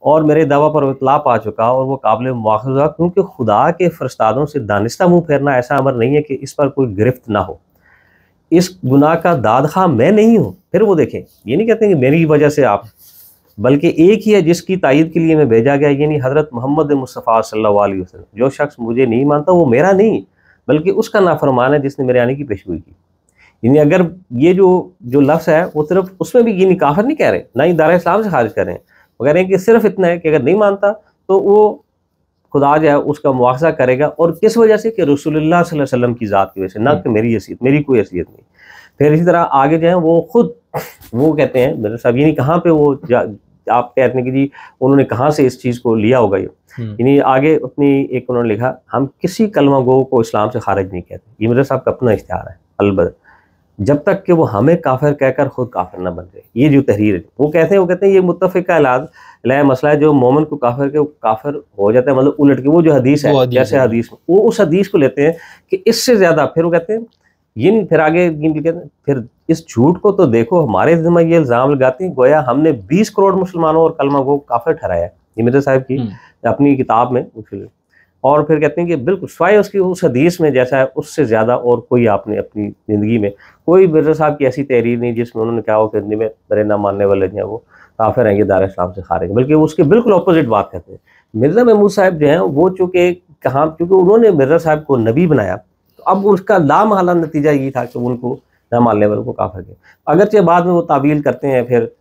और मेरे दावा पर इतला पा चुका और वो काबिल मुआखज़ा, क्योंकि खुदा के फरिश्तादों से दानिस्ता मुँह फेरना ऐसा अमर नहीं है कि इस पर कोई गिरफ्त ना हो, इस गुनाह का दादखा मैं नहीं हूँ। फिर वो देखें, ये नहीं कहते कि मेरी वजह से आप, बल्कि एक ही है जिसकी तायद के लिए मैं भेजा गया, यानी हज़रत मोहम्मद मुस्तफ़ा सल्लल्लाहु अलैहि वसल्लम। जो शख्स मुझे नहीं मानता वो मेरा नहीं बल्कि उसका नाफरमान है जिसने मेरे आने की पेशगोई की। यानी अगर ये जो लफ्ज़ है वो सिर्फ उसमें भी ये काफिर नहीं कह रहे, ना ही दायरा इस्लाम से खारिज कर रहे हैं, वो कह रहे हैं कि सिर्फ इतना है कि अगर नहीं मानता तो वो खुदा जो है उसका मुआवजा करेगा, और किस वजह से कि रसूलुल्लाह सल्लल्लाहु अलैहि वसल्लम की ज़ात की वजह से, ना कि मेरी हैसियत, मेरी कोई हैसियत नहीं। फिर इसी तरह आगे जो है वो खुद वो कहते हैं मेरे साहब, यानी कहाँ पे वो आप कहते हैं कि जी उन्होंने कहाँ से इस चीज़ को लिया होगा, ये यानी आगे अपनी एक उन्होंने लिखा, हम किसी कलमा गो को इस्लाम से खारिज नहीं कहते। ये मेरे साहब का अपना इख्तियार है, अलबत्ता जब तक कि वो हमें काफिर कहकर खुद काफिर न बन जाए। ये जो तहरीर है वो कहते हैं ये मुत्तफ़िक़ा इलाज मसला है, जो मोमिन को काफिर हो जाता है, मतलब उलट के वो जो हदीस है, जैसे हदीस में वो उस हदीस को लेते हैं कि इससे ज़्यादा, फिर वो कहते हैं ये नहीं, फिर आगे कहते हैं फिर इस झूठ को तो देखो हमारे ज़िम्मे ये इल्ज़ाम लगाते हैं गोया हमने 20 करोड़ मुसलमानों और कलमा को काफिर ठहराया। ये मिर्ज़ा साहब की अपनी किताब में, और फिर कहते हैं कि बिल्कुल स्वाय उसकी उस हदीस में जैसा है उससे ज़्यादा और कोई आपने अपनी ज़िंदगी में कोई मिर्ज़ा साहब की ऐसी तहरीर नहीं जिसमें उन्होंने कहा हो कि हिंदी में मेरे ना मानने वाले जो हैं वो काफिर हैं, ये दायरा इस्लाम से खारिज, बल्कि उसके बिल्कुल अपोजिट बात कहते हैं। मिर्ज़ा महमूद साहब जो हैं वो चूँकि क्योंकि उन्होंने मिर्ज़ा साहब को नबी बनाया, तो अब उसका लामहला नतीजा ये था कि उनको ना मानने वालों को काफिर के, अगरचे बाद में वो तावील करते हैं, फिर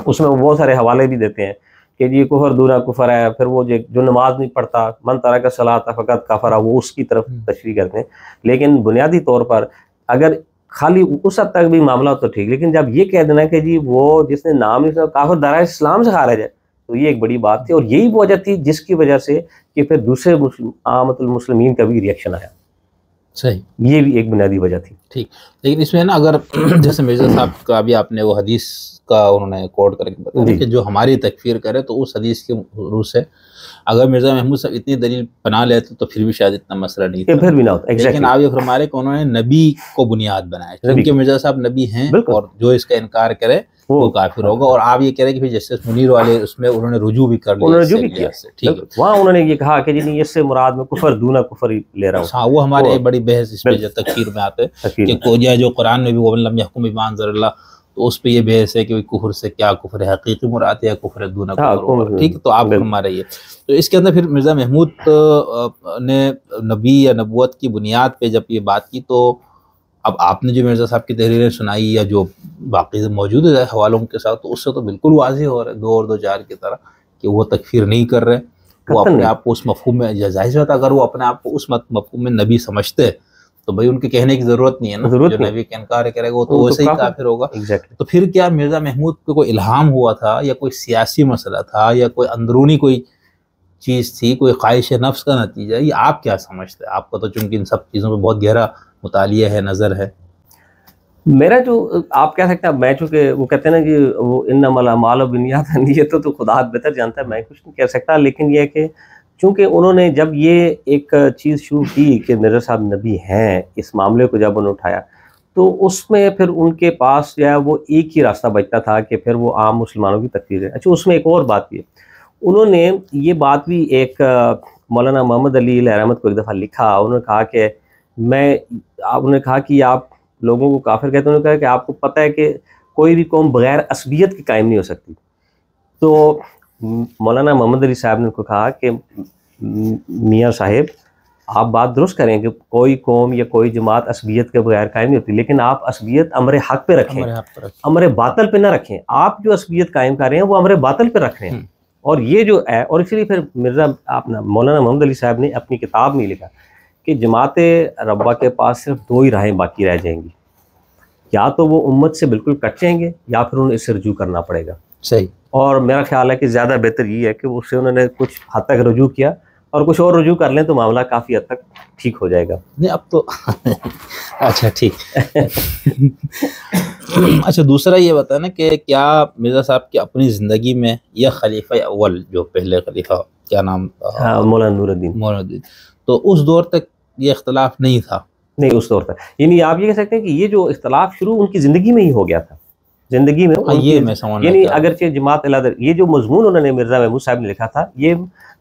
उसमें वो बहुत सारे हवाले भी देते हैं कि जी कुफर दूना कुफर है, फिर वो जो नमाज नहीं पढ़ता मन तरक सलात फ़क़त काफरा, वो उसकी तरफ तशरीह करते हैं। लेकिन बुनियादी तौर पर अगर खाली उस हद तक भी मामला तो ठीक, लेकिन जब ये कह देना कि जी वो जिसने नाम नहीं सुना काफिर दायरा इस्लाम से खारिज है, तो ये एक बड़ी बात थी और यही वजह थी जिसकी वजह से कि फिर दूसरे आमतुल मुस्लिमीन का भी रिएक्शन आया। सही, ये भी एक बुनियादी वजह थी। ठीक। लेकिन इसमें ना अगर जैसे मिर्ज़ा साहब का भी आपने वो हदीस का उन्होंने कोट करके बताया कि जो हमारी तकफीर करे, तो उस हदीस के रूह से अगर मिर्ज़ा महमूद साहब इतनी दलील बना लेते तो फिर भी शायद इतना मसला नहीं था, फिर भी ना होता। लेकिन आप ये फरमा रहे कि उन्होंने नबी को बुनियाद बनाया, क्योंकि मिर्ज़ा साहब नबी हैं और जो इसका इनकार करे वो काफिर होगा। और आप ये कह रहे हैं कि फिर जस्टिस मुनीर वाले उसमें उन्होंने रुजू भी कर लिया, रुजू भी किया। ठीक है, वहाँ उन्होंने ये कहा कि जी नहीं, इससे मुराद में कुफर दूना कुफर ही ले रहा हूँ। हाँ, वो हमारे बड़ी बहस इस पे जो तकफीर में आते हैं कि कोई जो कुरान में भी वो लम यहकुम बिमा अंज़लल्लाह, तो उस पे ये बहस है कि कुफर से क्या कुफर है, हकीकी मुराद है या कुफर दूना कुफर। ठीक, तो आप फरमा रही है। तो इसके अंदर फिर मिर्ज़ा महमूद ने नबी या नबूवत की बुनियाद पे जब ये बात की, तो अब आपने जो मिर्ज़ा साहब की तहरीरें सुनाई या जो बाकी मौजूद है हवालों के साथ, तो उससे तो बिल्कुल वाज़ेह हो रहा है 2 और 2 4 की तरह कि वो तकफीर नहीं कर रहे, वो अपने आप को उस मफ़हूम में, जाहिर बात अगर वो अपने आप को उस मफ़हूम में नबी समझते तो भाई उनके कहने की ज़रूरत नहीं है ना, जो नबी का इनकार करेगा वो तो वैसे ही काफिर होगा। तो फिर क्या मिर्ज़ा महमूद को कोई इल्हाम हुआ था या कोई सियासी मसला था या कोई अंदरूनी कोई चीज़ थी, कोई ख्वाहिश नफ्स का नतीजा, ये आप क्या समझते हैं? आपका तो चूंकि इन सब चीज़ों पर बहुत गहरा मुतालिया है, नज़र है। मेरा जो आप कह सकते हैं, मैं चूँकि वो कहते हैं ना कि वो इन्नमल अमालु बिन्नियात, नियत तो खुदा बेहतर जानता है, मैं कुछ नहीं कह सकता। लेकिन ये है कि चूँकि उन्होंने जब ये एक चीज़ शुरू की कि मिर्ज़ा साहब नबी हैं, इस मामले को जब उन्होंने उठाया, तो उसमें फिर उनके पास जो है वो एक ही रास्ता बचता था कि फिर वो आम मुसलमानों की तकफीर है। अच्छा, उसमें एक और बात भी है, उन्होंने ये बात भी एक मौलाना मोहम्मद अली रहमत को एक दफ़ा लिखा, उन्होंने कहा कि उन्होंने कहा कि आप लोगों को काफिर कहते हैं। उन्होंने कहा कि आपको पता है कि कोई भी कौम बगैर असबियत के कायम नहीं हो सकती। तो मौलाना मोहम्मद अली साहब ने उनको कहा कि मियाँ साहिब, आप बात दुरुस्त करें कि कोई कौम या कोई जमात असबियत के बगैर कायम नहीं होती, लेकिन आप असबियत अमर हक पे रखें, अमर बातल पे ना रखें। आप जो असबियत कायम कर रहे हैं वो अमर बातल पे रख रहे हैं। और ये जो है, और इसलिए फिर मौलाना मोहम्मद अली साहब ने अपनी किताब में लिखा कि जमात रब्बा के पास सिर्फ 2 ही राहें बाकी रह जाएंगी, या तो वो उम्मत से बिल्कुल कट जाएंगे या फिर उन्हें इससे रुजू करना पड़ेगा। सही। और मेरा ख्याल है कि ज़्यादा बेहतर ये है कि उससे उन्होंने कुछ हद तक रुजू किया, और कुछ और रुजू कर लें तो मामला काफ़ी हद तक ठीक हो जाएगा। नहीं, अब तो अच्छा, ठीक। अच्छा, दूसरा ये बताना कि क्या मिर्ज़ा साहब की अपनी ज़िंदगी में या खलीफा अव्वल, जो पहले खलीफा, क्या नाम, मौलाना नूरुद्दीन, तो उस दौर तक ये इख्तलाफ नहीं था? नहीं, उस दौर तक, यानी आप ये कह सकते हैं कि ये जो इख्तलाफ शुरू उनकी ज़िंदगी में ही हो गया था, ज़िंदगी में। ये मैं समझ, यानी अगरचे जमात अल-अदर, ये जो मजमून उन्होंने मिर्ज़ा महमूद साहब ने लिखा था, ये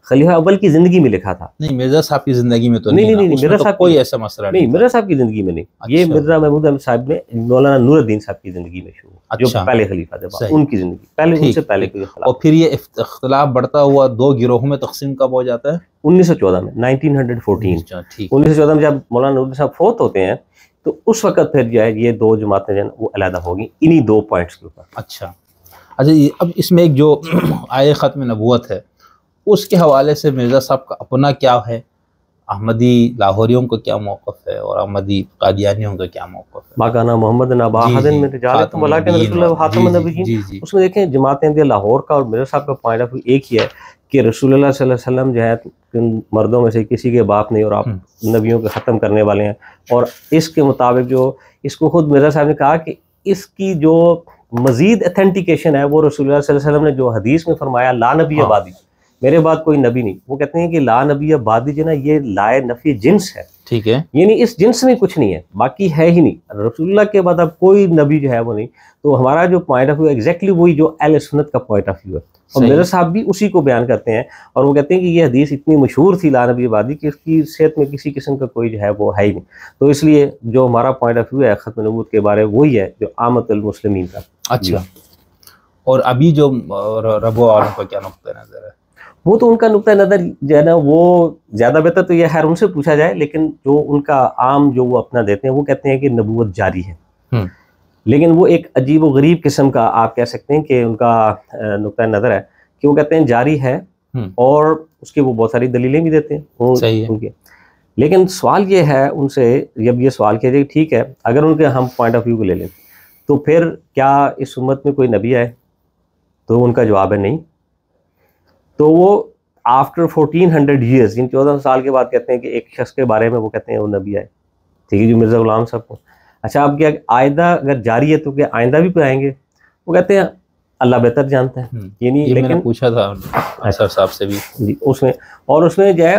खलीफा अव्वल की ज़िंदगी में लिखा था। नहीं, मिर्ज़ा साहब की ज़िंदगी में तो नहीं, मिर्ज़ा साहब कोई ऐसा मसला नहीं, मिर्ज़ा साहब की ज़िंदगी में नहीं। ये मिर्ज़ा महमूद साहब ने मौलाना नूरुद्दीन साहब की ज़िंदगी में शुरू, जो पहले खलीफा थे, उनकी ज़िंदगी पहले, उनसे पहले कोई इख्तलाफ। और फिर ये इख्तलाफ बढ़ता हुआ 2 गिरोहों में तकसीम कब हो जाता है? 1914 में, 1914। 1914 में जब मौलाना नूरुद्दीन साहब फौत होते हैं, तो उस वक़्त फिर जो है ये 2 जमातें जो है वो अलहदा होगी, इन्हीं 2 पॉइंट्स के ऊपर। अच्छा, अब इसमें एक जो आए ख़त्म नबूवत है, उसके हवाले से मिर्ज़ा साहब का अपना क्या है, अहमदी लाहौरियों का क्या मौक़िफ़ है और अहमदी कादियानियों का क्या मौक़िफ़ है? माकाना मोहम्मद नबा हदन में रिजालतुम वलाकिन रसूलुल्लाह खातमुन नबिय्यीन। उसमें देखें जमात अहमदिया लाहौर का और मिर्ज़ा साहब का पॉइंट ऑफ व्यू एक ही है कि रसूलुल्लाह सल्लल्लाहु अलैहि वसल्लम जो है मर्दों में से किसी के बाप नहीं, और आप नबियों को ख़त्म करने वाले हैं। और इसके मुताबिक जो इसको खुद मिर्ज़ा साहब ने कहा कि इसकी जो मज़ीद अथेंटिकेशन है वो रसूलुल्लाह सल्लल्लाहु अलैहि वसल्लम ने जो हदीस में फरमाया, ला नबी आबादी, मेरे बाद कोई नबी नहीं। वो कहते हैं कि ला नबी आबादी जो ना, ये लाए नफी जिन्स है। ठीक है, यानी इस जिन्स में कुछ नहीं है, बाकी है ही नहीं, रसूलुल्लाह के बाद अब कोई नबी जो है वो नहीं। तो हमारा जो पॉइंट ऑफ व्यू एग्जैक्टली वही जो अहले सुन्नत का पॉइंट ऑफ व्यू है, और मिर्ज़ा साहब भी उसी को बयान करते हैं। और वो कहते हैं कि ये हदीस इतनी मशहूर थी ला नबी आबादी कि इसकी सेहत में किसी किस्म का कोई जो है वो है ही नहीं। तो इसलिए जो हमारा पॉइंट ऑफ व्यू है खत्म नबूवत के बारे में, वही है जो आमतुल मुस्लिमीन का। अच्छा, और अभी जो रबो वालों का क्या नुक्ता नज़र है? वो तो उनका नुक्ता नज़र जो है ना, वो ज़्यादा बेहतर तो यह खैर उनसे पूछा जाए, लेकिन जो उनका आम जो वो अपना देते हैं, वो कहते हैं कि नबूवत जारी है। लेकिन वो एक अजीब व गरीब किस्म का आप कह सकते हैं कि उनका नुक्ता नज़र है कि वो कहते हैं जारी है, और उसके वो बहुत सारी दलीलें भी देते हैं। सही है। उनके, लेकिन सवाल ये है उनसे, जब ये सवाल किया जाए ठीक है, अगर उनके हम पॉइंट ऑफ व्यू को ले लें तो फिर क्या इस उम्मत में कोई नबी आए? तो उनका जवाब है नहीं। तो वो आफ्टर 1400 ईयर्स, इन 1400 साल के बाद कहते हैं कि एक शख्स के बारे में वो कहते हैं वो नबी आए, ठीक है, जो मिर्ज़ा गुलाम साहब को। अच्छा, अब क्या आइंदा अगर जारी है तो क्या आइंदा भी कोई आएंगे? वो कहते हैं अल्लाह बेहतर जानता है, ये नहीं, लेकिन मैंने पूछा था असर साहब से भी जी उसमें जो है,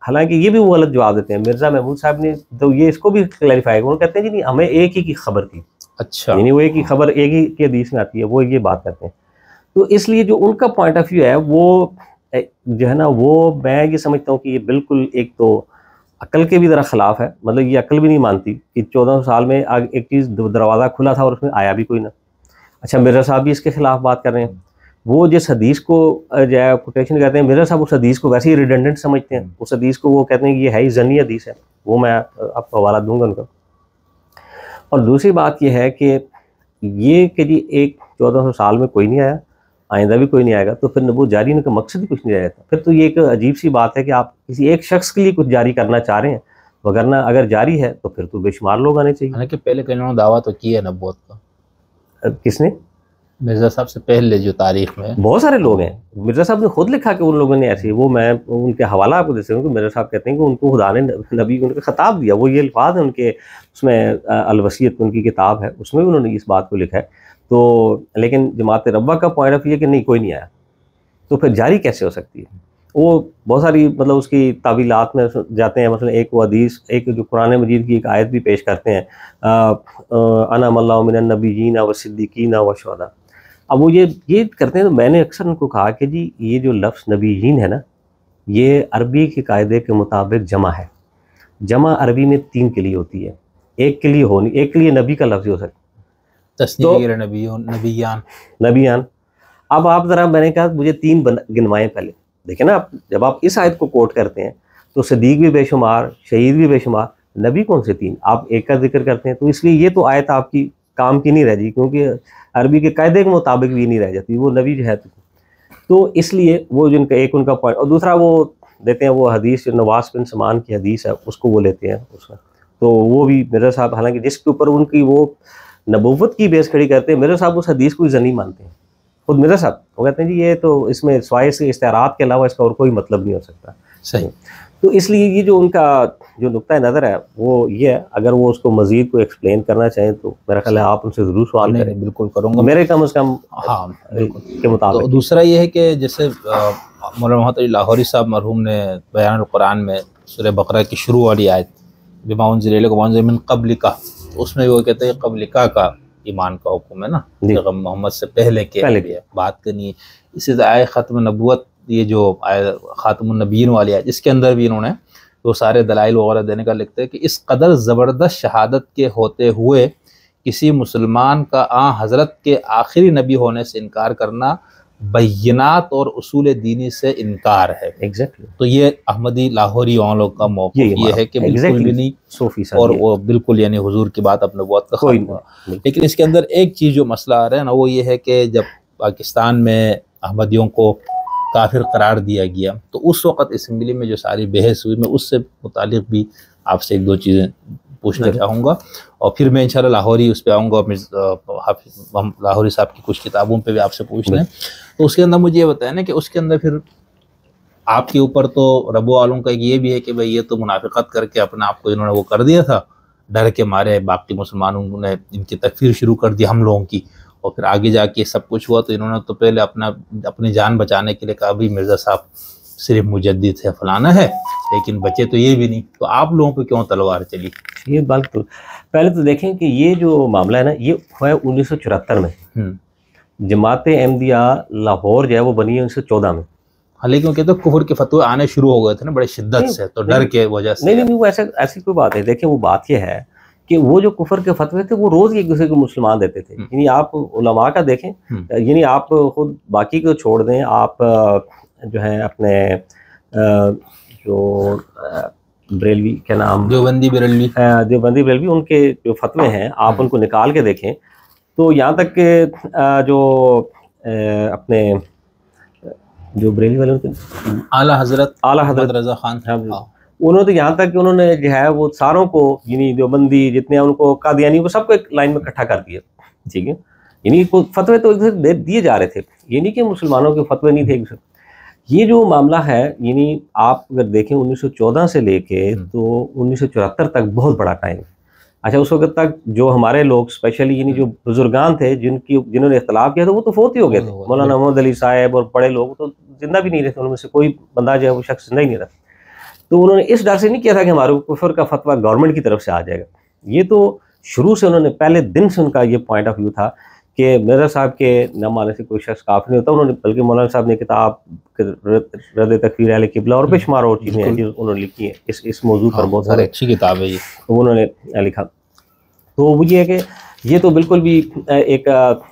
हालांकि ये भी वो गलत जवाब देते हैं। मिर्ज़ा महमूद साहब ने तो ये इसको भी क्लैरिफाई किया, वो कहते हैं जी नहीं, हमें एक ही की खबर थी। अच्छा, यानी वो एक ही खबर एक ही के हदीस में आती है, वो ये बात करते हैं। तो इसलिए जो उनका पॉइंट ऑफ व्यू है वो जो है ना, वो मैं ये समझता हूँ कि ये बिल्कुल एक तो अक्ल के भी ज़रा ख़िलाफ़ है। मतलब ये अक्ल भी नहीं मानती कि 1400 साल में एक चीज़ दरवाज़ा खुला था और उसमें आया भी कोई ना। अच्छा, मिर्ज़ा साहब भी इसके खिलाफ बात कर रहे हैं। वो जिस हदीस को जो है कोटेशन करते हैं, मिर्ज़ा साहब उस हदीस को वैसे ही रिडंडेंट समझते हैं। उस हदीस को वो कहते हैं कि ये है ही ज़नी हदीस है, वो मैं आपको हवाला दूंगा उनका। और दूसरी बात ये है कि ये कि जी एक 1400 साल में कोई नहीं आया, आइंदा भी कोई नहीं आएगा, तो फिर नबूवत जारी होने का मकसद ही कुछ नहीं रहेगा। फिर तो ये एक अजीब सी बात है कि आप किसी एक शख्स के लिए कुछ जारी करना चाह रहे हैं, वगरना अगर जारी है तो फिर तो बेशुमार लोग आने चाहिए। हालांकि पहले कई लोगों ने दावा तो किया है नबूवत का। किसने? मिर्ज़ा साहब से पहले जो तारीख में बहुत सारे लोग हैं। मिर्ज़ा साहब ने खुद लिखा कि उन लोगों ने ऐसे, वो मैं उनके हवाला आपको दे सकता हूँ कि मिर्ज़ा साहब कहते हैं कि उनको खुदा ने नबी को उनका खिताब दिया। वो ये अल्फाज हैं उनके, उसमें अलवसीयत उनकी किताब है, उसमें भी उन्होंने इस बात को लिखा है। तो लेकिन जमात रब्बा का पॉइंट ऑफ व्यू है कि नहीं, कोई नहीं आया, तो फिर जारी कैसे हो सकती है? वो बहुत सारी मतलब उसकी तावीलात में जाते हैं। मतलब एक वो हदीस, एक जो कुरान मजीद की एक आयत भी पेश करते हैं, अना मल्लाहु मिनन नबिय्यीन व सिद्दीकीन व शुहदा। अब वो ये करते हैं। तो मैंने अक्सर उनको कहा कि जी ये जो लफ्ज़ नबीयीन है ना, ये अरबी के कायदे के मुताबिक जमा है। जमा अरबी में 3 के लिए होती है, एक के लिए होनी, एक के लिए नबी का लफ्ज़ हो सकता है, तस्नीय नबियान। नबियान। अब आप ज़रा, मैंने कहा मुझे 3 गिनवाएं पहले। देखें ना, आप जब आप इस आयत को कोट करते हैं तो सदीक भी बेशुमार, शहीद भी बेशुमार, नबी कौन से 3? आप एक का जिक्र करते हैं। तो इसलिए ये तो आयत आपकी काम की नहीं रह जाती, क्योंकि अरबी के कायदे के मुताबिक भी नहीं रह जाती, वो नबी जो है। तो इसलिए वो जिनका एक उनका पॉइंट, और दूसरा वो देते हैं वो हदीस जो नवास बिन समान की हदीस है, उसको वो लेते हैं उसमें। तो वो भी मिर्ज़ा साहब, हालांकि जिसके ऊपर उनकी वो नबूवत की बेस खड़ी करते हैं, मिर्ज़ा साहब उस हदीस को ज़नी मानते हैं। खुद मिर्ज़ा साहब वो कहते हैं जी ये तो इसमें स्वाय से इस्तिआरात के अलावा इसका और कोई मतलब नहीं हो सकता। सही। तो इसलिए ये जो उनका जो नुक्ता नज़र है वो ये है। अगर वो उसको मज़ीद को एक्सप्लेन करना चाहें तो मेरा ख्याल है आप उनसे ज़रूर सवाल करें। बिल्कुल करूँगा, मेरे कम से कम हाँ के मुताबिक। तो दूसरा ये है कि जैसे मौलाना मोहम्मद अली लाहौरी साहब मरहूम ने बयान कुरान में सूरह बकरा की शुरू वाली आयत बिमा उन्ज़िला इलैका व उन्ज़िला मिन क़ब्लिका, उसमें वो कहते हैं क़ब्लिका का ईमान का हुक्म है ना, पैगम्बर मोहम्मद से पहले के बात करनी है। इसी आय ख़त्म नबूवत, ये जो आय ख़ातमुन नबीय्यीन वाली है, इसके अंदर भी इन्होंने तो सारे दलाइल वगैरह देने का लिखते हैं कि इस कदर ज़बरदस्त शहादत के होते हुए किसी मुसलमान का हज़रत के आखिरी नबी होने से इनकार करना बय्यनात और उसूल दीनी से इनकार है। एग्जैक्टली। तो ये अहमदी लाहौरी वालों लोग का मौक़िफ़ ये है कि बिल्कुल भी नहीं, सूफी और वो बिल्कुल यानी हुजूर की बात अपने बहुत का कोई हुआ। लेकिन इसके अंदर एक चीज़ जो मसला आ रहा है ना, वो ये है कि जब पाकिस्तान में अहमदियों को काफिर करार दिया गया, तो उस वक़्त असम्बली में जो सारी बहस हुई, मैं उससे मुतालिक भी आपसे 1-2 चीज़ें पूछना चाहूँगा, और फिर मैं इंशाल्लाह लाहौरी उस पर आऊँगा, हम लाहौरी साहब की कुछ किताबों पे भी आपसे पूछना है। तो उसके अंदर मुझे ये बताया ना कि उसके अंदर फिर आपके ऊपर तो रबो वालों का ये भी है कि भाई ये तो मुनाफिकत करके अपने आप को इन्होंने वो कर दिया था, डर के मारे बाकी मुसलमानों ने इनकी तकफीर शुरू कर दी हम लोगों की, और फिर आगे जाके सब कुछ हुआ तो इन्होंने तो पहले अपनी जान बचाने के लिए कहा भी मिर्ज़ा साहब सिर्फ मुजद्दिद है, फलाना है, लेकिन बचे तो ये भी नहीं। तो आप लोगों पे क्यों तलवार चली? ये बात तो पहले तो देखें कि ये जो मामला है ना, ये हुआ 1974 में। जमात अहमदिया लाहौर जो है वो बनी है 1914 में। हाँ, लेकिन कहते हैं कुफर के फतवे आने शुरू हो गए थे ना बड़े शिद्दत से, तो डर के वजह से। नहीं, वो ऐसी कोई बात है। देखिए वो बात ये है कि वो जो कुफर के फतवे थे वो रोज एक दूसरे को मुसलमान देते थे। यानी आप उलमा का देखें, यानी आप खुद बाकी को छोड़ दें, आप जो है अपने जो बरेलवी के नाम देवबंदी बरेलवी उनके जो फतवे हैं आप उनको निकाल के देखें, तो यहाँ तक के जो अपने जो बरेलवी वाले आला हजरत रजा खान, उन्होंने तो यहाँ तक कि उन्होंने जो है वो सारों को, यानी देवबंदी जितने उनको कादियानी को सबको एक लाइन में इकट्ठा कर दिया। ठीक है, यानी फतवे तो दिए जा रहे थे, ये नहीं कि मुसलमानों के फतवे नहीं थे। ये जो मामला है, यानी आप अगर देखें 1914 से लेके तो 1974 तक बहुत बड़ा टाइम। अच्छा, उस वक्त तक जो हमारे लोग स्पेशली यानी जो बुजुर्गान थे जिन्होंने इख्तलाफ किया था वो तो फोत ही हो गए थे। मौलाना मोहम्मद अली साहब और बड़े लोग तो जिंदा भी नहीं रहते, उनमें से कोई बंदा जो है वो शख्स जिंदा ही नहीं रहता। तो उन्होंने इस डर से नहीं किया था कि हमारे कुफर का फतवा गवर्नमेंट की तरफ से आ जाएगा। ये तो शुरू से उन्होंने, पहले दिन से उनका ये पॉइंट ऑफ व्यू था कि मिर्ज़ा साहब के न मानने से कोई शख्स काफिर नहीं होता। उन्होंने बल्कि मौलाना साहब ने किताब रद्द तकफीर अहले क़िबला और बेशुमार और चीज़ें हैं जो उन्होंने लिखी हैं इस मौजू पर, बहुत सारे अच्छी किताब है ये, उन्होंने लिखा। तो वो ये है कि ये तो बिल्कुल भी एक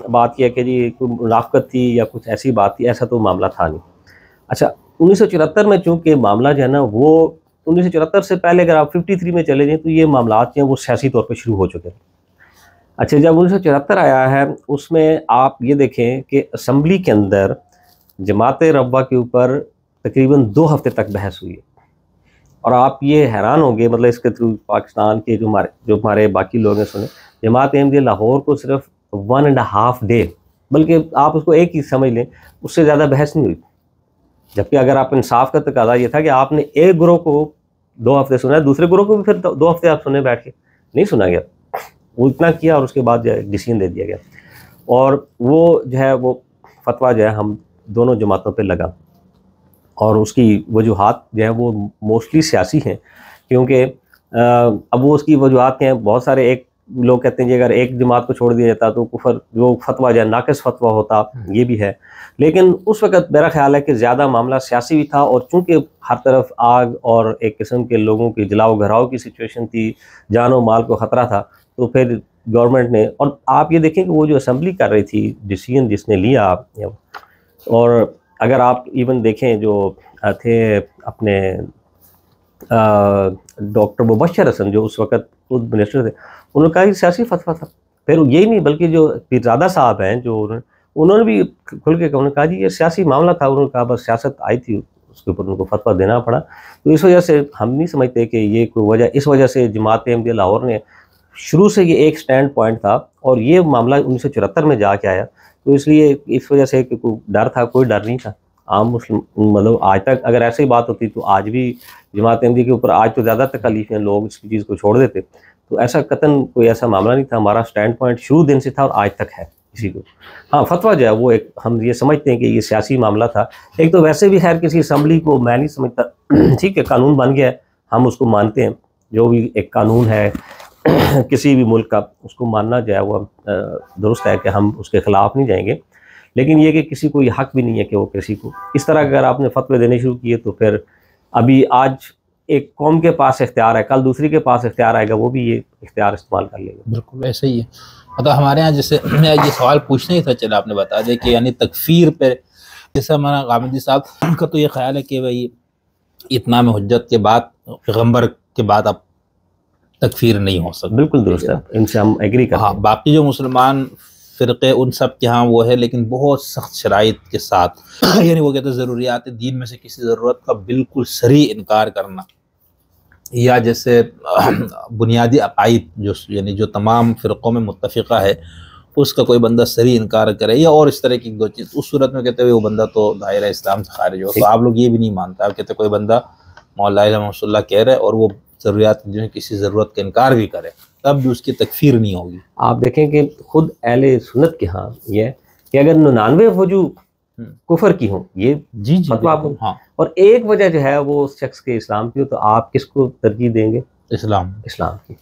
बात यह है कि जी कोई मुनाफ़क़त थी या कुछ ऐसी बात थी, ऐसा तो मामला था नहीं। अच्छा, 1974 में चूँकि मामला जो है ना वो 1974 से पहले अगर आप 53 में चले जाएँ तो ये मामलात जो हैं वो सियासी तौर पे शुरू हो चुके हैं। अच्छा, जब 1974 आया है उसमें आप ये देखें कि असम्बली के अंदर जमात रब्वा के ऊपर तकरीबन 2 हफ्ते तक बहस हुई है। और आप ये हैरान होंगे, मतलब इसके थ्रू पाकिस्तान के जो हमारे बाकी लोग हैं सुने, जमात अहमदिया लाहौर को सिर्फ 1.5 डे, बल्कि आप उसको एक ही समझ लें, उससे ज़्यादा बहस नहीं हुई। जबकि अगर आप इंसाफ का तकाजा ये था कि आपने एक ग्रोह को 2 हफ्ते सुना है, दूसरे ग्रोह को भी फिर 2 हफ्ते आप सुने बैठ के, नहीं सुना गया। वो इतना किया और उसके बाद जो है डिसीजन दे दिया गया और वो जो है वो फतवा जो है हम दोनों जमातों पे लगा। और उसकी वजूहात जो है वो मोस्टली सियासी हैं, क्योंकि अब वो उसकी वजूहात हैं बहुत सारे। एक लोग कहते हैं कि अगर एक जमात को छोड़ दिया जाता तो कुफर जो फतवा जो है नाक़िस फतवा होता, ये भी है। लेकिन उस वक़्त मेरा ख्याल है कि ज़्यादा मामला सियासी भी था और चूँकि हर तरफ आग और एक किस्म के लोगों की जलाओ घराव की सिचुएशन थी, जान और माल को ख़तरा था, तो फिर गवर्नमेंट ने, और आप ये देखें कि वो जो असम्बली कर रही थी, डिसीजन जिसने लिया, और अगर आप इवन देखें जो थे अपने डॉक्टर मुबशर हसन जो उस वक़्त खुद मिनिस्टर थे, उन्होंने कहा कि सियासी फतवा था। फिर यही नहीं बल्कि जो पीरज़ादा साहब हैं जो उन्होंने भी खुल के उन्होंने कहा जी ये सियासी मामला था। उन्होंने कहा बस सियासत आई थी, उसके ऊपर उनको फतवा देना पड़ा। तो इस वजह से हम नहीं समझते कि ये कोई वजह, इस वजह से जमात अहमदिया लाहौर ने शुरू से ये एक स्टैंड पॉइंट था और ये मामला 1974 में जाके आया। तो इसलिए इस वजह से कि कोई डर था, कोई डर नहीं था। आम मुस्लिम, मतलब आज तक अगर ऐसी बात होती तो आज भी जमात अहमदिया के ऊपर आज तो ज़्यादा तकलीफ़ हैं, लोग इस चीज़ को छोड़ देते। तो ऐसा कतन कोई ऐसा मामला नहीं था। हमारा स्टैंड पॉइंट शुरू दिन से था और आज तक है इसी को। हाँ, फतवा जो है वो एक हम ये समझते हैं कि ये सियासी मामला था। एक तो वैसे भी खैर किसी असम्बली को मैं नहीं समझता, ठीक है कानून बन गया है, हम उसको मानते हैं, जो भी एक कानून है किसी भी मुल्क का, उसको मानना जो है वो दुरुस्त है कि हम उसके ख़िलाफ़ नहीं जाएंगे। लेकिन ये कि किसी को ये हक़ भी नहीं है कि वो किसी को इस तरह अगर आपने फतवे देने शुरू किए तो फिर अभी आज एक कौम के पास इख्तियार है, कल दूसरी के पास इख्तियार आएगा, वो भी ये इख्तियार इस्तेमाल कर लेगा। बिल्कुल ऐसा ही है। मतलब हमारे यहाँ जैसे मैं ये सवाल पूछना ही था, चलो आपने बता दिया कि यानी तकफीर पे, जैसे हमारा गामदी साहब का तो ये ख्याल है कि भाई इत्माम हुज्जत के बाद, पैगम्बर के बाद अब तकफीर नहीं हो सकती। बिल्कुल दुरुस्त है, इनसे हम एग्री करते हैं। हाँ, बाकी जो मुसलमान फ़िरक़े उन सब के यहाँ वो है, लेकिन बहुत सख्त शराइत के साथ यानी वो कहते हैं ज़रूरियात दीन में से किसी ज़रूरत का बिल्कुल सरी इनकार करना, या जैसे बुनियादी अकाइद जो यानी जो तमाम फ़िरक़ों में मुत्तफ़िक़ा है उसका कोई बंदा सरी इनकार करे, या और इस तरह की दो चीज़, उस सूरत में कहते हुए वो बंदा तो दायरा इस्लाम से खारिज हो। तो आप लोग ये भी नहीं मानते, आप कहते कोई बंदा मौला इल्हम कह रहे और वो ज़रूरियात जो किसी ज़रूरत का इनकार भी करे तब भी उसकी तकफीर नहीं होगी। आप देखें कि खुद अहले सुन्नत के यहाँ ये कि अगर 99 वजू कुफर की हो, ये जी फतवा हाँ, और एक वजह जो है वो उस शख्स के इस्लाम की हो, तो आप किसको तरजीह देंगे? इस्लाम की।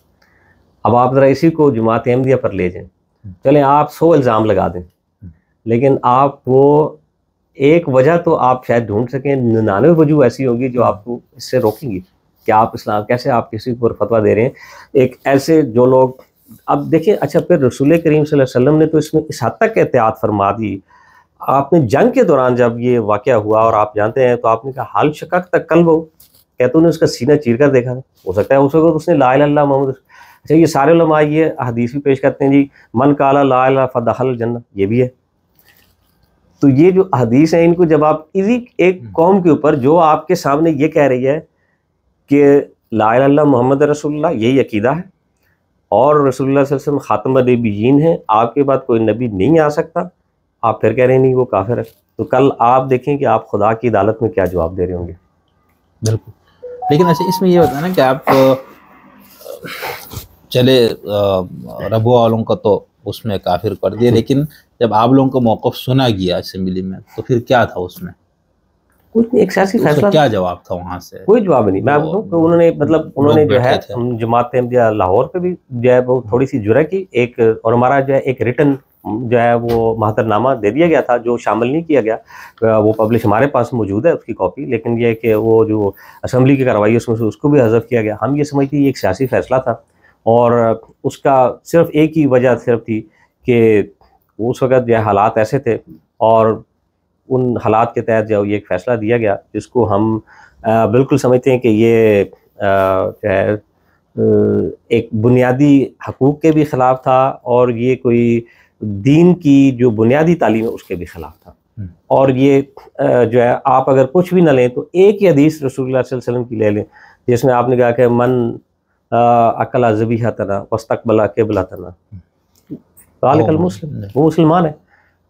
अब आप ज़रा इसी को जमात अहमदिया पर ले जाएं, चलें आप 100 इल्ज़ाम लगा दें, लेकिन आप वो एक वजह तो आप शायद ढूंढ सकें, 99 वजू ऐसी होगी जो आपको इससे रोकेंगी कि आप इस्लाम कैसे आप किसी पर फतवा दे रहे हैं। एक ऐसे जो लोग, अब देखिए, अच्छा फिर रसूल करीम सल्लल्लाहु अलैहि वसल्लम ने तो इसमें इस हद तक एहतियात फरमा दी। आपने जंग के दौरान जब ये वाक़या हुआ और आप जानते हैं, तो आपने कहा हाल शक़क़ तक कल्ब हो, कहते उन्हें उसका सीना चीर कर देखा था। हो सकता है उस वक्त उसने ला इलाहा इल्लल्लाह मुहम्मद। अच्छा, ये सारे उलमा ये हदीस भी पेश करते हैं जी, मन काला ला इलाहा फदखल जन्नत, ये भी है। तो ये जो हदीस है, इनको जब आप इसी एक कौम के ऊपर जो आपके सामने ये कह रही है कि ला इलाहा इल्लल्लाह मुहम्मद रसूलुल्लाह, यही अकीदा है और रसूलुल्लाह सल्लल्लाहु अलैहि वसल्लम खातमुन नबिय्यीन है, आपके बाद कोई नबी नहीं आ सकता, आप फिर कह रहे हैं नहीं वो काफिर है। तो कल आप देखें कि आप खुदा की अदालत में क्या जवाब दे रहे होंगे। बिल्कुल। लेकिन अच्छा इसमें ये होता है ना कि आप चले रबुआ वालों का तो उसमें काफिर कर दिया, लेकिन जब आप लोगों का मौक़िफ़ सुना गया असेंबली में तो फिर क्या था उसमें? कुछ नहीं, एक सियासी फैसला। क्या जवाब था वहाँ से? कोई जवाब नहीं। मैं आपको तो उन्होंने मतलब उन्होंने जो है जमात अहमदिया लाहौर पे भी जो है वो थोड़ी सी जुरा की एक, और हमारा जो है एक रिटन जो है वो महतरनामा दे दिया गया था जो शामिल नहीं किया गया, वो पब्लिश हमारे पास मौजूद है उसकी कॉपी, लेकिन ये कि वो जो असेंबली की कार्रवाई उसमें से उसको भी हज़फ किया गया। हम ये समझते हैं ये एक सियासी फैसला था और उसका सिर्फ एक ही वजह सिर्फ थी कि उस वक़्त जो है हालात ऐसे थे और उन हालात के तहत जो ये एक फ़ैसला दिया गया जिसको हम बिल्कुल समझते हैं कि ये जो है एक बुनियादी हकूक़ के भी ख़िलाफ़ था और ये कोई दीन की जो बुनियादी तालीम है उसके भी ख़िलाफ़ था। और ये जो है आप अगर कुछ भी ना लें तो एक ही हदीस रसूलुल्लाह सल्लल्लाहु अलैहि वसल्लम की ले लें जिसमें आपने कहा कि मन अकला ज़बीहतना वस्तक़बला क़िबलतना ज़ालिकल मुस्लिम, वो मुसलमान है।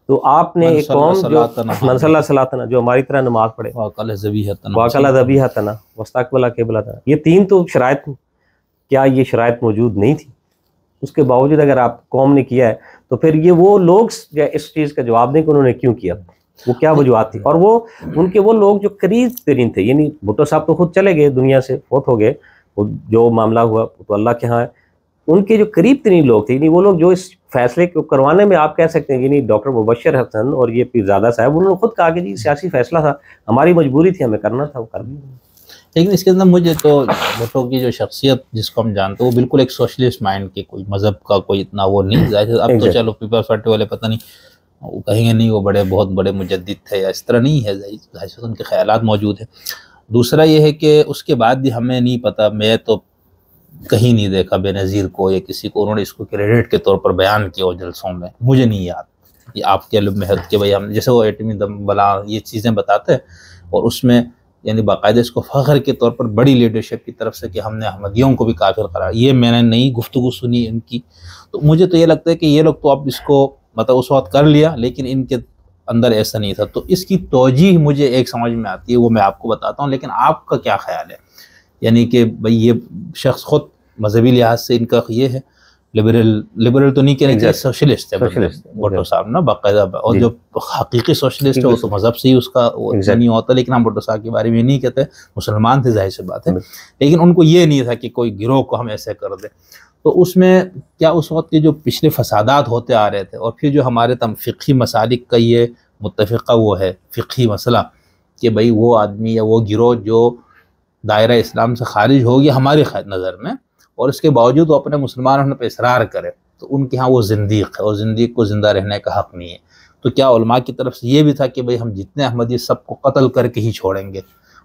तो आपने एक कौम जो मनसल्ला सलातना जो हमारी तरह नमाज पढ़े, वाकला ज़बीहतना वस्तक़बला क़िबलतना, ये तीन तो शराइत, क्या ये शराइत मौजूद नहीं थी? उसके बावजूद अगर आप कौम ने किया है तो फिर ये वो लोग इस चीज़ का जवाब दें कि उन्होंने क्यों किया, वो क्या वजूहत थी। और वो उनके वो लोग जो करीब तरीन थे, यानी भुट्टो साहब तो खुद चले गए दुनिया से, फौत हो गए, जो मामला हुआ तो अल्लाह के यहाँ है। उनके जो करीब तरीन लोग थे, यानी वो लोग जो इस फैसले को करवाने में आप कह सकते हैं, यानी डॉक्टर मुबशर हसन और ये पीरज़ादा साहब, उन्होंने खुद कहा कि जी सियासी फैसला था, हमारी मजबूरी थी, हमें करना था, वो कर दिया। लेकिन इसके अंदर मुझे तो भुट्टो की जो शख्सियत जिसको हम जानते हैं वो बिल्कुल एक सोशलिस्ट माइंड के, कोई मज़हब का कोई इतना वो नहीं। अब तो चलो पीपल्स पार्टी वाले पता नहीं वो कहेंगे नहीं वो बहुत बड़े मुजद्दिद थे या इस तरह नहीं है, जाहिर उनके ख्यालात मौजूद है। दूसरा ये है कि उसके बाद भी हमें नहीं पता, मैं तो कहीं नहीं देखा बेनज़ीर को या किसी को उन्होंने इसको क्रेडिट के तौर पर बयान किया हो जलसों में, मुझे नहीं याद कि आपके इल्म में है कि भाई हम जैसे वो एटमी दम बला ये चीज़ें बताते हैं और उसमें यानी बाकायदा इसको फ़ख्र के तौर पर बड़ी लीडरशिप की तरफ से कि हमने अहमदियों को भी काफिर करार, ये मैंने नई गुफ्तगू सुनी इनकी। तो मुझे तो ये लगता है कि ये लोग तो अब इसको मतलब उस वक्त कर लिया, लेकिन इनके अंदर ऐसा नहीं था। तो इसकी तौजीह मुझे एक समझ में आती है, वो मैं आपको बताता हूँ, लेकिन आपका क्या ख्याल है? यानी कि भाई ये शख्स खुद मजहबी लिहाज से इनका ये है लिबरल तो नहीं कहने चाहिए, सोशलिस्ट है भुट्टो साहब ना बाकायदा, और जो हकीकी सोशलिस्ट है वो तो मज़हब से ही उसका वो नहीं होता। लेकिन हम भुट्टो साहब के बारे में नहीं कहते, मुसलमान थे, जाहिर सी बात है, लेकिन उनको ये नहीं था कि कोई गिरोह को हम ऐसे कर दें। तो उसमें क्या उस वक्त के जो पिछले फसादात होते आ रहे थे और फिर जो हमारे फ़िक़ही मसालिक का ये मुत्तफ़िक़ा वो है फ़िक़ही मसला कि भाई वो आदमी या वो गिरोह जो दायरा इस्लाम से खारिज हो गया हमारी नज़र में और इसके बावजूद वो अपने मुसलमान होने पर इसरार करे, तो उनके यहाँ वो ज़िंदीक़ है और ज़िंदीक़ को ज़िंदा रहने का हक़ नहीं है। तो क्या उलमा की तरफ से ये भी था कि भाई हम जितने अहमदी सबको कत्ल करके ही छोड़ेंगे?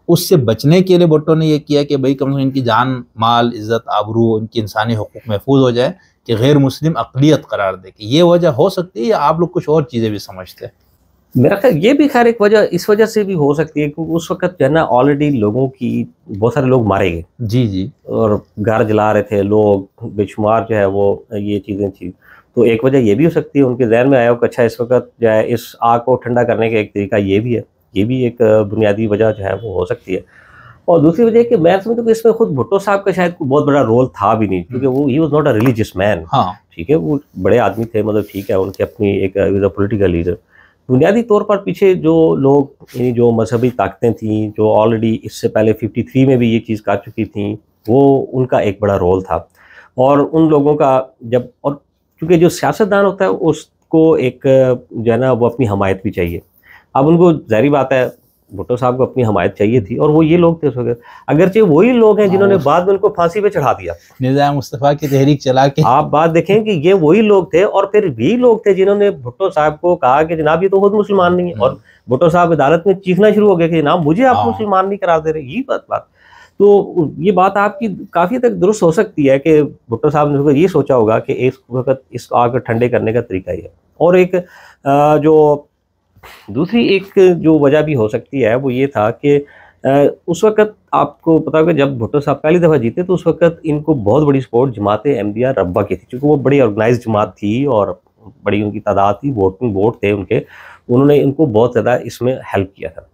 उससे बचने के लिए भुट्टो ने यह किया कि भाई कम से कम इनकी जान माल इज़्ज़त आबरू इनकी इंसानी हुकूक महफूज हो जाए कि गैर मुस्लिम अक़लियत करार दे के। ये वजह हो सकती है या आप लोग कुछ और चीज़ें भी समझते हैं? मेरा ख्याल ये भी खैर एक वजह इस वजह से भी हो सकती है क्योंकि उस वक्त जो है ना ऑलरेडी लोगों की बहुत सारे लोग मारे गए, जी, और घर जला रहे थे लोग, बेशुमार जो है वो ये चीज़ें थी। तो एक वजह ये भी हो सकती है उनके जहन में आया हो कि अच्छा इस वक्त जो है इस आग को ठंडा करने का एक तरीका ये भी है, ये भी एक बुनियादी वजह जो है वो हो सकती है। और दूसरी वजह कि मैं समझता हूँ कि इसमें खुद भुट्टो साहब का शायद बहुत बड़ा रोल था भी नहीं, क्योंकि वो he was not a religious man. हाँ ठीक है, वो बड़े आदमी थे, मतलब ठीक है, उनकी अपनी एक पॉलिटिकल लीडर। बुनियादी तौर पर पीछे जो लोग यानी जो मजहबी ताकतें थीं जो ऑलरेडी इससे पहले 53 में भी ये चीज़ कर चुकी थी, वो उनका एक बड़ा रोल था। और उन लोगों का जब, और क्योंकि जो सियासतदान होता है उसको एक जो है ना वो अपनी हमायत भी चाहिए। अब उनको ज़ाहिर बात है भुट्टो साहब को अपनी हमायत चाहिए थी और वो ये लोग थे उस वक्त, अगरचे वही लोग हैं जिन्होंने बाद में उनको फांसी पे चढ़ा दिया, निज़ाम मुस्तफ़ा की तहरीक चला के। आप बात देखें कि ये वही लोग थे और फिर भी लोग थे जिन्होंने भुट्टो साहब को कहा कि जनाब ये तो खुद मुसलमान नहीं है, और भुट्टो साहब अदालत में चीखना शुरू हो गया कि जनाब मुझे आप मुसलमान नहीं करा दे रहे। ये बात तो ये बात आपकी काफ़ी तक दुरुस्त हो सकती है कि भुट्टो साहब ने ये सोचा होगा कि इस वक्त इस आग को ठंडे करने का तरीका ही है। और एक जो दूसरी एक जो वजह भी हो सकती है वो ये था कि उस वक़्त आपको पता होगा जब भुट्टो साहब पहली दफ़ा जीते तो उस वक़्त इनको बहुत बड़ी सपोर्ट जमात अहमदिया रब्बा की थी, क्योंकि वो बड़ी ऑर्गेनाइज्ड जमात थी और बड़ी उनकी तादाद थी, वोट थे उनके, उन्होंने इनको बहुत ज़्यादा इसमें हेल्प किया था।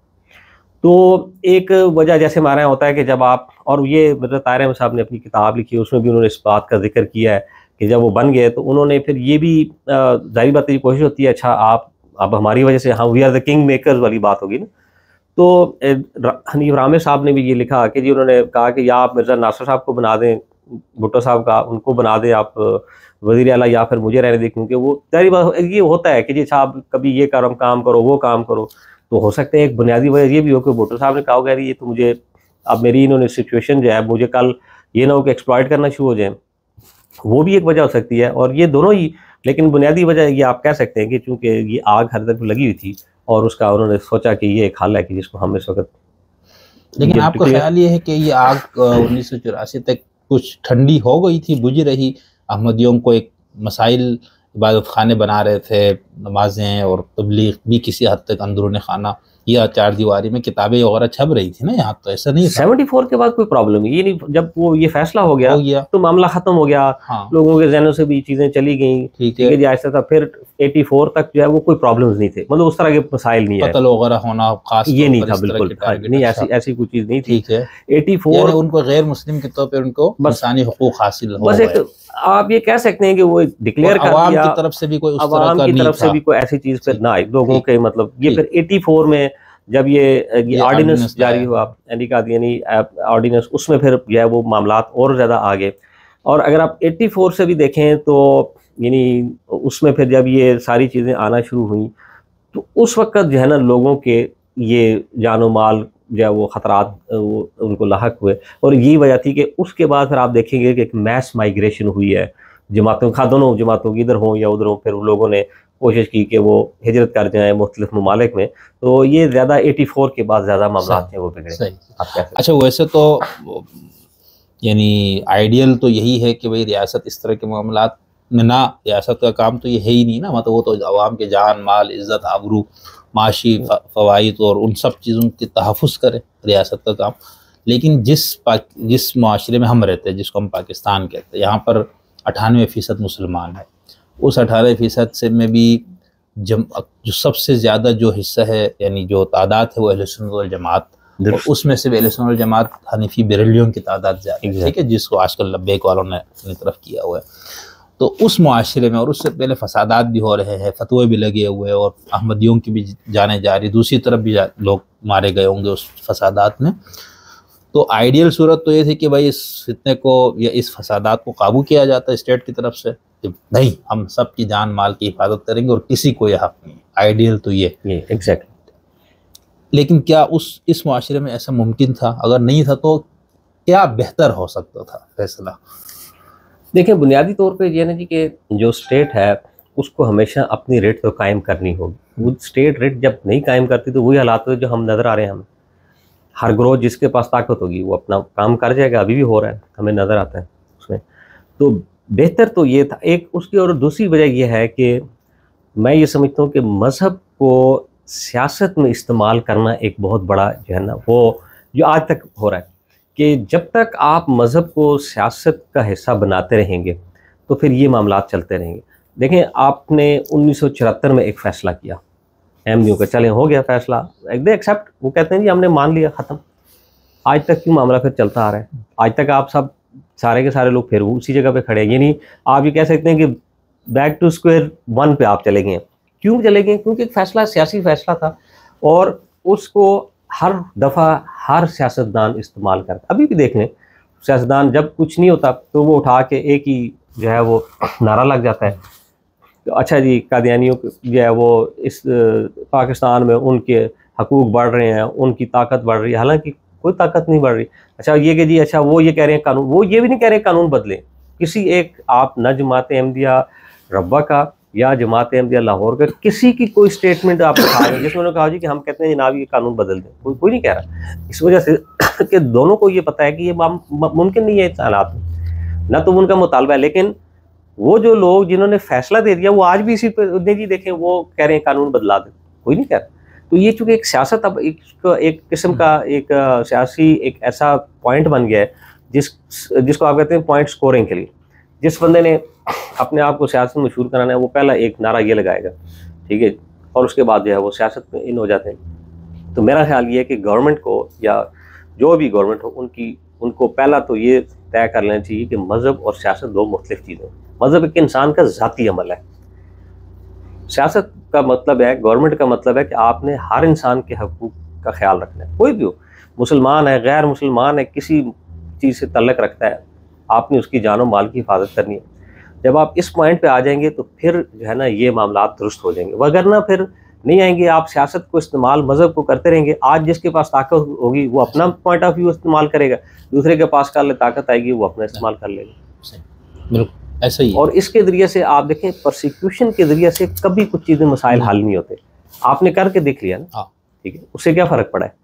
तो एक वजह जैसे हमारे यहाँ होता है कि जब आप, और ये मतलब ताहिर अहमद साहब ने अपनी किताब लिखी है, उसमें भी उन्होंने इस बात का जिक्र किया है कि जब वो बन गए तो उन्होंने फिर ये भी जाहिर बात है कोशिश होती है, अच्छा आप अब हमारी वजह से, हाँ we are the king makers वाली बात होगी ना। तो हनीफ रामे साहब ने भी ये लिखा कि जी, उन्होंने कहा कि या आप मिर्ज़ा नासिर साहब को बना दें, भुट्टो साहब का उनको बना दें आप वज़ीर आला, या फिर मुझे रहने दें, क्योंकि वो जाहिर बात ये होता है कि जी साहब कभी ये काम करो, वो काम करो। तो हो सकता है एक बुनियादी वजह ये भी हो कि भुट्टो साहब ने कहा होगा ये तो मुझे अब मेरी इन्होंने सिचुएशन जो है, मुझे कल ये ना हो कि एक्सप्लॉइट करना शुरू हो जाए, वो भी एक वजह हो सकती है। और ये दोनों ही, लेकिन बुनियादी वजह ये आप कह सकते हैं कि चूँकि ये आग हर तरफ लगी हुई थी और उसका उन्होंने सोचा कि ये एक हल है कि जिसको हम इस वक्त। लेकिन आपका ख्याल ये है कि ये आग 1984 तक कुछ ठंडी हो गई थी, बुझ रही, अहमदियों को एक मसाइल, इबादत खाने बना रहे थे, नमाजें और तबलीग भी किसी हद तक अंदरूनी खाना या चार दीवारी में किताबें वगैरह छप रही थी ना, यहाँ तो ऐसा नहीं था। 74 के बाद कोई प्रॉब्लम ये नहीं, जब वो ये फैसला हो गया तो मामला खत्म हो गया। हाँ। लोगों के जहनों से भी चीजें चली गई, ठीक है जी, ऐसा था। फिर 84 तक जो है वो कोई प्रॉब्लम्स नहीं थे, मतलब उस तरह के मसाइल नहीं है, कत्ल वगैरह होना खास ये नहीं था, बिल्कुल नहीं, ऐसी कोई चीज नहीं थी। ठीक है, 84 उनको गैर मुस्लिम के तौर पर उनको इंसानी हुकूक हासिल हो गए। आप ये कह सकते हैं कि वो डिक्लेयर कर दिया, अवाम की तरफ से भी कोई उस तरह की तरफ से भी कोई ऐसी चीज फिर ना आई लोगों के, मतलब ये फिर 84 में जब ये ऑर्डिनेंस जारी हुआ, यानी कादियानी ऑर्डिनेंस, उसमें फिर जो है वो मामलात और ज़्यादा आ गए। और अगर आप 84 से भी देखें तो यानी उसमें फिर जब ये सारी चीज़ें आना शुरू हुई तो उस वक्त जो है ना लोगों के ये जानो माल जो है वो ख़तरात उनको लाहक हुए। और यही वजह थी कि उसके बाद फिर आप देखेंगे कि एक मैस माइग्रेशन हुई है जमातों का, दोनों जमातों की, इधर हों या उधर हों, फिर उन लोगों ने कोशिश की कि वो हिजरत कर जाएँ मुख्तलिफ ममालिक में। तो ये ज़्यादा 84 के बाद ज़्यादा मामला थे वो बिगड़े। अच्छा, वैसे तो यानी आइडियल तो यही है कि भाई रियासत इस तरह के मामलात में ना, रियासत का काम तो ये है ही नहीं ना, मतलब वो तो अवाम के जान माल, इज़्ज़त, आबरू, माशी फ़वाइद और उन सब चीज़ों के तहफ़्फ़ुज़ करे रियासत का काम। लेकिन जिस माशरे में हम रहते हैं, जिसको हम पाकिस्तान कहते हैं, यहाँ पर 98% मुसलमान है। उस 18% से में भी जो सबसे ज़्यादा जो हिस्सा है, यानी जो तादाद है, वो अहले सुन्नत वल जमात, और उसमें से अहले सुन्नत वल जमात हनीफी बरेलियों की तादाद ज़्यादा है, ठीक है, जिसको आजकल लब्बैक वालों ने अपनी तरफ किया हुआ है। तो उस मुआशरे में, और उससे पहले फसादात भी हो रहे हैं, फतवे भी लगे हुए हैं, और अहमदियों की भी जाने जा रही, दूसरी तरफ भी लोग मारे गए होंगे उस फसादात में। तो आइडियल सूरत तो ये थी कि भाई इस फितने को या इस फसादात को काबू किया जाता है स्टेट की तरफ से, नहीं हम सब की जान माल की हिफाजत करेंगे और किसी को यह हक नहीं। आइडियल तो ये एग्जैक्टली। लेकिन क्या इस मुआशरे में ऐसा मुमकिन था? अगर नहीं था तो क्या बेहतर हो सकता था फैसला? देखिए, बुनियादी तौर पे ये ना जी कि जो स्टेट है उसको हमेशा अपनी रेट तो कायम करनी होगी। वो स्टेट रेट जब नहीं कायम करती तो वही हालात जो हम नज़र आ रहे हैं हमें। हर ग्रोह जिसके पास ताकत होगी वो अपना काम कर जाएगा, अभी भी हो रहा है, हमें नज़र आता है उसमें। तो बेहतर तो ये था एक उसकी। और दूसरी वजह यह है कि मैं ये समझता हूँ कि मज़हब को सियासत में इस्तेमाल करना एक बहुत बड़ा जो है ना, वो जो आज तक हो रहा है कि जब तक आप मज़हब को सियासत का हिस्सा बनाते रहेंगे तो फिर ये मामलात चलते रहेंगे। देखें, आपने 1974 में एक फ़ैसला किया अहमदियों का, चलें हो गया फ़ैसला, दे एक्सेप्ट, वो कहते हैं जी हमने मान लिया, ख़त्म। आज तक क्यों मामला फिर चलता आ रहा है? आज तक आप सब सारे के सारे लोग फिर उसी जगह पे खड़े हैं। यानी आप ये कह सकते हैं कि बैक टू स्क्वायर वन पे आप चले गए। क्यों चले गए? क्योंकि एक फ़ैसला सियासी फ़ैसला था और उसको हर दफ़ा हर सियासतदान इस्तेमाल करता। अभी भी देख लें, सियासतदान जब कुछ नहीं होता तो वो उठा के एक ही जो है वो नारा लग जाता है, तो अच्छा जी कादियानियों जो है वो इस पाकिस्तान में उनके हकूक़ बढ़ रहे हैं, उनकी ताकत बढ़ रही है, हालांकि कोई ताकत नहीं बढ़ रही। अच्छा ये कि जी अच्छा वो ये कह रहे हैं कानून, वो ये भी नहीं कह रहे हैं कानून बदलें। किसी एक आप न जमात अहमदिया रब्बा का या जमात अहमदिया लाहौर का किसी की कोई स्टेटमेंट आप उठा रहे हैं जिसमें उन्होंने कहा जी कि हम कहते हैं जनाब ये कानून बदल दें, कोई नहीं कह रहा। इस वजह से कि दोनों को ये पता है कि ये मुमकिन नहीं है इस हालात में, ना तो उनका मुतालबा है। लेकिन वो जो लोग जिन्होंने फैसला दे दिया वो आज भी इसी पर जी देखें वो कह रहे हैं कानून बदला दें, कोई नहीं कह रहा। तो ये चूँकि एक सियासत अब एक किस्म का एक सियासी एक ऐसा पॉइंट बन गया है जिसको आप कहते हैं पॉइंट स्कोरिंग के लिए, जिस बंदे ने अपने आप को सियासत में मशहूर कराना है वो पहला एक नारा ये लगाएगा, ठीक है, और उसके बाद जो है वो सियासत में इन हो जाते हैं। तो मेरा ख्याल ये है कि गवर्नमेंट को या जो भी गवर्नमेंट हो उनको पहला तो ये तय कर लेना चाहिए कि मज़हब और सियासत दो मुख्तलिफ चीज़ें। मज़हब एक इंसान का ज़ाती अमल है, सियासत का मतलब है, गवर्नमेंट का मतलब है कि आपने हर इंसान के हकूक़ का ख्याल रखना है, कोई भी हो, मुसलमान है, गैर मुसलमान है, किसी चीज़ से तल्लक रखता है, आपने उसकी जान और माल की हिफाजत करनी है। जब आप इस पॉइंट पे आ जाएंगे तो फिर जो है ना ये मामला दुरुस्त हो जाएंगे, वगरना फिर नहीं आएंगे। आप सियासत को इस्तेमाल मज़हब को करते रहेंगे, आज जिसके पास ताकत होगी वो अपना पॉइंट ऑफ व्यू इस्तेमाल करेगा, दूसरे के पास कल ताकत आएगी वो अपना इस्तेमाल कर लेगा। बिल्कुल ऐसा ही। और इसके ज़रिए से आप देखें, परसिक्यूशन के ज़रिए से कभी कुछ चीज़ें मसाइल हल नहीं होते। आपने करके देख लिया ना, ठीक है, उससे क्या फ़र्क पड़ा है?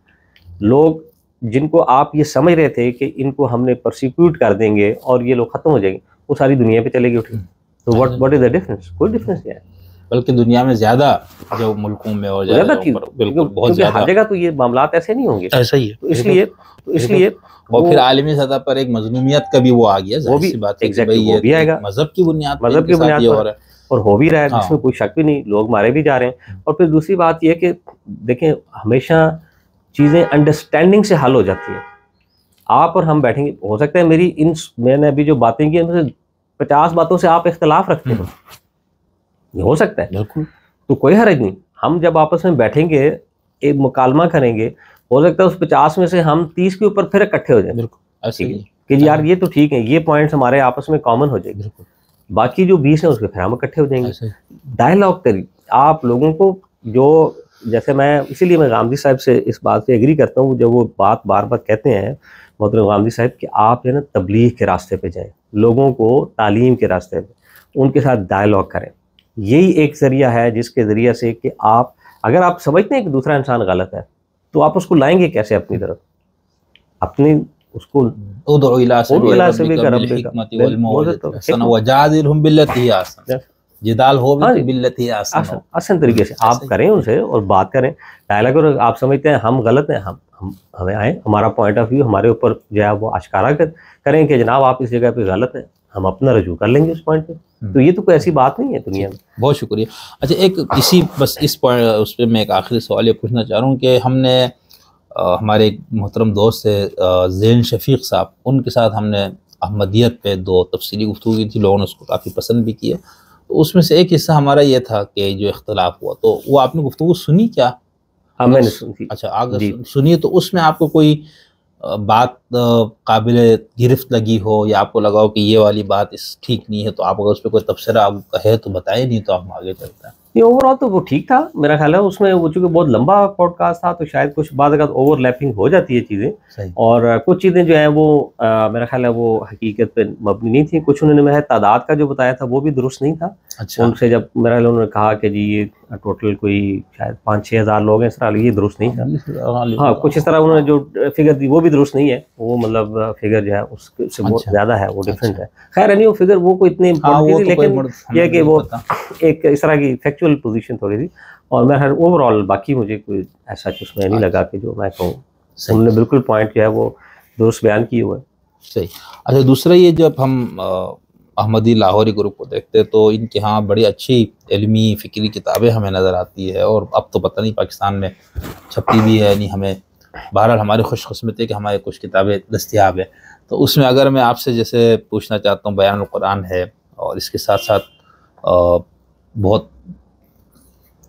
लोग जिनको आप ये समझ रहे थे कि इनको हमने परसिक्यूट कर देंगे और ये लोग ख़त्म हो जाएंगे, वो सारी दुनिया पे चले गए उठे। तो व्हाट इज द डिफरेंस? कोई डिफरेंस नहीं है, बल्कि दुनिया में ज्यादा जो मुल्कों में और ज्यादा बिल्कुल बहुत ज्यादा हर जगह तो ये मामलात ऐसे नहीं होंगे। ऐसा ही है। तो इसलिए और फिर आलमी सतह पर एक मजलूमियत का भी वो आ गया, वो भी बात है, मजहब की बुनियाद पर और हो भी रहा है, जिसमें कोई शक भी नहीं, लोग मारे भी जा रहे हैं। और फिर दूसरी बात ये कि देखें, हमेशा चीज़ें अंडरस्टैंडिंग से हल हो जाती है। आप और हम बैठेंगे, हो सकता है मैंने अभी जो बातें की उनमें 50 बातों से आप इख्तलाफ रखते हो, ये हो सकता है, बिल्कुल, तो कोई हर्ज नहीं। हम जब आपस में बैठेंगे, एक मुकालमा करेंगे, हो सकता है उस 50 में से हम 30 के ऊपर फिर इकट्ठे हो जाए, बिल्कुल ऐसे ही कि यार ये तो ठीक है, ये पॉइंट्स हमारे आपस में कॉमन हो जाएंगे, बाकी जो 20 है उसके फिर हम इकट्ठे हो जाएंगे। डायलॉग करिए आप लोगों को, जो जैसे इसीलिए मैं गांधी साहब से इस बात पे एग्री करता हूँ, जब वो बात बार बार कहते हैं मोहतरम गांधी साहब कि आप जो है ना तबलीग के रास्ते पे जाएं, लोगों को तालीम के रास्ते पे उनके साथ डायलॉग करें। यही एक ज़रिया है जिसके ज़रिए से कि आप, अगर आप समझते हैं कि दूसरा इंसान गलत है तो आप उसको लाएंगे कैसे अपनी तरफ, अपनी उसको जिदाल हो भी बिल्लती आसान तरीके से आप करें उनसे और बात करें, डायलॉग करें। आप समझते हैं हम गलत हैं, हमें आए, हमारा पॉइंट ऑफ व्यू हमारे ऊपर जो है वो आश्कारा करें कि जनाब आप इस जगह पे गलत हैं, हम अपना रजू कर लेंगे उस पॉइंट पे। तो ये तो कोई ऐसी बात नहीं है दुनिया में। बहुत शुक्रिया। अच्छा, एक इसी बस इस पॉइंट उस पर मैं एक आखिरी सवाल ये पूछना चाह रहा हूँ कि हमने हमारे एक मोहतरम दोस्त है ज़ैन शफीक साहब, उनके साथ हमने अहमदियत पे 2 तफसीली गुफ्तगू की थी, लोगों ने उसको काफ़ी पसंद भी किया। तो उसमें से एक हिस्सा हमारा ये था कि जो इख्तलाफ हुआ, तो वो आपने गुफ्तगू सुनी क्या? हाँ, मैंने सुनी। अच्छा, अगर सुनिए तो उसमें आपको कोई बात काबिल गिरफ्त लगी हो या आपको लगा हो कि ये वाली बात ठीक नहीं है, तो आप अगर उस पर कोई तबसरा आपका है तो बताइए, नहीं तो हम आगे चलते हैं। ये ओवरऑल तो वो ठीक था मेरा ख्याल है। उसमें वो चूँकि बहुत लंबा पॉडकास्ट था तो शायद कुछ बाद अगर ओवरलैपिंग हो जाती है चीज़ें, और कुछ चीज़ें जो हैं वो मेरा ख्याल है वो हकीकत पे मबनी नहीं थी। कुछ उन्होंने मैं तादाद का जो बताया था वो भी दुरुस्त नहीं था। अच्छा। उनसे जब मेरा ख्याल उन्होंने कहा कि जी ये टोटल कोई शायद 5-6 हज़ार लोग हैं, इस तरह, ये दुरुस्त नहीं था। हाँ, कुछ इस तरह उन्होंने जो फिगर दी वो भी दुरुस्त नहीं है, वो मतलब फिगर जो है उससे बहुत ज़्यादा है, वो डिफरेंट है। खैर नहीं, वो फिगर वो कोई इतनी इम्पोर्टेंट नहीं, लेकिन यह कि वो एक इस तरह की फैक्चुअल पोजीशन थोड़ी थी। और मैं हर ओवरऑल बाकी मुझे कोई ऐसा कुछ में नहीं लगा कि जो मैं कहूँ, हमने बिल्कुल पॉइंट जो है वो दुरुस्त बयान किए हुए। सही। अच्छा, दूसरा ये जब हम अहमदी लाहौरी ग्रुप को देखते हैं तो इनके यहाँ बड़ी अच्छी इल्मी फ़िक्री किताबें हमें नज़र आती है, और अब तो पता नहीं पाकिस्तान में छपती भी है नहीं, हमें बहरहाल हमारी खुशकिस्मती है कि हमारे कुछ किताबें दस्तयाब है। तो उसमें अगर मैं आपसे जैसे पूछना चाहता हूँ, बयानुल कुरान है, और इसके साथ साथ बहुत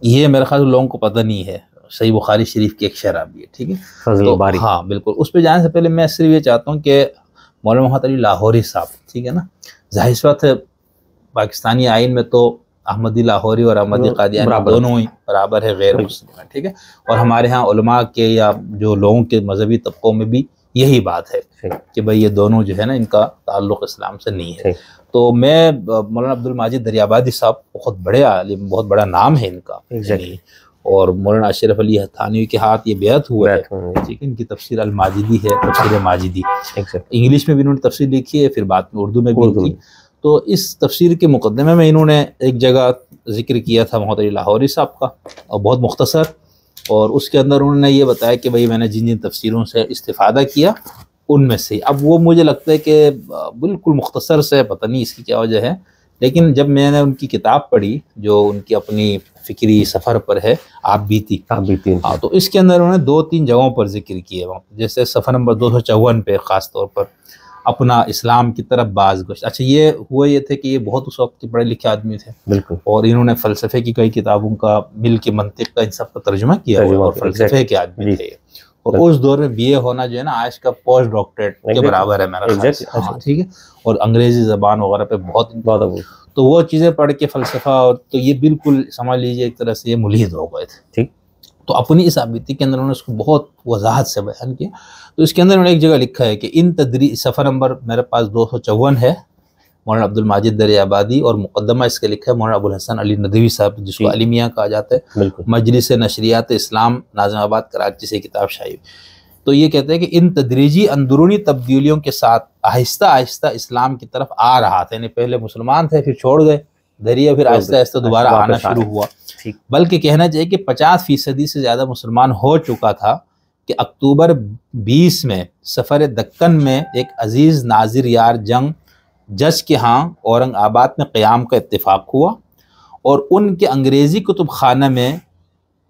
ये मेरे ख्याल लोगों को पता नहीं है, सही बुखारी शरीफ की एक शरह भी है, ठीक है, तो हाँ बिल्कुल। उस पर जाने से पहले मैं सिर्फ ये चाहता हूँ कि मौलाना मोहम्मद अली लाहौरी साहब, ठीक है ना, जाहिर सी बात है पाकिस्तानी आइन में तो अहमदी लाहौरी और अहमदी कादियानी दोनों ही बराबर है, गैर मुस्लिम है, ठीक है। और हमारे यहाँ उलमा के या जो लोगों के मजहबी तबकों में भी यही बात है कि भाई ये दोनों जो है ना, इनका ताल्लुक़ इस्लाम से नहीं है। तो मैं मौलाना अब्दुल माजिद दरियाबादी साहब, बहुत बड़े आलिम, बहुत बड़ा नाम है इनका, और मौलाना अशरफ अली थानवी के हाथ ये बेअत हुआ है, ठीक है। इनकी तफसीर अल माजिदी है, तफसीर माजिदी, इंग्लिश में भी इन्होंने तफसीर लिखी है, फिर बाद में उर्दू में भी की। तो इस तफसीर के मुकदमे में इन्होंने एक जगह जिक्र किया था मोहम्मद अली लाहौरी साहब का, और बहुत मुख्तसर, और उसके अंदर उन्होंने ये बताया कि भाई मैंने जिन जिन तफसीरों से इस्तिफ़ादा किया उनमें से। अब वो मुझे लगता है कि बिल्कुल मुख्तसर से, पता नहीं इसकी क्या वजह है, लेकिन जब मैंने उनकी किताब पढ़ी जो उनकी अपनी फ़िक्री सफ़र पर है, आप बीती। हाँ, तो इसके अंदर उन्होंने 2-3 जगहों पर जिक्र किए वहाँ, जैसे सफ़र नंबर 254 पे ख़ास तौर पर अपना इस्लाम की तरफ बाज़गश्त। अच्छा, ये थे कि ये बहुत उस वक्त के पढ़े लिखे आदमी थे, बिल्कुल, और इन्होंने फ़लसफ़े की कई किताबों का, मिल के मंतिक का, इन सब का तर्जुमा किया और फ़लसफ़े के आदमी थे। और उस दौर में बीए होना जो है ना, आज का पोस्ट डॉक्टरेट के बराबर है मेरा ख्याल से। हाँ, ठीक है। और अंग्रेज़ी ज़बान वगैरह पे बहुत तो वो चीज़ें पढ़ के फ़लसफ़ा, और तो ये बिल्कुल समझ लीजिए एक तरह से ये मुल्हिद हो गए थे। ठीक। तो अपनी इस आबिती के अंदर उन्होंने उसको बहुत वजाहत से बयान किया। तो इसके अंदर उन्होंने एक जगह लिखा है कि इन सफ़र नंबर मेरे पास 254 है, मौलाना अब्दुल माजिद दरियाबादी, और मुकदमा इसके लिखा है मौलाना अबुल हसन अली नदवी साहब, जिसको अली मियाँ कहा जाता है, मजलिस नशरियात इस्लाम नाज़िमाबाद कराची से किताब शायद। तो ये कहते हैं कि इन तदरीजी अंदरूनी तब्दीलियों के साथ आहिस्ता आहिस्ता इस्लाम की तरफ आ रहा था, यानी पहले मुसलमान थे, फिर छोड़ गए दरिया, फिर आहिस्ता आहिस्ता दोबारा आना शुरू हुआ। बल्कि कहना चाहिए कि 50% से ज़्यादा मुसलमान हो चुका था कि अक्टूबर 20 में सफ़र दक्कन में एक अजीज़ नाजिर यार जंग जज के यहाँ औरंगाबाद में क़याम का इत्तेफाक हुआ, और उनके अंग्रेज़ी कुतुब खाना में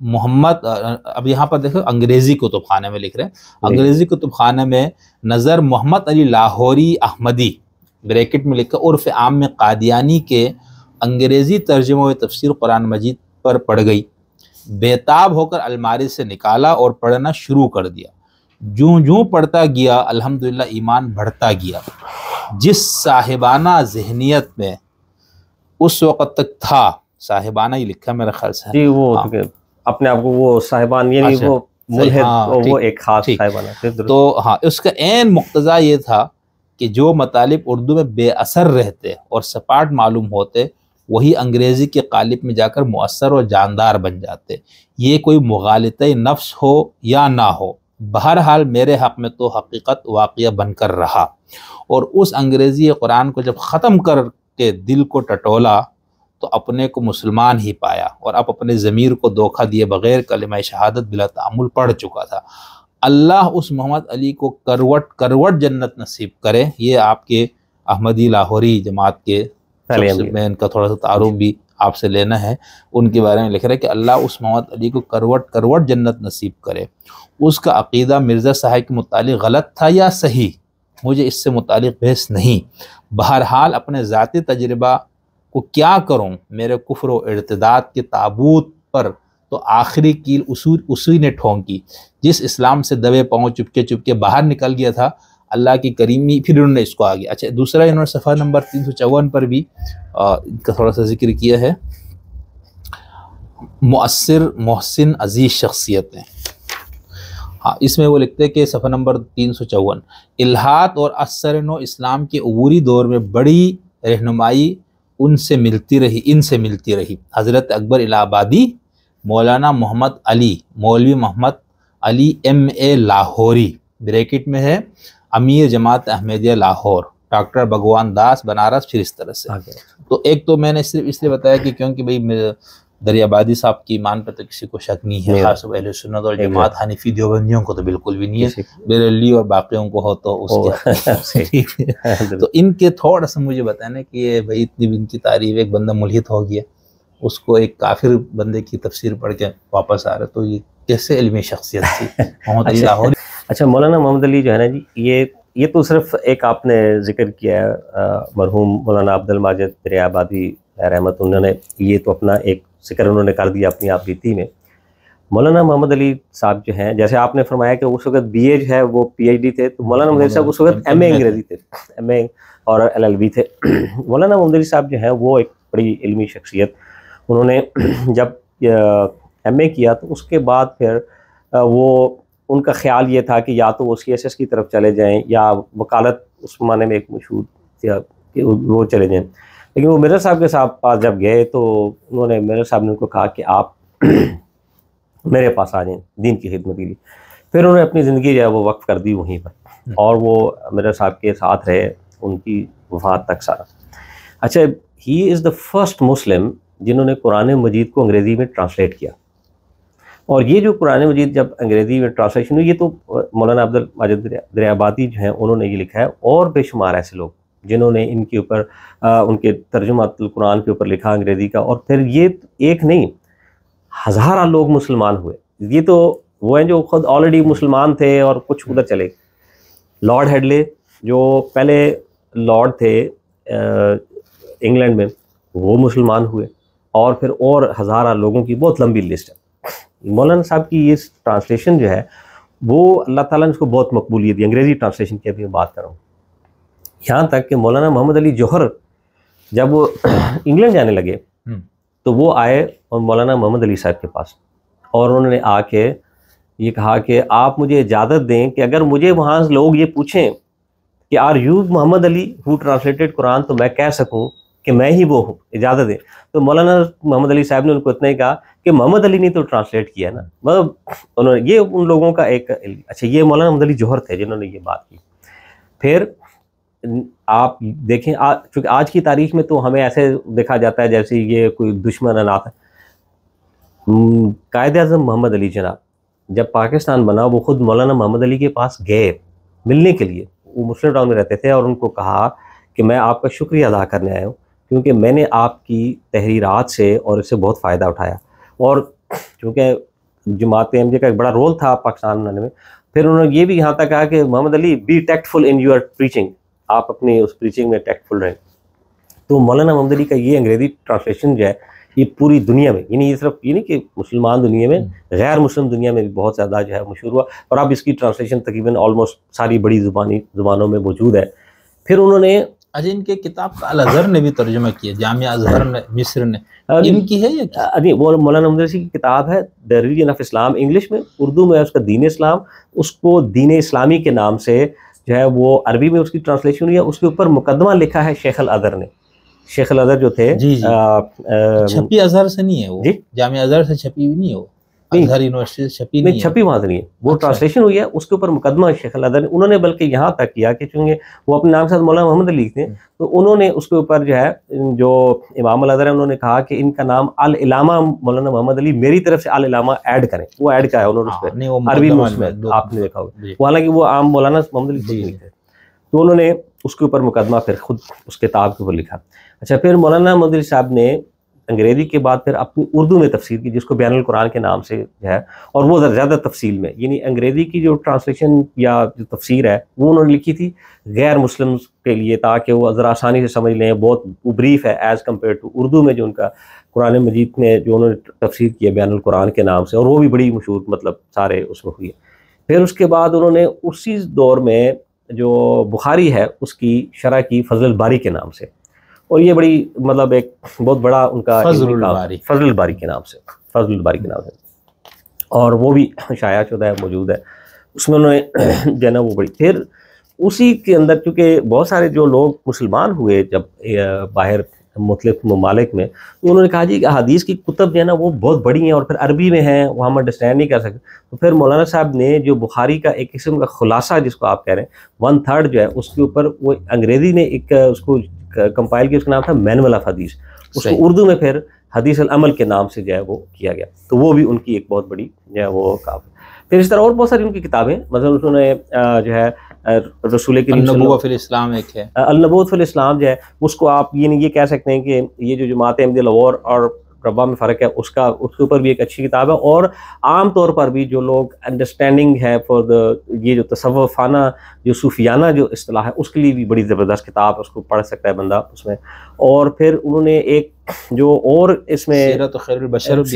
मोहम्मद, अब यहाँ पर देखो अंग्रेज़ी कुतुब खाने में लिख रहे हैं, अंग्रेज़ी कुतुब खाने में नज़र मोहम्मद अली लाहौरी अहमदी ब्रैकेट में लिखा उर्फ़ आम में कादियानी के अंग्रेज़ी तर्जुमा व तफसीर कुरान मजीद पर पड़ गई। बेताब होकर अलमारी से निकाला और पढ़ना शुरू कर दिया। जूं जूं पढ़ता गया अल्हम्दुलिल्लाह ईमान बढ़ता गया। जिस साहिबाना जहनियत में उस वक़्त तक था, साहिबाना ही लिखा मेरे ख्याल से जी, वो अपने आप को वो साहिबान, यानी वो मुल्हिद, वो एक खास साहिबाना। तो हाँ, उसका ऐन मुक्तज़ा ये था कि जो मतालिब उर्दू में बेअसर रहते और सपाट मालूम होते, वही अंग्रेज़ी के कालिब में जाकर मुअस्सर और जानदार बन जाते। ये कोई मुगालिते नफ्स हो या ना हो, बहरहाल मेरे हक़ में तो हकीकत वाक़िया बनकर रहा। और उस अंग्रेज़ी कुरान को जब ख़त्म करके दिल को टटोला तो अपने को मुसलमान ही पाया, और अब अपने ज़मीर को धोखा दिए बग़ैर कलिमा शहादत बिला तामुल पढ़ चुका था। अल्लाह उस मोहम्मद अली को करवट जन्नत नसीब करे। ये आपके अहमदी लाहौरी जमात के, मैं इनका थोड़ा सा तारुफ भी आपसे लेना है, उनके बारे में लिख रहा है कि अल्लाह उस मोहम्मद अली को करवट जन्नत नसीब करे। उसका अक़ीदा मिर्ज़ा साहब के मुतालिक गलत था या सही, मुझे इससे मुतालिक बहस नहीं। बहरहाल अपने ज़ाती तजर्बा को क्या करूं, मेरे कुफ्र व इर्तिदाद के ताबूत पर तो आखिरी कील उसी ने ठोंकी, जिस इस्लाम से दबे पाँव चुपके चुपके बाहर निकल गया था। अल्लाह की करीमी, फिर उन्होंने इसको आगे, अच्छा दूसरा इन्होंने सफ़र नंबर 354 पर भी इनका थोड़ा सा जिक्र किया है, मुअस्सिर मोहसिन अजीज़ शख्सियतें। हाँ, इसमें वो लिखते हैं कि सफ़र नंबर 354, इल्हाद और असर नो इस्लाम के अबूरी दौर में बड़ी रहनुमाई इनसे मिलती रही। हज़रत अकबर इलाहाबादी, मौलाना मोहम्मद अली, मौलवी मोहम्मद अली MA लाहौरी ब्रैकेट में है, अमीर जमात अहमदिया लाहौर, डॉक्टर भगवान दास बनारस, फिर इस तरह से। तो एक तो मैंने सिर्फ इसलिए बताया कि क्योंकि भाई दरियाबादी साहब की ईमान पर तो किसी को शक नहीं है, खास अहले सुन्नत और जमात हनीफी देवबंदियों को तो बिल्कुल भी नहीं है, बेरेली और बाकियों को हो तो उसके तो इनके थोड़ा सा मुझे बताना कि ये भाई इतनी इनकी तारीफ, एक बंदा मुल्हिद हो गया, उसको एक काफिर बंदे की तफसीर पढ़ के वापस आ रहा, तो ये कैसे इल्मी शख्सियत थी मोहम्मद अली लाहौरी। अच्छा, मौलाना मोहम्मद अली जो है ना जी, ये तो सिर्फ एक आपने जिक्र किया है मरहूम मौलाना अब्दुल माजिद दरियाबादी रहमत, उन्होंने ये तो अपना एक जिक्र उन्होंने कर दिया अपनी आप बीती में। मौलाना मोहम्मद अली साहब जो हैं, जैसे आपने फरमाया कि उस वक्त BA जो है वो PhD थे, तो मौलाना मोहम्मद साहब उस वक्त MA अंग्रेज़ी थे, MA और LLB थे। मौलाना मोहम्मद अली साहब जो हैं वो एक बड़ी इल्मी शख्सियत, उन्होंने जब MA किया तो उसके बाद फिर वो उनका ख्याल ये था कि या तो वो CSS की तरफ चले जाएं या वकालत, उस माने में एक मशहूर कि वो चले जाएं। लेकिन वो मिर्ज़ा साहब के पास जब गए तो उन्होंने, मिर्ज़ा साहब ने उनको कहा कि आप मेरे पास आ जाएं दीन की खिदमत के लिए। फिर उन्होंने अपनी ज़िंदगी जो है वो वक्फ कर दी वहीं पर, और वो मिर्ज़ा साहब के साथ रहे उनकी वफ़ात तक सारा। अच्छा, he is the first Muslim जिन्होंने कुरान मजीद को अंग्रेज़ी में ट्रांसलेट किया। और ये जो कुरान मजीद जब अंग्रेज़ी में ट्रांसलेशन हुई, ये तो मौलाना अब्दुल माजिद दरियाबादी जो हैं उन्होंने ये लिखा है, और बेशुमार ऐसे लोग जिन्होंने इनके ऊपर उनके तर्जुमातुल कुरान के ऊपर लिखा अंग्रेज़ी का। और फिर ये एक नहीं, हज़ारा लोग मुसलमान हुए। ये तो वो हैं जो खुद ऑलरेडी मुसलमान थे और कुछ उधर चले। लॉर्ड हेडले जो पहले लॉर्ड थे इंग्लैंड में, वो मुसलमान हुए, और फिर और हज़ारा लोगों की बहुत लंबी लिस्ट है। मौलाना साहब की ये ट्रांसलेशन जो है वो अल्लाह ताला ने उसको बहुत मकबूलियत दी। अंग्रेज़ी ट्रांसलेशन की अभी मैं बात कर रहा हूँ। यहाँ तक कि मौलाना मोहम्मद अली जौहर जब वो इंग्लैंड जाने लगे तो वो आए और मौलाना मोहम्मद अली साहब के पास, और उन्होंने आके ये कहा कि आप मुझे इजाज़त दें कि अगर मुझे वहाँ लोग ये पूछें कि are you Mohammad Ali who translated Quran, तो मैं कह सकूँ कि मैं ही वो हूँ, इजाज़त दें। तो मौलाना मोहम्मद अली साहब ने उनको इतना ही कहा कि मोहम्मद अली ने तो ट्रांसलेट किया ना, मतलब उन्होंने ये उन लोगों का एक। अच्छा, ये मौलाना मोहम्मद अली जौहर थे जिन्होंने ये बात की। फिर आप देखें, चूँकि आज की तारीख में तो हमें ऐसे देखा जाता है जैसे ये कोई दुश्मन अनाथ है। कायद-ए-आज़म मोहम्मद अली जनाब जब पाकिस्तान बना, वो खुद मौलाना मोहम्मद अली के पास गए मिलने के लिए। वो मुस्लिम टाउन में रहते थे, और उनको कहा कि मैं आपका शुक्रिया अदा करने आया हूँ क्योंकि मैंने आपकी तहरीरात से और इससे बहुत फ़ायदा उठाया। और चूँकि जमात-ए-अहमदिया का एक बड़ा रोल था पाकिस्तान बनाने में, फिर उन्होंने ये भी यहाँ तक कहा कि Mohammad Ali be tactful in your preaching, आप अपनी उस प्रीचिंग में टैक्टफुल रहें। तो मौलाना मोहम्मद अली का ये अंग्रेज़ी ट्रांसलेशन जो है ये पूरी दुनिया में, यानी ये सिर्फ ये नहीं कि मुसलमान दुनिया में, गैर मुस्लिम दुनिया में भी बहुत ज़्यादा जो है मशहूर हुआ, और अब इसकी ट्रांसलेशन तकरीबन ऑलमोस्ट सारी बड़ी ज़ुबानों में मौजूद है। फिर उन्होंने अजय इनके किताब का अल अज़हर ने भी तर्जुमा किया, जामिया अज़हर ने मिस्र ने, इनकी है या नहीं, वो मौलाना मोहम्मद अली की किताब है the religion of Islam, English में, उर्दू में है उसका दीन इस्लाम, उसको दीन इस्लामी के नाम से जो है वो अरबी में उसकी ट्रांसलेशन हुई है। उसके ऊपर मुकदमा लिखा है शेख अल अज़हर ने। शेख अल अज़हर जो थे, जी छपी अज़हर से नहीं है वो जी, जामिया अज़हर से छपी हुई नहीं है वो, अज़हर यूनिवर्सिटी से छपी नहीं, छपी वहाँ से नहीं है वो। अच्छा। ट्रांसलेशन हुई है, उसके ऊपर मुकदमा शेख अल अज़हर ने, उन्होंने बल्कि यहाँ तक किया कि चूँकि वो अपने नाम के साथ मौलाना मोहम्मद अली थे, तो उन्होंने उसके ऊपर जो है जो इमाम अल अज़हर है उन्होंने कहा कि इनका नाम अल इलामा मौलाना मोहम्मद अली, मेरी तरफ से अल इलामा ऐड करें। वो ऐड का है उन्होंने उस पर अरबी में, आपने देखा होगा, हालांकि वो आम मौलाना मोहम्मद अली थे। तो उन्होंने उसके ऊपर मुकदमा फिर खुद उस किताब के ऊपर लिखा। अच्छा, फिर मौलाना मोहम्मद अली साहब ने अंग्रेज़ी के बाद फिर अपनी उर्दू में तफसीर की, जिसको बयानुल कुरान के नाम से है, और वो ज़्यादा तफसील में, यानी अंग्रेज़ी की जो ट्रांसलेशन या जो तफसीर है वो उन्होंने लिखी थी गैर मुस्लिम के लिए, ताकि वो ज़रा आसानी से समझ लें। बहुत ब्रीफ है एज़ कम्पेयर टू उर्दू में जो उनका कुरान मजीद में जो उन्होंने तफसीर की है बयानुल कुरान के नाम से, और वो भी बड़ी मशहूर, मतलब सारे उसमें हुई है। फिर उसके बाद उन्होंने उसी दौर में जो बुखारी है उसकी शरह की फजल बारी के नाम से, और ये बड़ी मतलब एक बहुत बड़ा उनका फजल बारी के नाम से, फजल बारी के नाम से, और वो भी शाया शुदा है, मौजूद है उसमें। उन्होंने जो है ना वो बड़ी, फिर उसी के अंदर चूँकि बहुत सारे जो लोग मुसलमान हुए जब बाहर मुख्तलिफ ममालिक में, तो उन्होंने कहा जी कि हदीस की कुतब जो है ना वो बहुत बड़ी हैं और फिर अरबी में हैं, वो हम अंडरस्टैंड नहीं कर सकते। तो फिर मौलाना साहब ने जो बुखारी का एक किस्म का खुलासा जिसको आप कह रहे हैं 1/3 जो है, उसके ऊपर वो अंग्रेज़ी ने एक उसको कंपाइल किया, उसका नाम था मैनुअल ऑफ हदीस, उसको उर्दू में फिर हदीस अल अमल के नाम से जो है वो किया गया। तो वो भी उनकी एक बहुत बड़ी जो है वो काफ़ी। फिर इस तरह और बहुत सारी उनकी किताबें, मतलब उन्होंने जो है रसूल करीम अल-नबुव्वत फिल इस्लाम एक है, अल-नबुव्वत फिल इस्लाम जो है, उसको आप ये कह सकते हैं कि ये जो जमात-ए-अहमदिया लाहौर और रब्बा में फ़र्क है उसके ऊपर भी एक अच्छी किताब है। और आम तौर पर भी जो लोग अंडरस्टैंडिंग है फॉर द ये जो तसव्वुफ़ाना जो सूफियाना जो इस्तिलाह है उसके लिए भी बड़ी ज़बरदस्त किताब है, उसको पढ़ सकता है बंदा उसमें। और फिर उन्होंने एक जो और इसमें सीरत खैरुल बशर रसूल करीम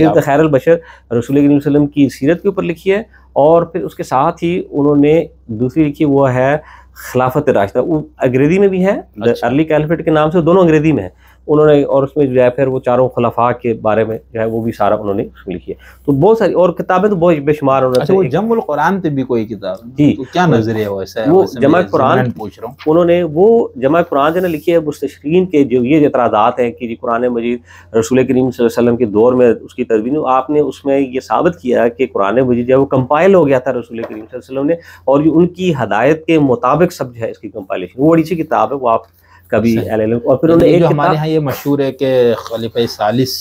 सल्लल्लाहु अलैहि वसल्लम की सीरत के ऊपर लिखी है, और फिर उसके साथ ही उन्होंने दूसरी लिखी वो है खिलाफत राशिदा, वो अंग्रेज़ी में भी है, अर्ली कैलिफेट के नाम से, दोनों अंग्रेज़ी में है उन्होंने। और उसमें जो है फिर वो चारों खुलाफा के बारे में जो है वो भी सारा उन्होंने उसमें लिखी है। तो बहुत सारी और किताबें तो बहुत बेशुमार उन्होंने। अच्छा, वो जमुल कुरान पे भी कोई किताब जी, तो क्या नजरिया वो ऐसा है? वो जमा कुरान पूछ रहा हूँ, उन्होंने वो जमा कुरान जो है लिखी है मुस्तशरीकीन के जो ये एतराज़ात हैं कि कुरान मजीद रसूल करीम सल्लल्लाहु अलैहि वसल्लम के दौर में उसकी तदवीन, आपने उसमें ये साबित किया कि कुरान मजीद जब वो कंपाइल हो गया था रसूल करीम सल्लल्लाहु अलैहि वसल्लम ने, और उनकी हदायत के मुताबिक सब जो है इसकी कंपाइलेशन, वो बड़ी सी किताब है, वो आप कभी LLM। और फिर उन्होंने एक हमारे यहाँ ये मशहूर है कि खलीफा सालिस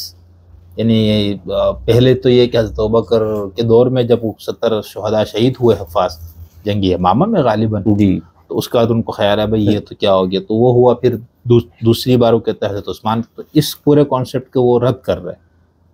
यानी पहले तो ये कि हज़रत अबू बकर के दौर में जब 70 शुहदा शहीद हुए हफ़ाज़ जंगी यमामा में गालिबन जी, तो उसके बाद उनको ख्याल है भाई ये तो क्या हो गया, तो वो हुआ। फिर दूसरी बार वो कहता है हज़रत उस्मान, तो इस पूरे कॉन्सेप्ट को वो रद्द कर रहे हैं।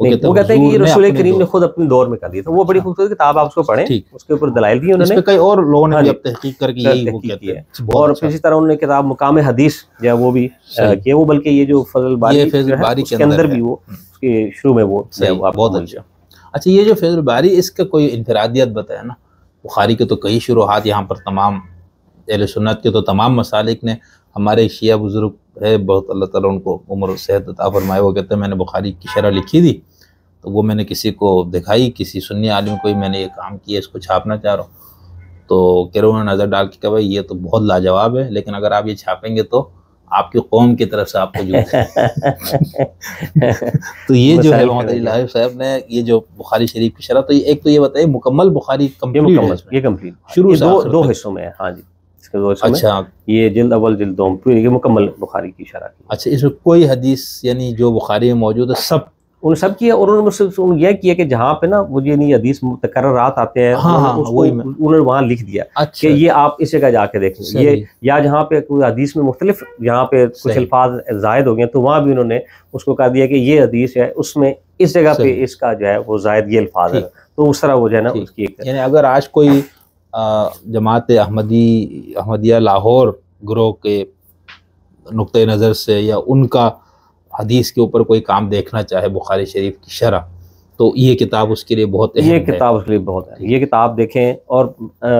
वो कहते हैं कि ये रसूल करीम ने खुद अपने दौर में कर दिया। तो वो बड़ी खूबसूरत किताब, आप उसको पढ़ें, उसके ऊपर दलाइल दी उन्होंने, कई और लोगों ने भी अब तहकीक करके यही वो कहते हैं। और इसी तरह उन्होंने किताब मुकाम हदीस जो है वो भी किया, वो बल्कि ये जो फजल बारी के अंदर भी वो उसके शुरू में वो बहुत अच्छा। अच्छा, ये जो फजल बारी, इसका कोई इनफरादियत बताया ना। बुखारी के तो कई शुरुआत यहाँ पर तमाम अहले सुन्नत के तो तमाम मसालिक ने, हमारे शिया बुजुर्ग है बहुत, अल्लाह ताला उनको उम्र सेहत अता फरमाए, वो कहते हैं मैंने बुखारी की शरह लिखी थी, तो वो मैंने किसी को दिखाई, किसी सुन्नी आलिम को ही मैंने ये काम किया, इसको छापना चाह रहा हूँ। तो कह रहे उन्होंने नज़र डाल के कहा भाई ये तो बहुत लाजवाब है, लेकिन अगर आप ये छापेंगे तो आपकी कौम की तरफ से आपको जो तो ये जो है मोहम्मद अली लाहिब साहब ने ये जो बुखारी शरीफ की शरह, तो ये एक तो ये बताइए मुकम्मल बुखारी कंप्लीट शुरू दो हिस्सों में है। हाँ जी, इसके दो हिस्सों में। अच्छा, ये जिल्द अव्वल जिल्द दो पूरी ये मुकम्मल बुखारी की शरह की। अच्छा, इसमें कोई हदीस यानी जो बुखारी में मौजूद है सब उन सब किया, और उन्होंने मुझसे यह किया कि जहाँ पे ना मुझे नहीं हदीस मुतकर्ररात आते हैं, उन्होंने वहाँ लिख दिया कि ये आप इस जगह जाके देखें, ये या जहाँ पे कोई हदीस में मुख्तलिफ जहाँ पे कुछ अल्फाज जायद हो गए तो वहाँ भी उन्होंने उसको कह दिया कि ये हदीस है, उसमें इस जगह पे इसका जो है वो जायद ये अल्फाज है, तो उस तरह वो जो है ना उसकी एक, यानी अगर आज कोई जमात अहमदिया लाहौर ग्रोह के नुक्ते नज़र से या उनका हदीस के ऊपर कोई काम देखना चाहे बुखारी शरीफ की शरह, तो ये किताब उसके लिए बहुत अहम है। ये किताब उसके लिए बहुत है, ये किताब देखें, और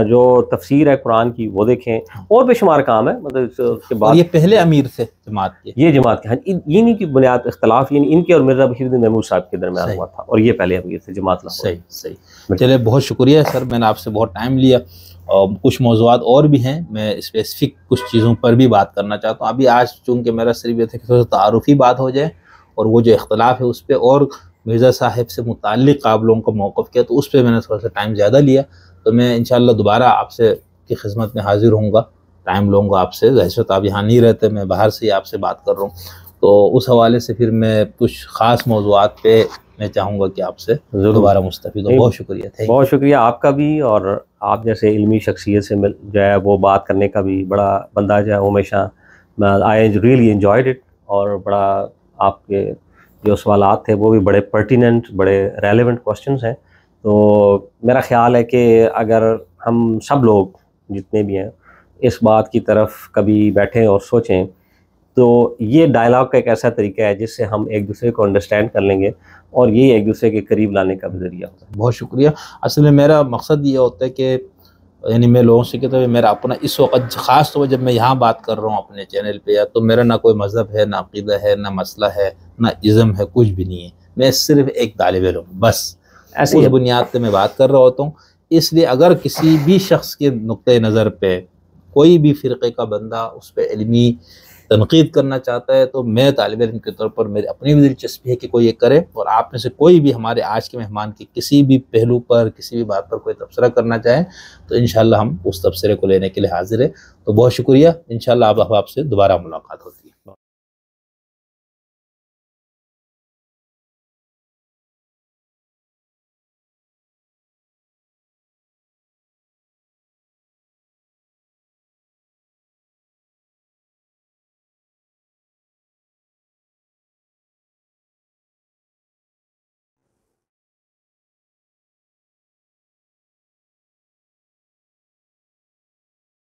जो तफसीर है कुरान की वो देखें, और बेशुमार काम है। मतलब उसके बाद ये पहले अमीर थे जमात के, ये जमात के, हाँ, इन्हीं की बुनियाद इख्तलाफ यानी इनके और मिर्ज़ा बशीरुद्दीन महमूद साहब के दरमियान हुआ था, और ये पहले अमीर थे जमात लाहौर। सही। चलिए, बहुत शुक्रिया सर, मैंने आपसे बहुत टाइम लिया, और कुछ मौज़ूआत और भी हैं, मैं स्पेसिफिक कुछ चीज़ों पर भी बात करना चाहता हूँ। अभी आज चूँकि मेरा सिर्फ ये था कि थोड़ा तारुफ़ी बात हो जाए, और वो जो इख्तलाफ है उस पर, और मिर्ज़ा साहब से मुताल्लिक़ काबिलों का मौक़िफ़ किया, तो उस पर मैंने थोड़ा सा टाइम ज़्यादा लिया। तो मैं इंशाअल्लाह दोबारा आपसे की खिदमत में हाज़िर होऊंगा, टाइम लूँगा आपसे। वैसे तो आप यहाँ नहीं रहते, मैं बाहर से ही आपसे बात कर रहा हूँ, तो उस हवाले से फिर मैं कुछ ख़ास मौज़ूआत पे मैं चाहूँगा कि आपसे दोबारा मुस्तफ़ीद हो। बहुत शुक्रिया, बहुत शुक्रिया आपका भी, और आप जैसे इल्मी शख्सियत से मिल जो है वो बात करने का भी बड़ा बंदा जो है वो हमेशा आई रियली एंजॉयड इट, और बड़ा आपके जो सवालात थे वो भी बड़े पर्टिनेंट, बड़े रेलेवेंट क्वेश्चंस हैं। तो मेरा ख्याल है कि अगर हम सब लोग जितने भी हैं इस बात की तरफ कभी बैठें और सोचें, तो ये डायलॉग का एक ऐसा तरीका है जिससे हम एक दूसरे को अंडरस्टैंड कर लेंगे, और ये एक दूसरे के करीब लाने का भी ज़रिया होता है। बहुत शुक्रिया। असल में मेरा मकसद ये होता है कि यानी मैं लोगों से कहता हूँ, मेरा अपना इस वक्त ख़ास तौर जब मैं यहाँ बात कर रहा हूँ अपने चैनल पे, या तो मेरा ना कोई मज़हब है, ना अक़ीदा है, ना मसला है, ना इज़्म है, कुछ भी नहीं है। मैं सिर्फ एक तालिब इल्म, बस ऐसी बुनियाद पे मैं बात कर रहा होता हूँ। इसलिए अगर किसी भी शख्स के नुक्ते नज़र पे कोई भी फ़िरक़े का बंदा उस पर इल्मी तनकीद करना चाहता है, तो मैं तालिब इल्म के तौर पर मेरी अपनी भी दिलचस्पी है कि कोई ये करे, और आप में से कोई भी हमारे आज के मेहमान के किसी भी पहलू पर, किसी भी बात पर कोई तबसरा करना चाहे, तो इंशाअल्लाह हम उस तबसरे को लेने के लिए हाजिर है। तो बहुत शुक्रिया, इंशाअल्लाह अब आपसे दोबारा मुलाकात होती है।